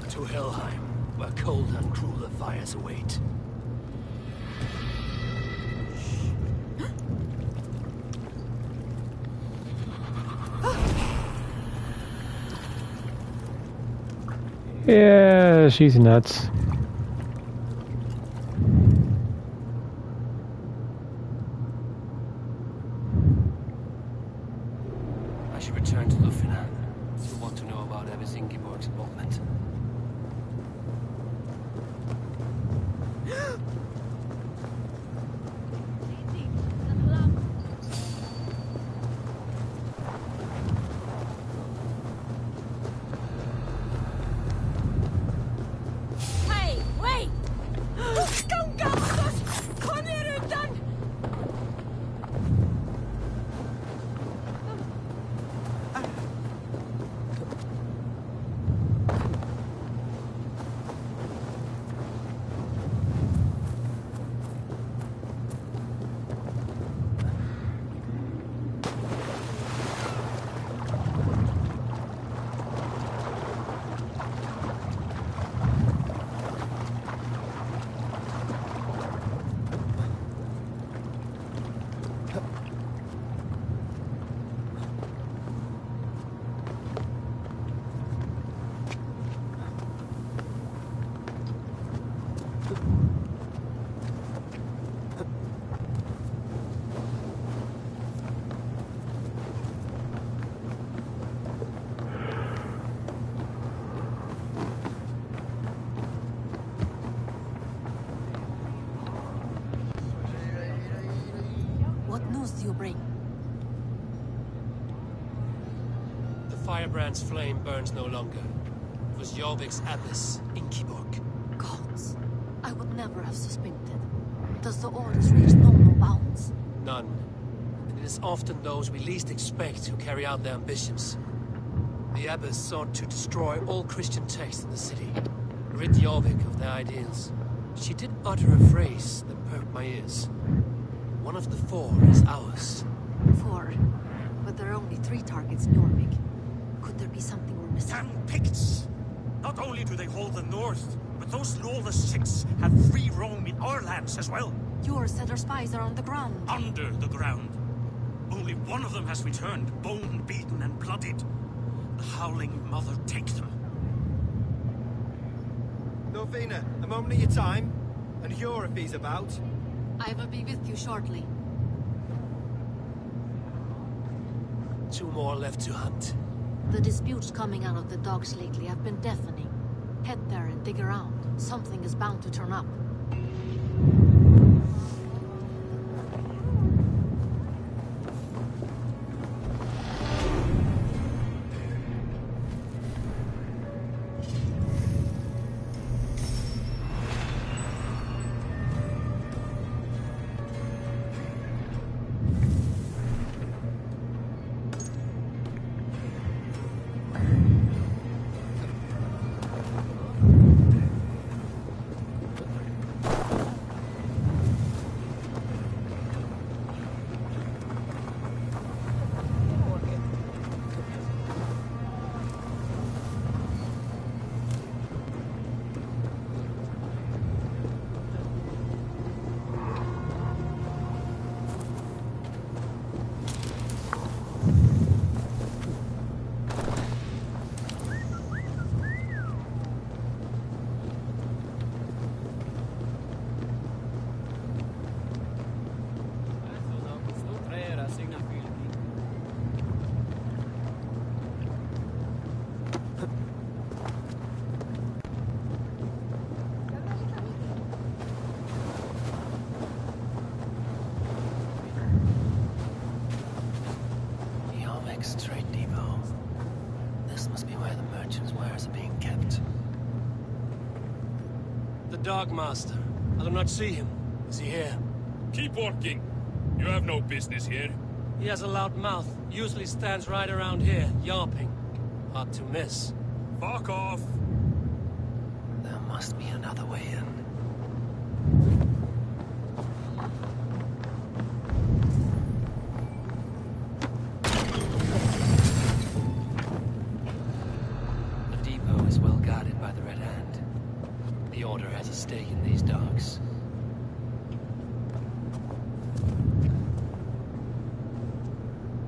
To Helheim, where cold and crueler fires await. Yeah, she's nuts. I should return to Lufina. Still want to know about Abbess Ingeborg's involvement. Hey, wait! Skungastos! Kom hier undan! What news do you bring? The firebrand's flame burns no longer. It was Jorvik's Abbess, Ingeborg. Gods, I would never have suspected. Does the Order's reach know no bounds? None. And it is often those we least expect who carry out their ambitions. The Abbess sought to destroy all Christian texts in the city, rid Jorvik of their ideals. She did utter a phrase that perked my ears. One of the four is ours. 4. But there are only 3 targets in Jorvik. Could there be something we're missing? Damn Picts! Not only do they hold the north, but those lawless chicks have free roam in our lands as well. Yours said our spies are on the ground. Under the ground. Only one of them has returned, bone-beaten and blooded. The Howling Mother take them. Norvina, a moment of your time, and you're if he's about. I will be with you shortly. 2 more left to hunt. The disputes coming out of the docks lately have been deafening. Head there and dig around. Something is bound to turn up. Next trade depot. This must be where the merchants' wares are being kept. The Dark Master. I do not see him. Is he here? Keep working. You have no business here. He has a loud mouth. Usually stands right around here, yarping. Hard to miss. Fuck off! There must be another way in. The depot is well guarded by the Red Hand. The Order has a stake in these docks.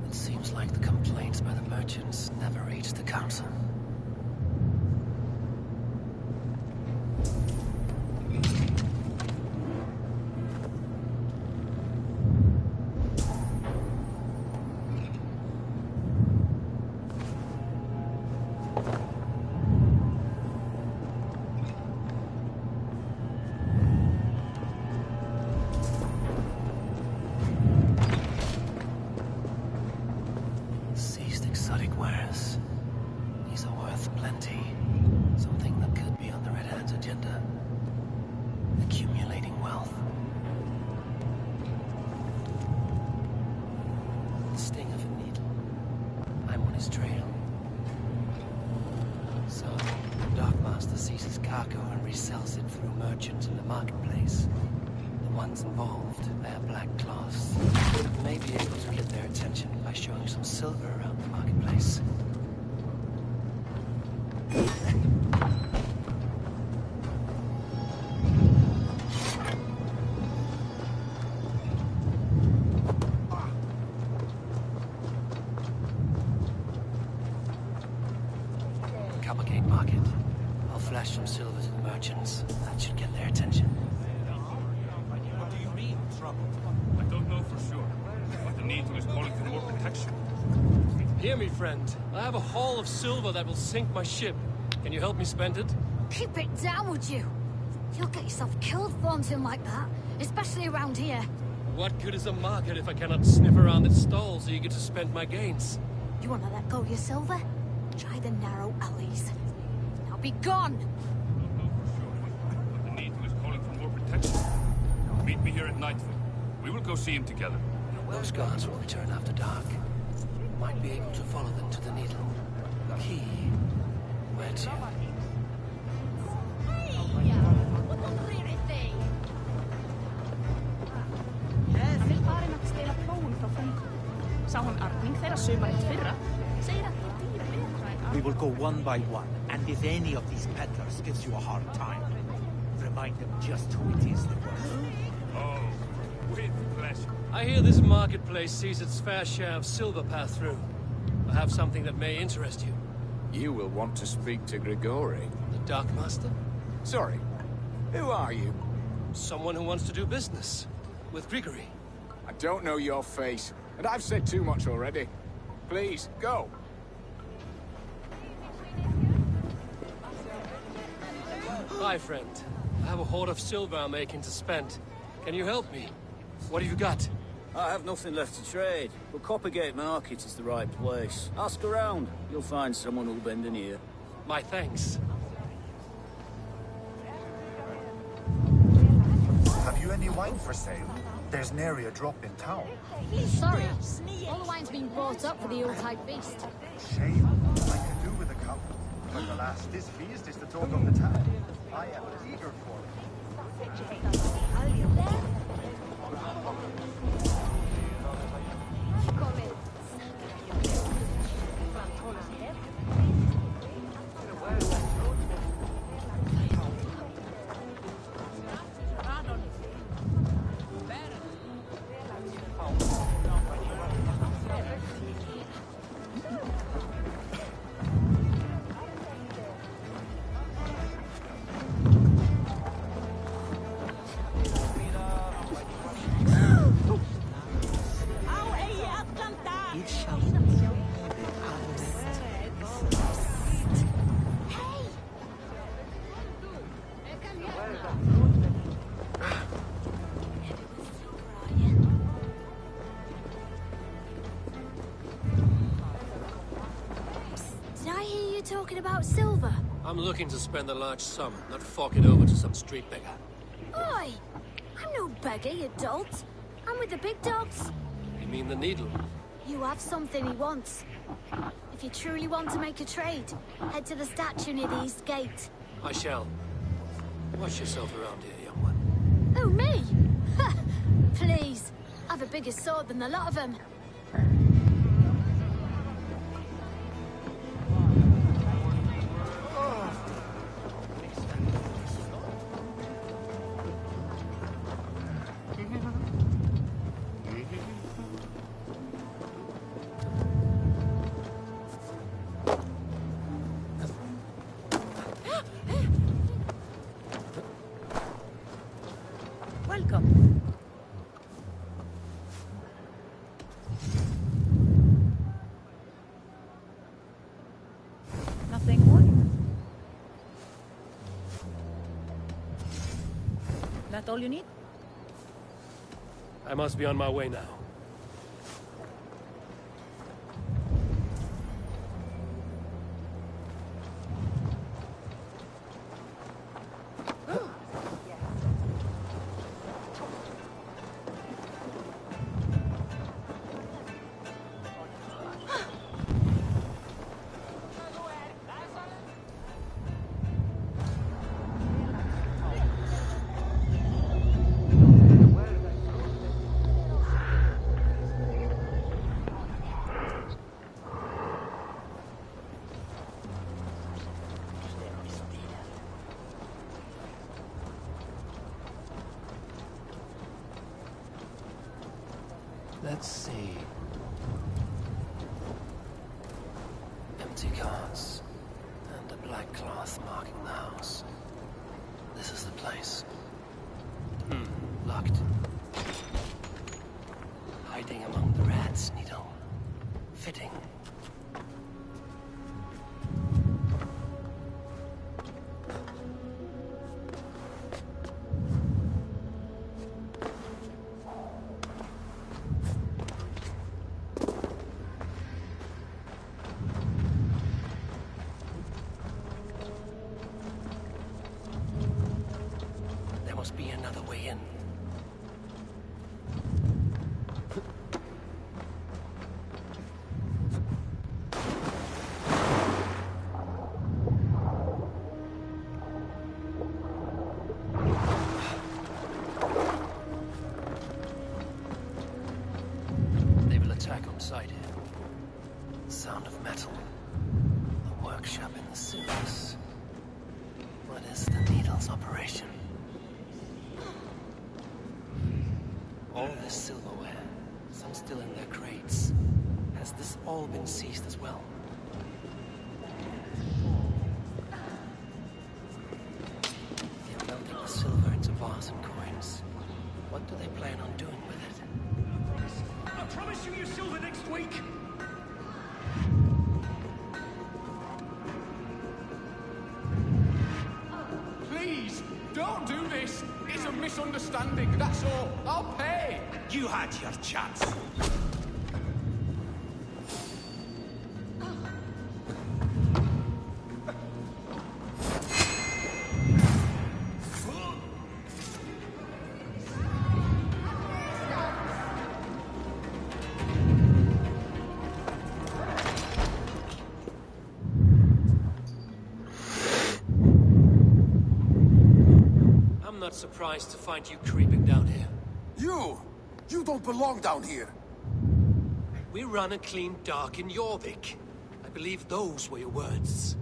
It seems like the complaints by the merchants never reach the Council. Seized exotic wares. These are worth plenty. Something that could be on the Red Hand's agenda. Accumulating wealth. The sting of a needle. I'm on his trail. So, the Dark Master seizes cargo and resells it through merchants in the marketplace. The ones involved wear black cloths. May be able to get their attention by showing some silver around the marketplace. Coppergate Market. I'll flash some silver to the merchants. That should get their attention. What do you mean, trouble? I don't know for sure, but the needle is calling for more protection. Hear me, friend. I have a haul of silver that will sink my ship. Can you help me spend it? Keep it down, would you? You'll get yourself killed flaunting like that, especially around here. What good is a market if I cannot sniff around its stalls eager to spend my gains? You want to let go of your silver? Try the narrow alleys. Now be gone! The needle is calling for more protection. Meet me here at nightfall. We will go see him together. Those guards will return after dark. Might be able to follow them to the needle. Key. Where to? Hann farinn að stela plógum frá föngunum. Sá hann arning þeirra sumarið fyrra. Segir að þeir dýri betra en We will go one by one, and if any of these peddlers gives you a hard time, remind them just who it is they're worth. Oh, with pleasure. I hear this marketplace sees its fair share of silver pass through. I have something that may interest you. You will want to speak to Grigori. The Dark Master? Sorry. Who are you? Someone who wants to do business. With Grigori. I don't know your face, and I've said too much already. Please, go. Hi, friend. I have a hoard of silver I'm making to spend. Can you help me? What have you got? I have nothing left to trade, but Coppergate Market is the right place. Ask around. You'll find someone who'll bend an ear. My thanks. Have you any wine for sale? There's nary a drop in town. Sorry, all the wine's been brought up for the Yuletide feast. Shame. I could do with a cup. But alas, this feast is the talk of the town. I am eager for it. talking about silver? I'm looking to spend a large sum, not fork it over to some street beggar. Oi! I'm no beggar, you dolt. I'm with the big dogs. You mean the needle? You have something he wants. If you truly want to make a trade, head to the statue near the east gate. I shall. Watch yourself around here, young one. Oh, me? Ha! Please. I've a bigger sword than the lot of them. Welcome. Nothing more? That all you need? I must be on my way now. Let's see. Empty carts. And a black cloth marking the house. This is the place. Locked. Hiding among the rats, needle. Fitting. Be another way in. They will attack on sight here. Sound of metal. A workshop in the sewers. What is the needle's operation? All this silverware, some still in their crates. Has this all been seized as well? They're melting the silver into bars and coins. What do they plan on doing with it? I promise you your silver next week! Please, don't do this! It's a misunderstanding, that's all. I'll pay! You had your chance. I'm not surprised to find you creeping down here. You don't belong down here. We run a clean dark in Jorvik. I believe those were your words.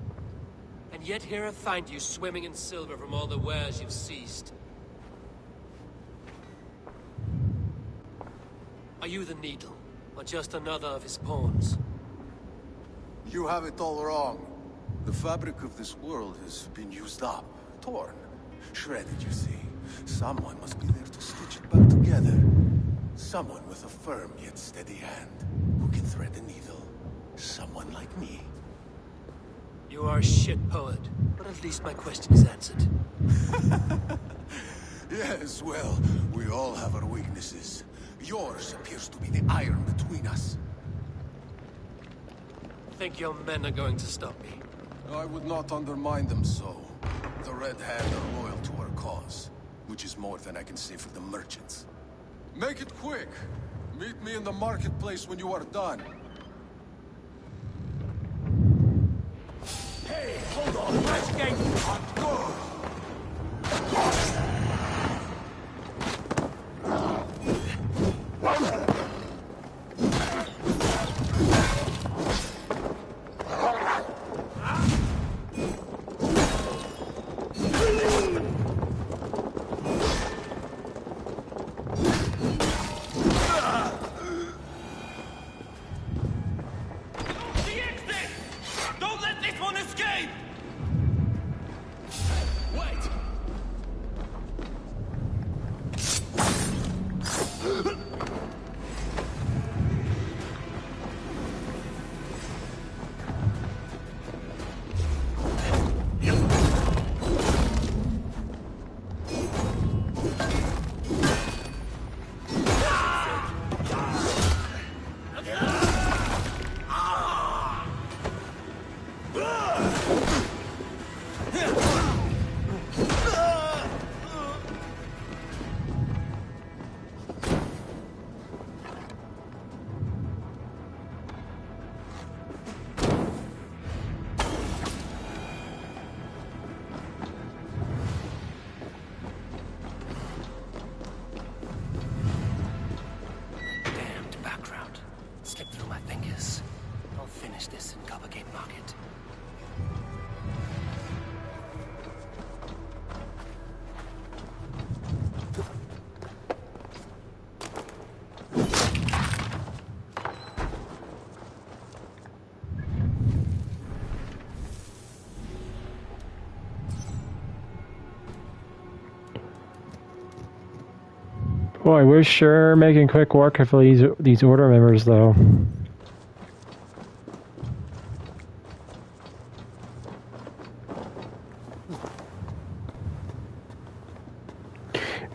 And yet here I find you swimming in silver from all the wares you've seized. Are you the needle, or just another of his pawns? You have it all wrong. The fabric of this world has been used up, torn, shredded, you see. Someone must be there to stitch it back together. Someone with a firm yet steady hand, who can thread the needle. Someone like me. You are a shit poet, but at least my question is answered. Yes, well, we all have our weaknesses. Yours appears to be the iron between us. Think your men are going to stop me? I would not undermine them so. The Red Hand are loyal to our cause, which is more than I can say for the merchants. Make it quick! Meet me in the marketplace when you are done. Hey, hold on, let's get go! Boy, we're sure making quick work of these order members, though.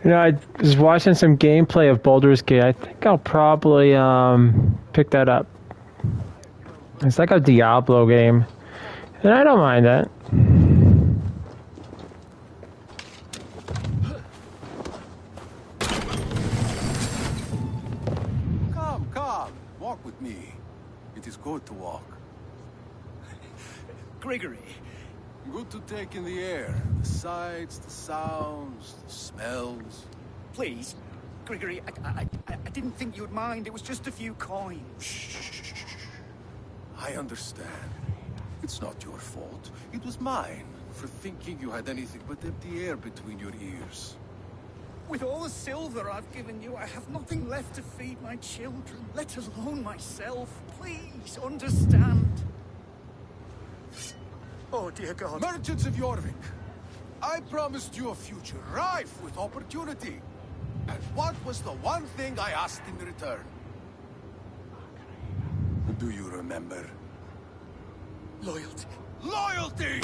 You know, I was watching some gameplay of Baldur's Gate. I think I'll probably pick that up. It's like a Diablo game, and I don't mind that. Walk with me. It is good to walk. Gregory. Good to take in the air. The sights, the sounds, the smells. Please, Gregory, I didn't think you'd mind. It was just a few coins. Shh. I understand. It's not your fault. It was mine for thinking you had anything but empty air between your ears. With all the silver I've given you, I have nothing left to feed my children, let alone myself. Please, understand. Oh, dear God. Merchants of Jorvik, I promised you a future rife with opportunity. And what was the one thing I asked in return? Do you remember? Loyalty. Loyalty!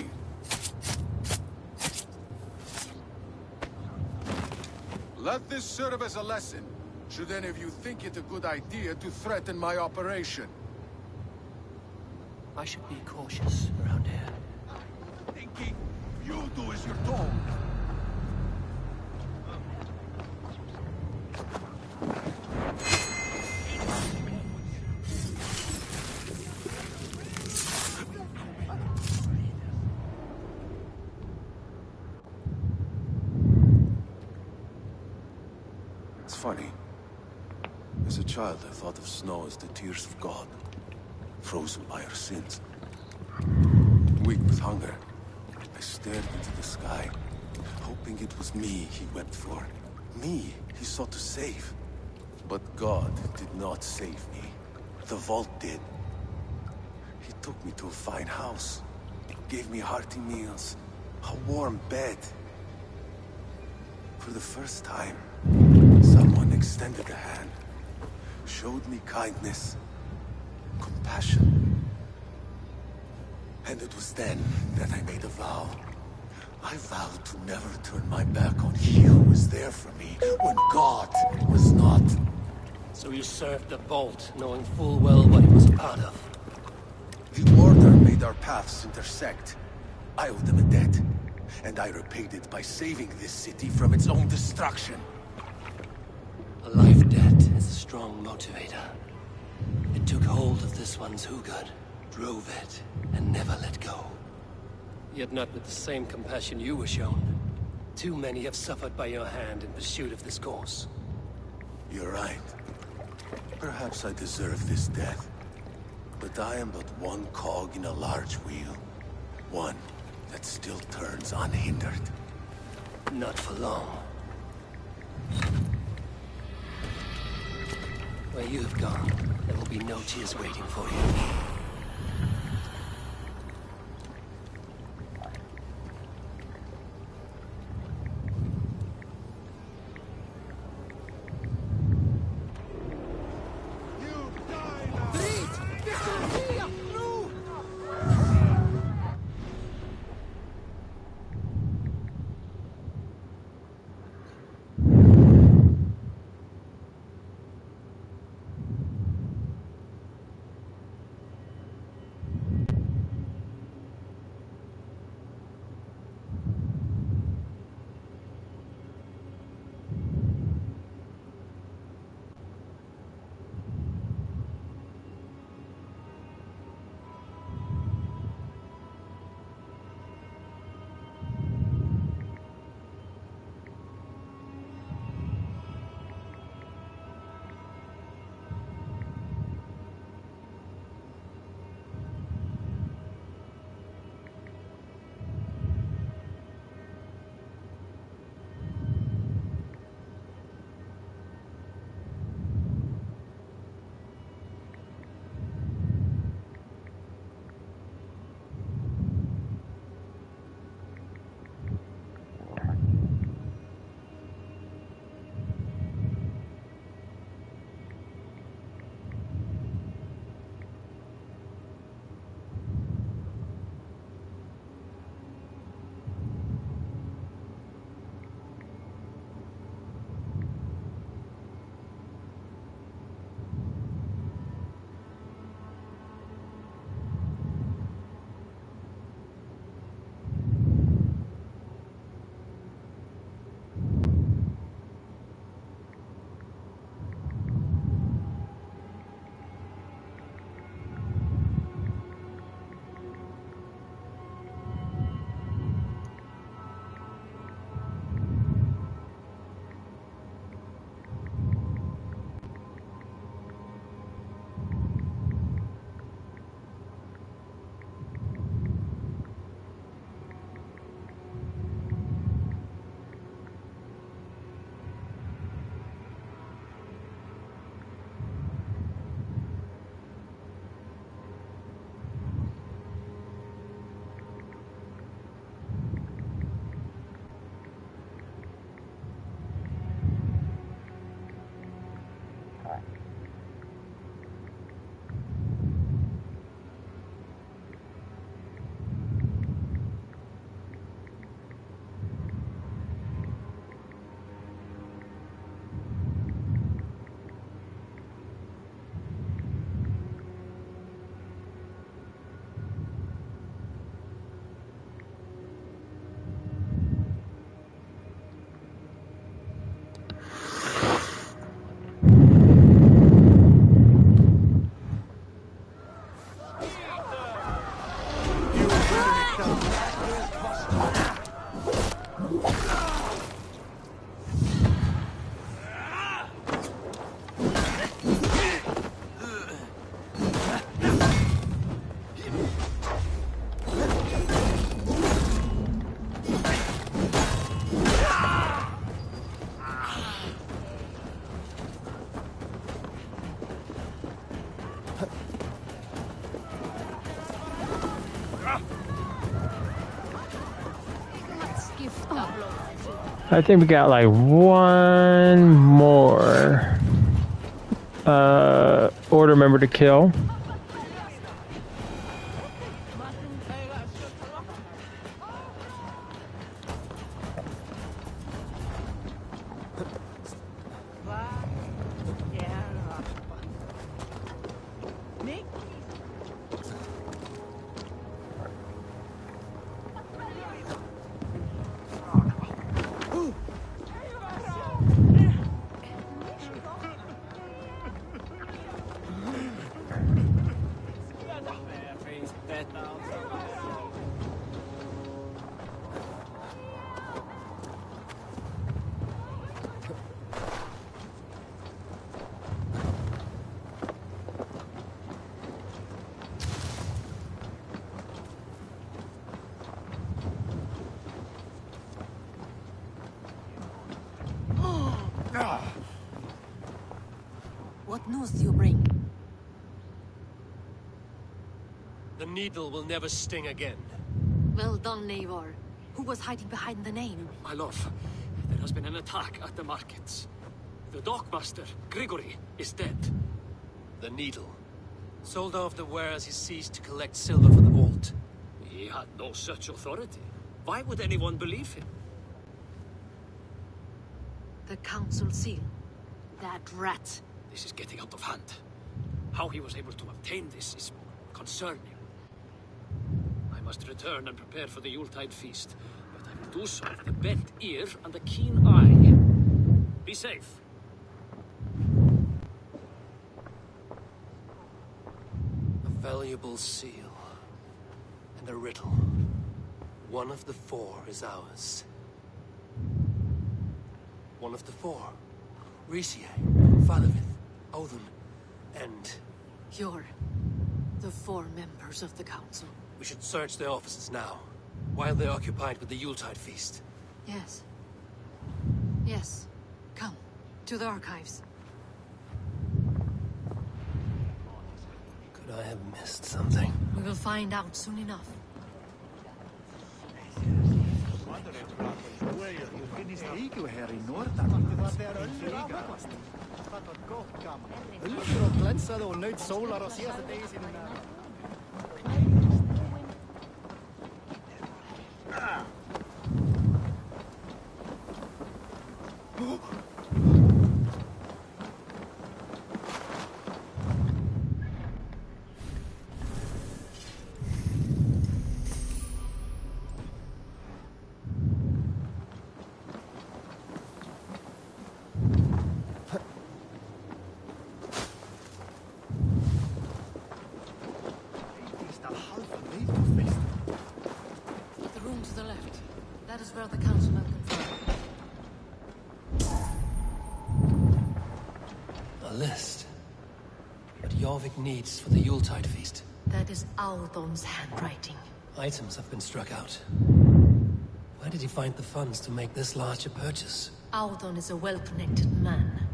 Let this serve as a lesson, should any of you think it a good idea to threaten my operation. I should be cautious around here. Thinking you do as you're told. Funny. As a child, I thought of snow as the tears of God, frozen by our sins. Weak with hunger, I stared into the sky, hoping it was me he wept for. Me he sought to save. But God did not save me. The vault did. He took me to a fine house, gave me hearty meals, a warm bed. For the first time, someone extended a hand, showed me kindness, compassion. And it was then that I made a vow. I vowed to never turn my back on he who was there for me when God was not. So you served the Vault, knowing full well what it was a part of. The Order may made our paths intersect. I owe them a debt, and I repaid it by saving this city from its own destruction. A life debt is a strong motivator. It took hold of this one's Hugad, drove it, and never let go. Yet not with the same compassion you were shown. Too many have suffered by your hand in pursuit of this course. You're right. Perhaps I deserve this death. But I am but one cog in a large wheel. One that still turns unhindered. Not for long. Where you have gone, there will be no tears waiting for you. I think we got like one more order member to kill. pet. What news do you bring? The needle will never sting again. Well done, Eivor. Who was hiding behind the name? My lord, there has been an attack at the markets. The dockmaster, Grigory, is dead. The needle. Sold off the wares he seized to collect silver for the vault. He had no such authority. Why would anyone believe him? The council seal. That rat. This is getting out of hand. How he was able to obtain this is concerning. I must return and prepare for the Yuletide feast, but I will do so with the bent ear and a keen eye. Be safe. A valuable seal. And a riddle. One of the four is ours. One of the four. Ricie, Falavith, Odin, and... You're the four members of the council. We should search their offices now, while they're occupied with the Yuletide feast. Yes. Yes. Come, to the archives. Could I have missed something? We will find out soon enough. Liigu här i Ölser och glänsade och nöjd solar och ser sig i sin... Where the councilman confirmed. A list. What Jorvik needs for the Yuletide feast. That is Audon's handwriting. Items have been struck out. Where did he find the funds to make this large a purchase? Audon is a well-connected man.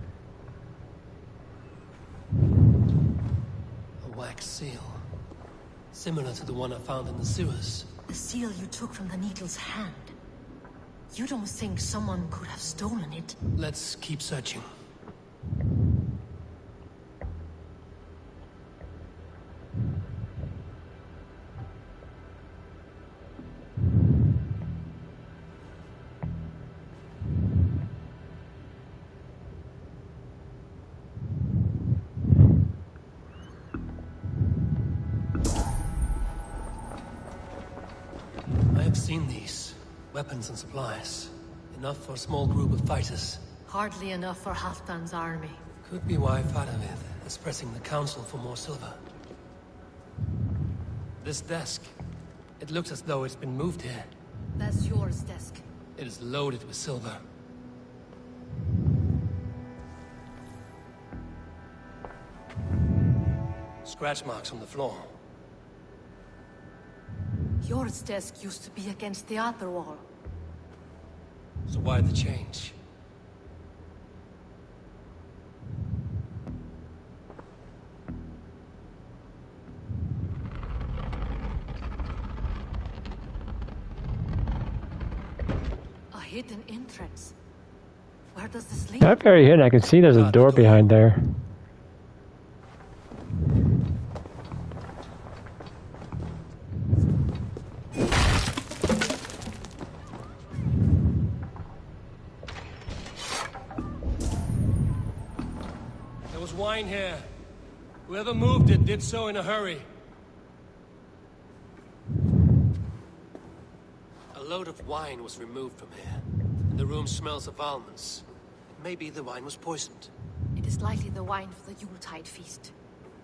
A wax seal. Similar to the one I found in the sewers. The seal you took from the needle's hand. You don't think someone could have stolen it? Let's keep searching. I have seen these. Weapons and supplies. Enough for a small group of fighters. Hardly enough for Halfdan's army. Could be why Faravith is pressing the council for more silver. This desk. It looks as though it's been moved here. That's yours desk. It is loaded with silver. Scratch marks on the floor. Yours desk used to be against the other wall. So why the change? A hidden entrance. Where does this lead? Not very hidden. I can see there's a door behind there. Wine here. Whoever moved it did so in a hurry. A load of wine was removed from here, and the room smells of almonds. Maybe the wine was poisoned. It is likely the wine for the Yuletide feast.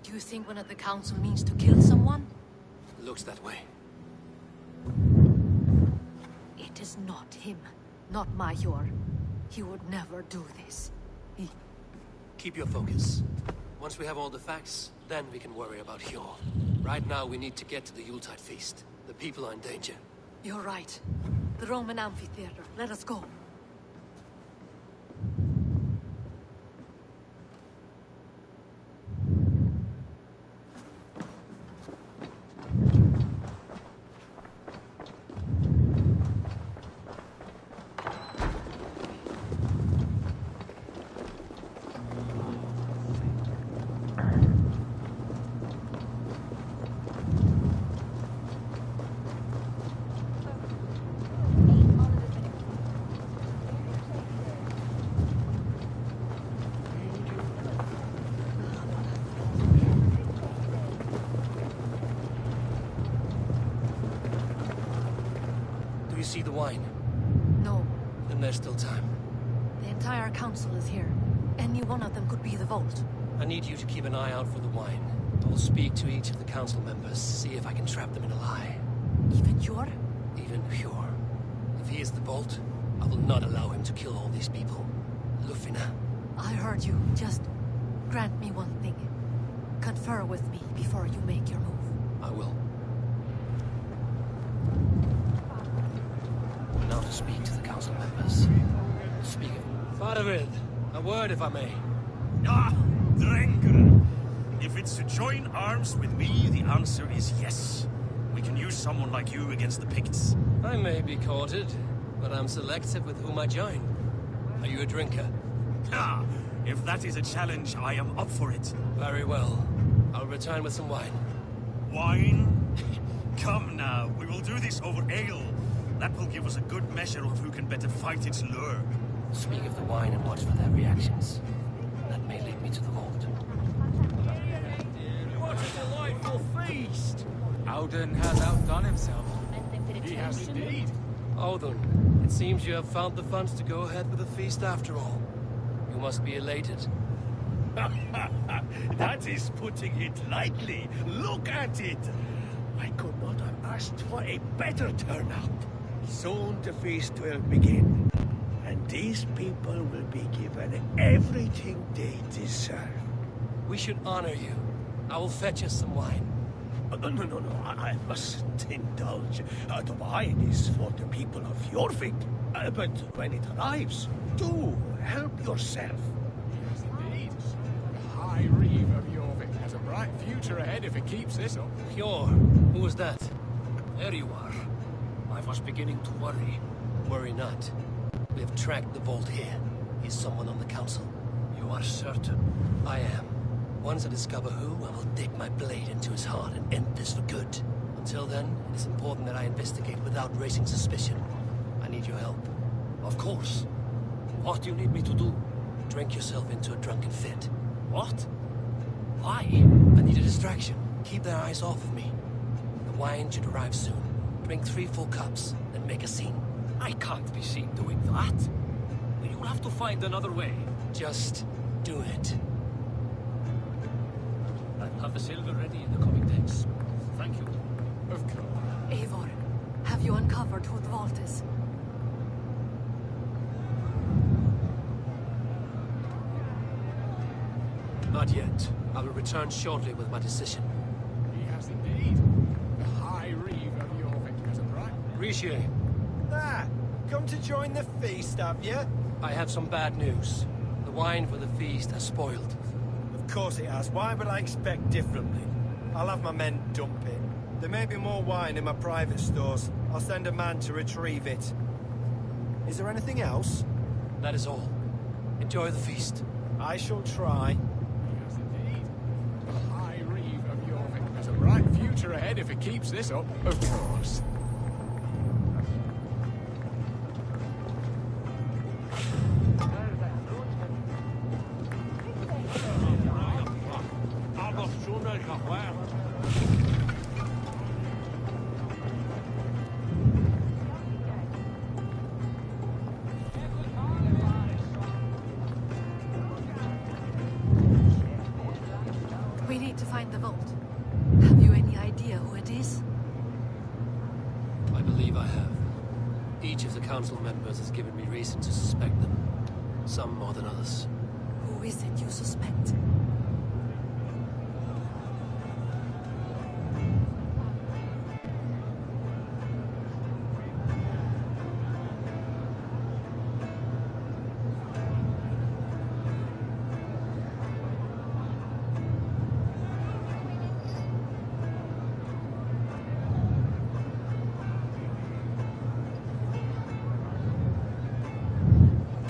Do you think one of the council means to kill someone? Looks looks that way. It is not him. Not Major. He would never do this. Keep your focus. Once we have all the facts, then we can worry about Hjor. Right now, we need to get to the Yuletide feast. The people are in danger. You're right. The Roman amphitheater. Let us go. Do you see the wine? No. Then there's still time. The entire council is here. Any one of them could be the vault. I need you to keep an eye out for the wine. I will speak to each of the council members, see if I can trap them in a lie. Even Hjor? Even Hjor. If he is the Bolt, I will not allow him to kill all these people. Lufina. I heard you. Just grant me one thing. Confer with me before you make your move. I will. Now to speak to the council members. Speak of Faravid. A word, if I may. Ah, Drenker. If it's to join arms with me, the answer is yes. We can use someone like you against the Picts. I may be courted, but I'm selective with whom I join. Are you a drinker? Ah, if that is a challenge, I am up for it. Very well. I'll return with some wine. Wine? Come now, we will do this over ale. That will give us a good measure of who can better fight its lure. Speak of the wine and watch for their reactions. That may lead me to the vault. What a delightful feast! Auden has outdone himself. He has indeed. Auden, it seems you have found the funds to go ahead with the feast after all. You must be elated. That is putting it lightly. Look at it! I could not have asked for a better turnout. Soon the feast will begin, and these people will be given everything they deserve. We should honor you. I will fetch us some wine. No, I mustn't indulge. The wine is for the people of Jorvik. But when it arrives, do help yourself. Yes, indeed. The High Reeve of Jorvik has a bright future ahead if it keeps this up. Hjor, who was that? There you are. I was beginning to worry. Worry not. We have tracked the vault here. He's someone on the council. You are certain? I am. Once I discover who, I will dig my blade into his heart and end this for good. Until then, it is important that I investigate without raising suspicion. I need your help. Of course. What do you need me to do? Drink yourself into a drunken fit. What? Why? I need a distraction. Keep their eyes off of me. The wine should arrive soon. Drink 3 full cups, then make a scene. I can't be seen doing that. You'll have to find another way. Just do it. I'll have the silver ready in the coming days. Thank you. Of course. Eivor, have you uncovered who the vault is? Not yet. I will return shortly with my decision. He has indeed. The High Reeve of Jorvik has a bright... Richier, Ah, come to join the feast, have you? I have some bad news. The wine for the feast has spoiled. Of course it has. Why would I expect differently? I'll have my men dump it. There may be more wine in my private stores. I'll send a man to retrieve it. Is there anything else? That is all. Enjoy the feast. I shall try. Yes, indeed. The High Reeve of Jorvik has a bright future ahead if it keeps this up, of course. We need to find the vault. Have you any idea who it is? believe I have. Each of the council members has given me reason to suspect them. Some more than others. Who is it you suspect?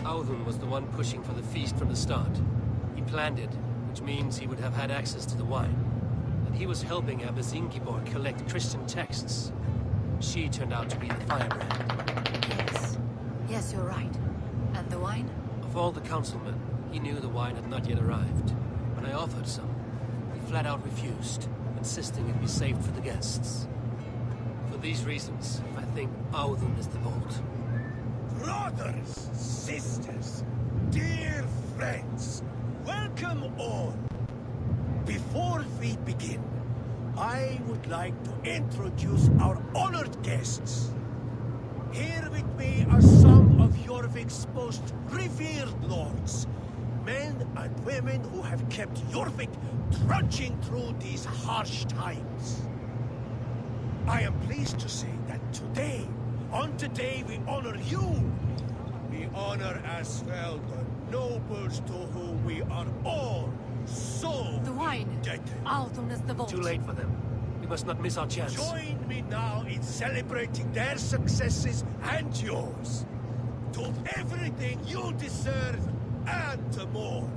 Audun was the one pushing for the feast from the start. He planned it, which means he would have had access to the wine. And he was helping Abbess Ingeborg collect Christian texts. She turned out to be the firebrand. Yes. Yes, you're right. And the wine? Of all the councilmen, he knew the wine had not yet arrived. When I offered some, he flat out refused, insisting it be saved for the guests. For these reasons, I think Audun is the bolt. Brothers, sisters, dear friends, welcome all. Before we begin, I would like to introduce our honored guests. Here with me are some of Jorvik's most revered lords, men and women who have kept Jorvik trudging through these harsh times. I am pleased to say that today, on today we honor you. We honor as well the nobles to whom we are all so the wine. indebted. Audun is the vault. Too late for them. We must not miss our chance. Join me now in celebrating their successes and yours. To everything you deserve and more.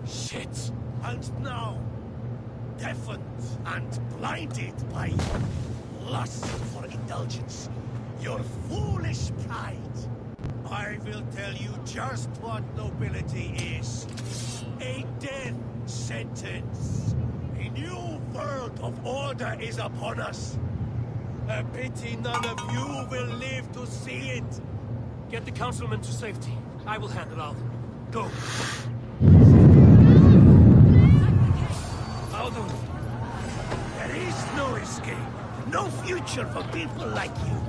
Shit. And now, deafened and blinded by lust for indulgence, your foolish pride, I will tell you just what nobility is. A death sentence. A new world of order is upon us. A pity none of you will live to see it. Get the councilmen to safety. I will handle Audun. Go. Audun, there is no escape. No future for people like you.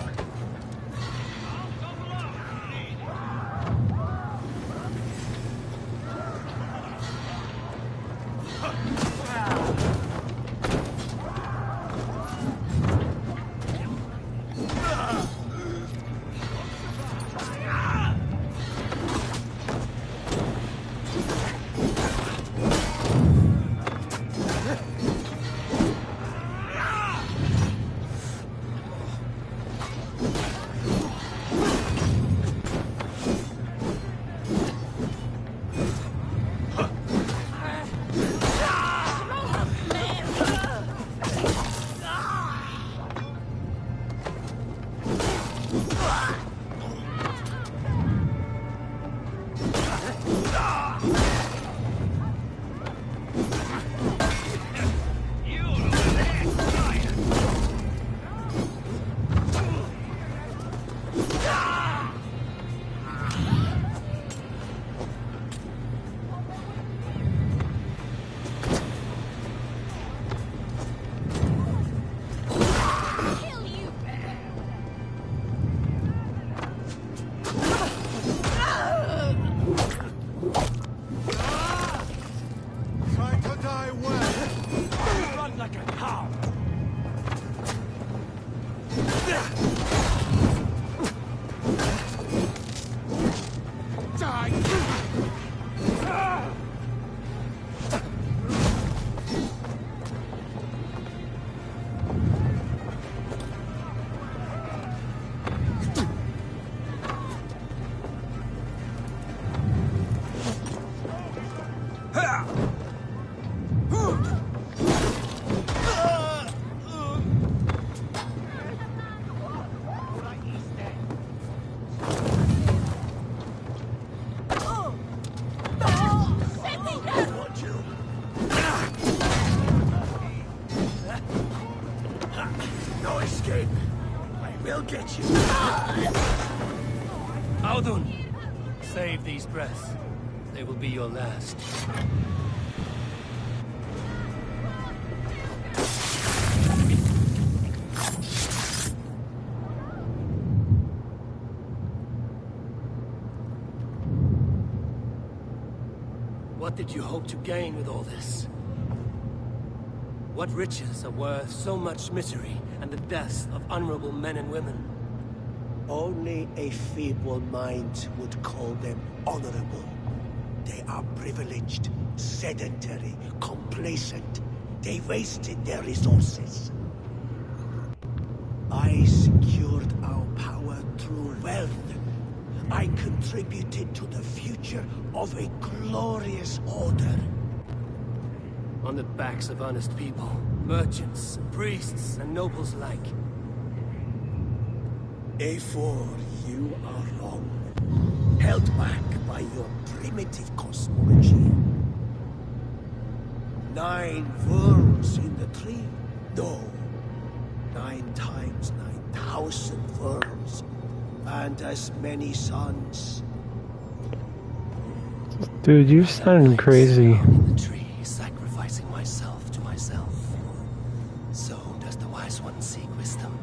Get you. Audun! Save these breaths. They will be your last. What did you hope to gain with all this? What riches are worth so much misery and the deaths of honorable men and women? Only a feeble mind would call them honorable. They are privileged, sedentary, complacent. They wasted their resources. I secured our power through wealth. I contributed to the future of a glorious order. On the backs of honest people, merchants, priests, and nobles alike. A4, you are wrong. Held back by your primitive cosmology. 9 worlds in the tree? No. 9 times 9,000 worlds. And as many suns. Dude, you sound crazy. In the tree, sacrificing myself to myself. So does the wise one seek wisdom.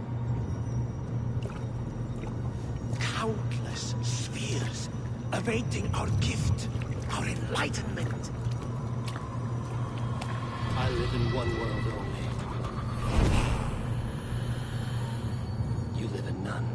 Countless spheres awaiting our gift, our enlightenment. I live in one world only. You live in none.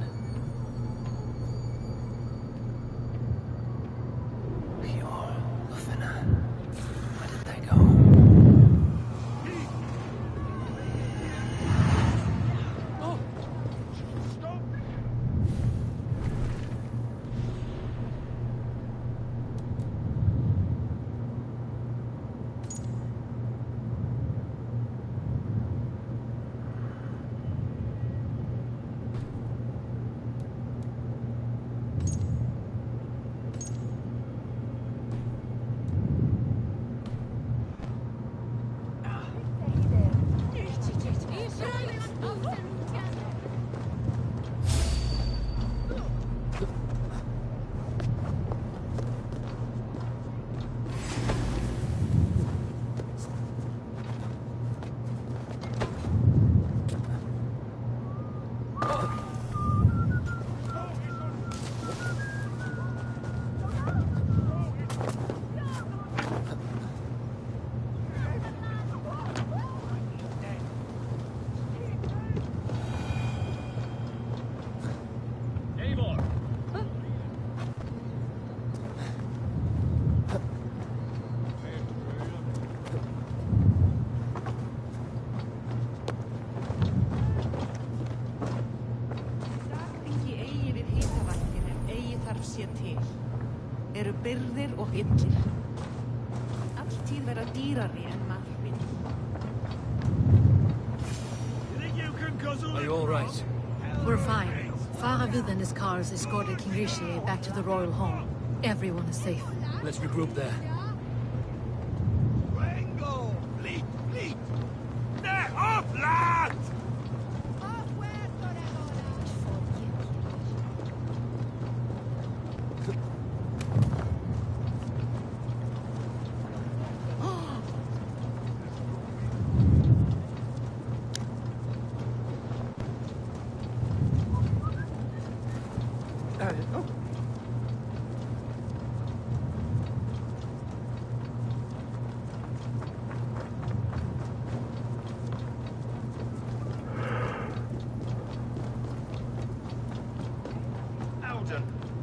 Eru byrðir og illir. Alltíð vera dýrari en maður vil. Are you all right? We're fine. Faravid and his cars escorted King Rishi back to the royal home. Everyone is safe. Let's regroup there.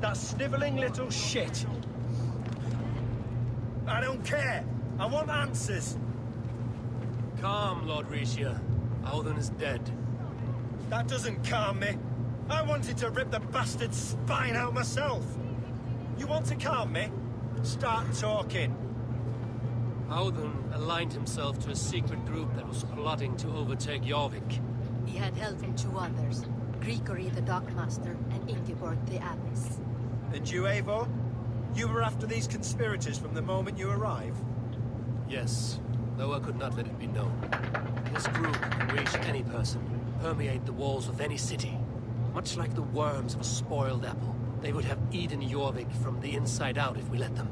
That sniveling little shit. I don't care. I want answers. Calm, Lord Rishia. Alden is dead. That doesn't calm me. I wanted to rip the bastard's spine out myself. You want to calm me? Start talking. Alden aligned himself to a secret group that was plotting to overtake Jorvik. He had help from 2 others. Grigory the Dockmaster and Ingeborg the Abbess. And you, Eivor? You were after these conspirators from the moment you arrived? Yes, though I could not let it be known. This group can reach any person, permeate the walls of any city. Much like the worms of a spoiled apple. They would have eaten Jorvik from the inside out if we let them.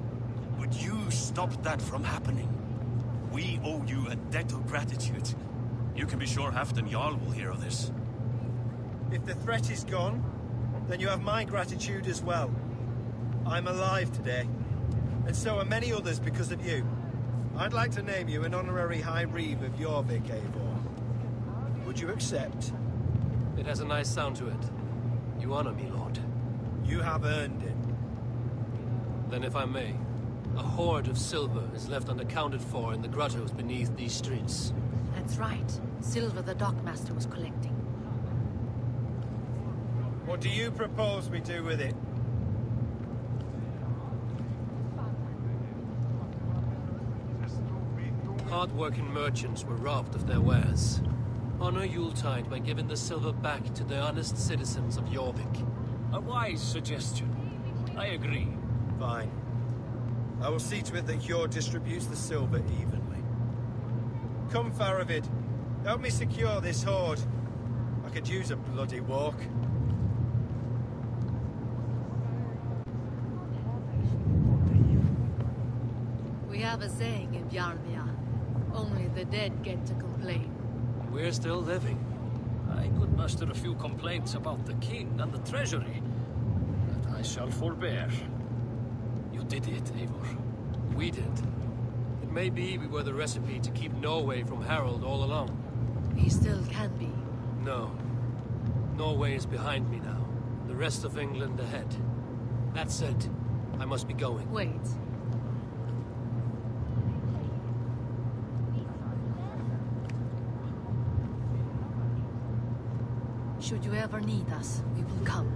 Would you stop that from happening? We owe you a debt of gratitude. You can be sure Halfdan Jarl will hear of this. If the threat is gone, then you have my gratitude as well. I'm alive today. And so are many others because of you. I'd like to name you an honorary High Reeve of Jorvik, Eivor. Would you accept? It has a nice sound to it. You honor me, Lord. You have earned it. Then if I may, a hoard of silver is left unaccounted for in the grottos beneath these streets. That's right. Silver the dockmaster was collecting. What do you propose we do with it? Hard-working merchants were robbed of their wares. Honor Yuletide by giving the silver back to the honest citizens of Jorvik. A wise suggestion. I agree. Fine. I will see to it that Hjord distributes the silver evenly. Come, Faravid. Help me secure this hoard. I could use a bloody walk. We have a saying in Bjarnmia. Only the dead get to complain. We're still living. I could muster a few complaints about the king and the treasury, but I shall forbear. You did it, Eivor. We did. It may be we were the recipe to keep Norway from Harold all along. He still can be. No. Norway is behind me now. The rest of England ahead. That said, I must be going. Wait. Should you ever need us, we will come.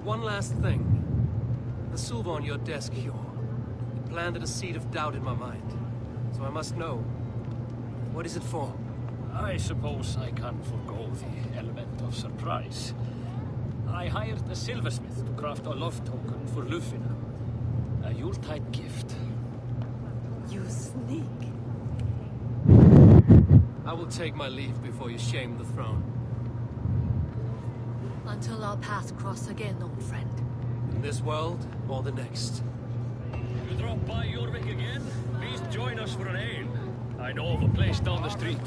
One last thing. The silver on your desk, Hjord. It planted a seed of doubt in my mind. So I must know. What is it for? I suppose I can forgo the element of surprise. I hired a silversmith to craft a love token for Lufina. A Yuletide gift. You sneak. I will take my leave before you shame the throne. Until our paths cross again, old friend. In this world, or the next. You drop by Jorvik again? Please join us for an ale. I know of a place down the street.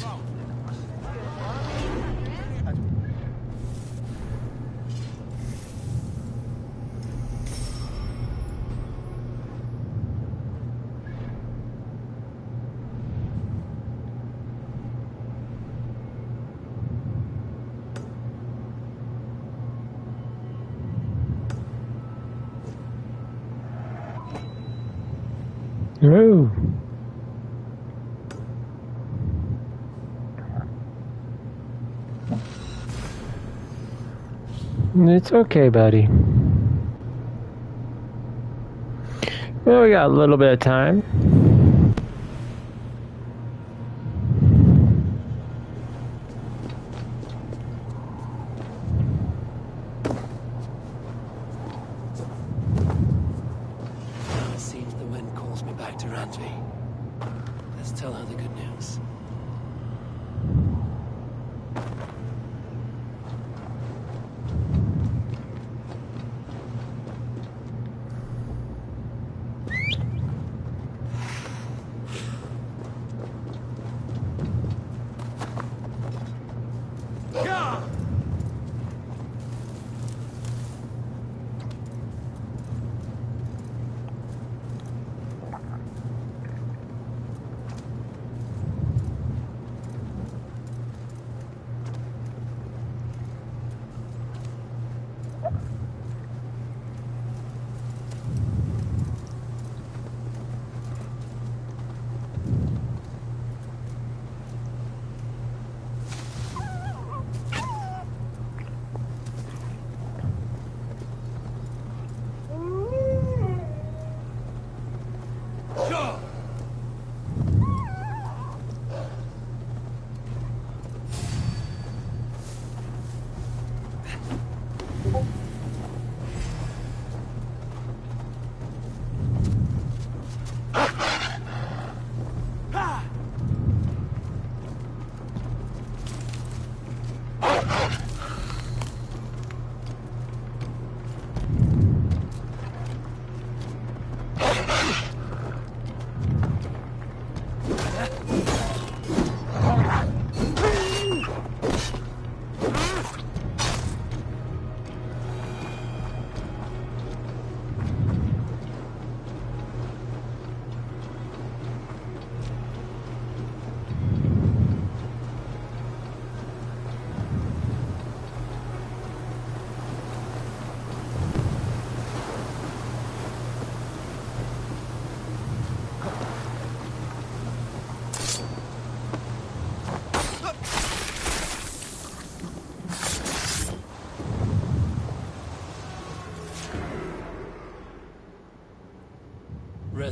Hello. It's okay, buddy. Well, we got a little bit of time. It seems the wind calls me back to Randvi. Let's tell her the good news.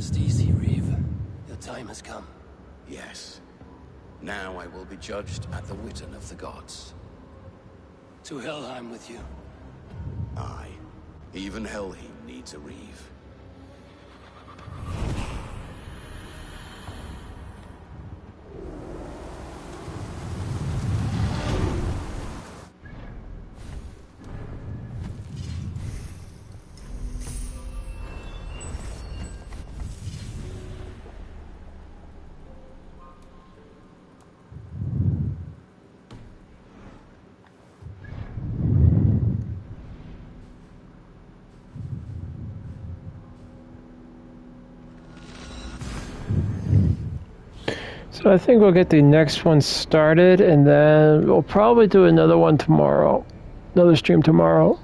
Rest easy, Reeve. Your time has come. Yes. Now I will be judged at the Witten of the gods. To Helheim with you. Aye. Even Helheim needs a Reeve. So I think we'll get the next one started, and then we'll probably do another one tomorrow. Another stream tomorrow.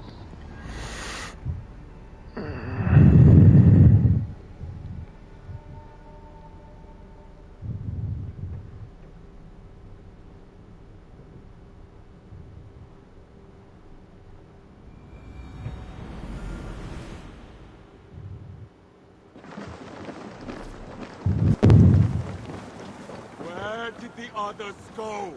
Where did the others go?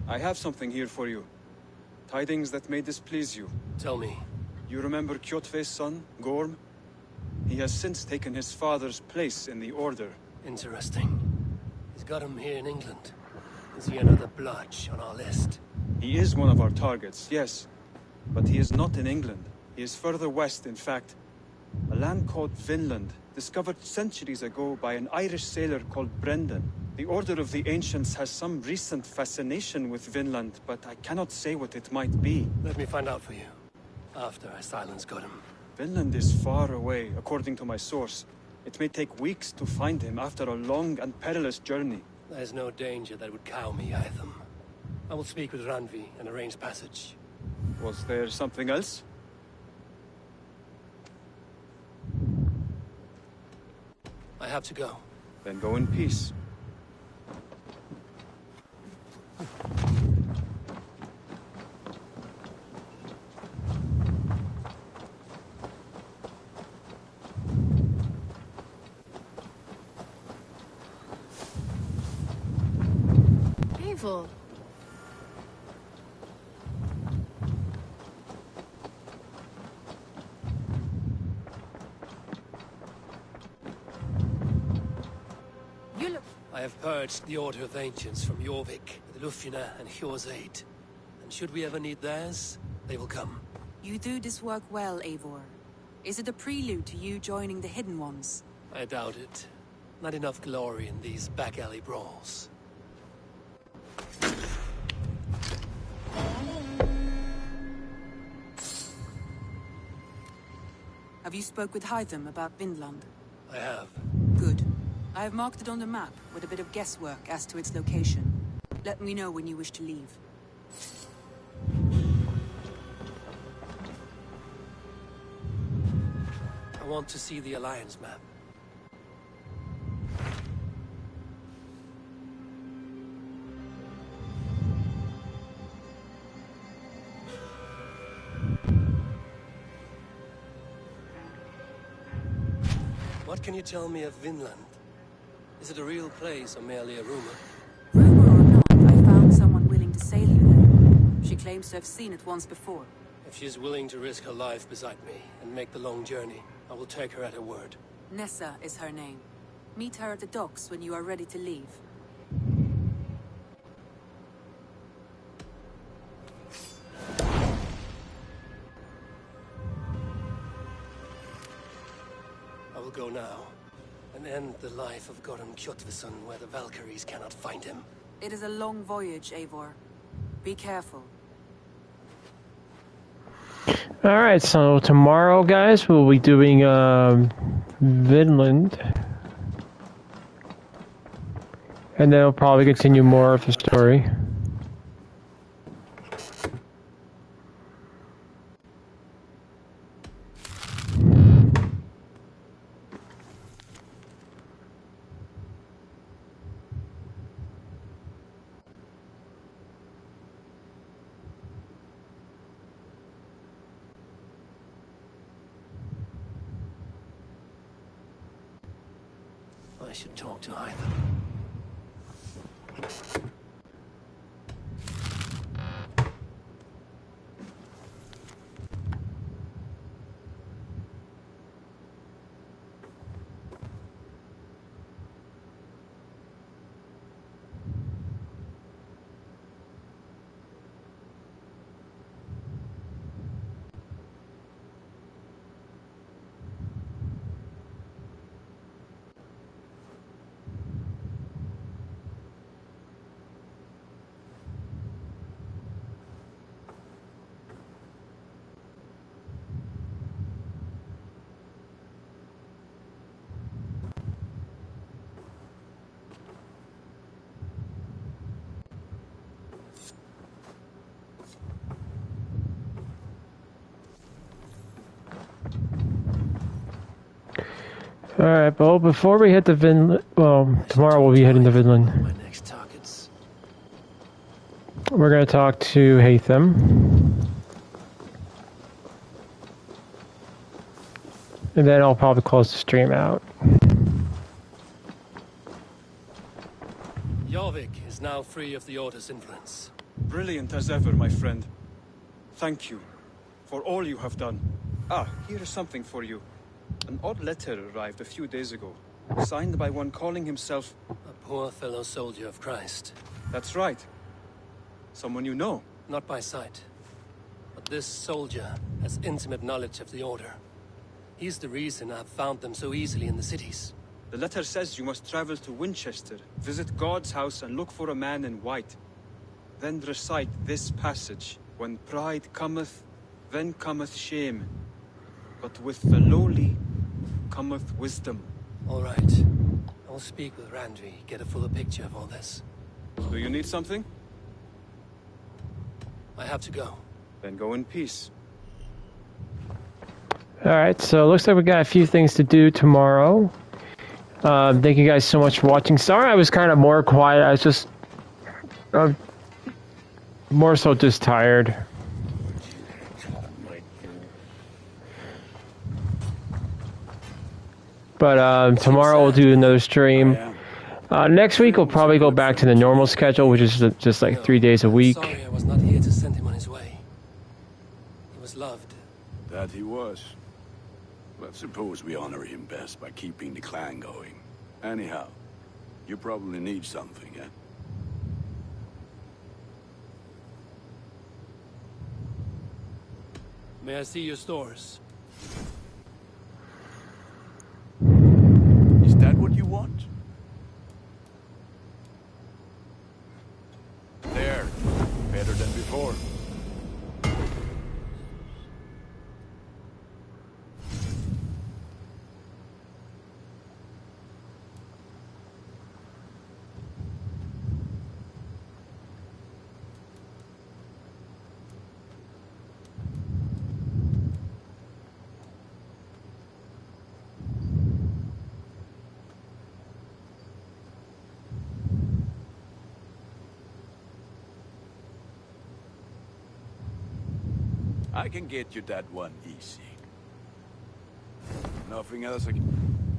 I have something here for you. Tidings that may displease you. Tell me. You remember Kjotve's son, Gorm? He has since taken his father's place in the Order. Interesting. He's got him here in England. Is he another blotch on our list? He is one of our targets, yes. But he is not in England. He is further west, in fact. A land called Vinland, discovered centuries ago by an Irish sailor called Brendan. The Order of the Ancients has some recent fascination with Vinland, but I cannot say what it might be. Let me find out for you. After I silence Godham. Vinland is far away, according to my source. It may take weeks to find him after a long and perilous journey. There's no danger that would cow me, Itham. I will speak with Randvi and arrange passage. Was there something else? I have to go. Then go in peace. Evil. I have purged the Order of the Ancients from Jorvik, the Lufjuna, and Hjor's aid. And should we ever need theirs, they will come. You do this work well, Eivor. Is it a prelude to you joining the Hidden Ones? I doubt it. Not enough glory in these back-alley brawls. Have you spoke with Hytham about Vinland? I have. Good. I have marked it on the map with a bit of guesswork as to its location. Let me know when you wish to leave. I want to see the Alliance map. What can you tell me of Vinland? Is it a real place or merely a rumor? Rumor or not, I found someone willing to sail you there. She claims to have seen it once before. If she's willing to risk her life beside me and make the long journey, I will take her at her word. Nessa is her name. Meet her at the docks when you are ready to leave. will go now, and end the life of Goran Kjotveson where the Valkyries cannot find him. It is a long voyage, Eivor. Be careful. Alright, so tomorrow, guys, we'll be doing Vinland. And then we'll probably continue more of the story. I should talk to either. Alright, well, before we hit the Vinland... Well, tomorrow we'll be heading to Vinland. My next targets. We're going to talk to Haytham. And then I'll probably close the stream out. Jorvik is now free of the Order's influence. Brilliant as ever, my friend. Thank you for all you have done. Ah, here is something for you. An odd letter arrived a few days ago, signed by one calling himself... A poor fellow soldier of Christ. That's right. Someone you know. Not by sight. But this soldier has intimate knowledge of the Order. He's the reason I've found them so easily in the cities. The letter says you must travel to Winchester, visit God's house and look for a man in white. Then recite this passage. When pride cometh, then cometh shame. But with the lowly cometh wisdom. All right. I'll speak with Randvi, get a fuller picture of all this. Do you need something? I have to go. Then go in peace. Alright, so it looks like we got a few things to do tomorrow. Thank you guys so much for watching. Sorry I was kind of more quiet. I was just... more so just tired. But tomorrow we'll do another stream. Next week we'll probably go back to the normal schedule, which is just like 3 days a week. Sorry I was not here to send him on his way. He was loved. That he was. But suppose we honor him best by keeping the clan going. Anyhow, you probably need something, eh? May I see your stores? Is that what you want? There. Better than before. I can get you that one easy. Nothing else I can...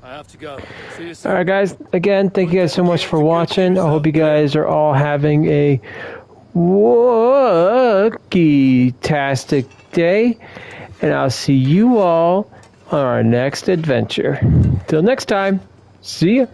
I have to go. See you soon. Alright guys, again, thank you guys so much for watching. I hope you guys are all having a Wookiee-tastic day. And I'll see you all on our next adventure. Till next time, see ya.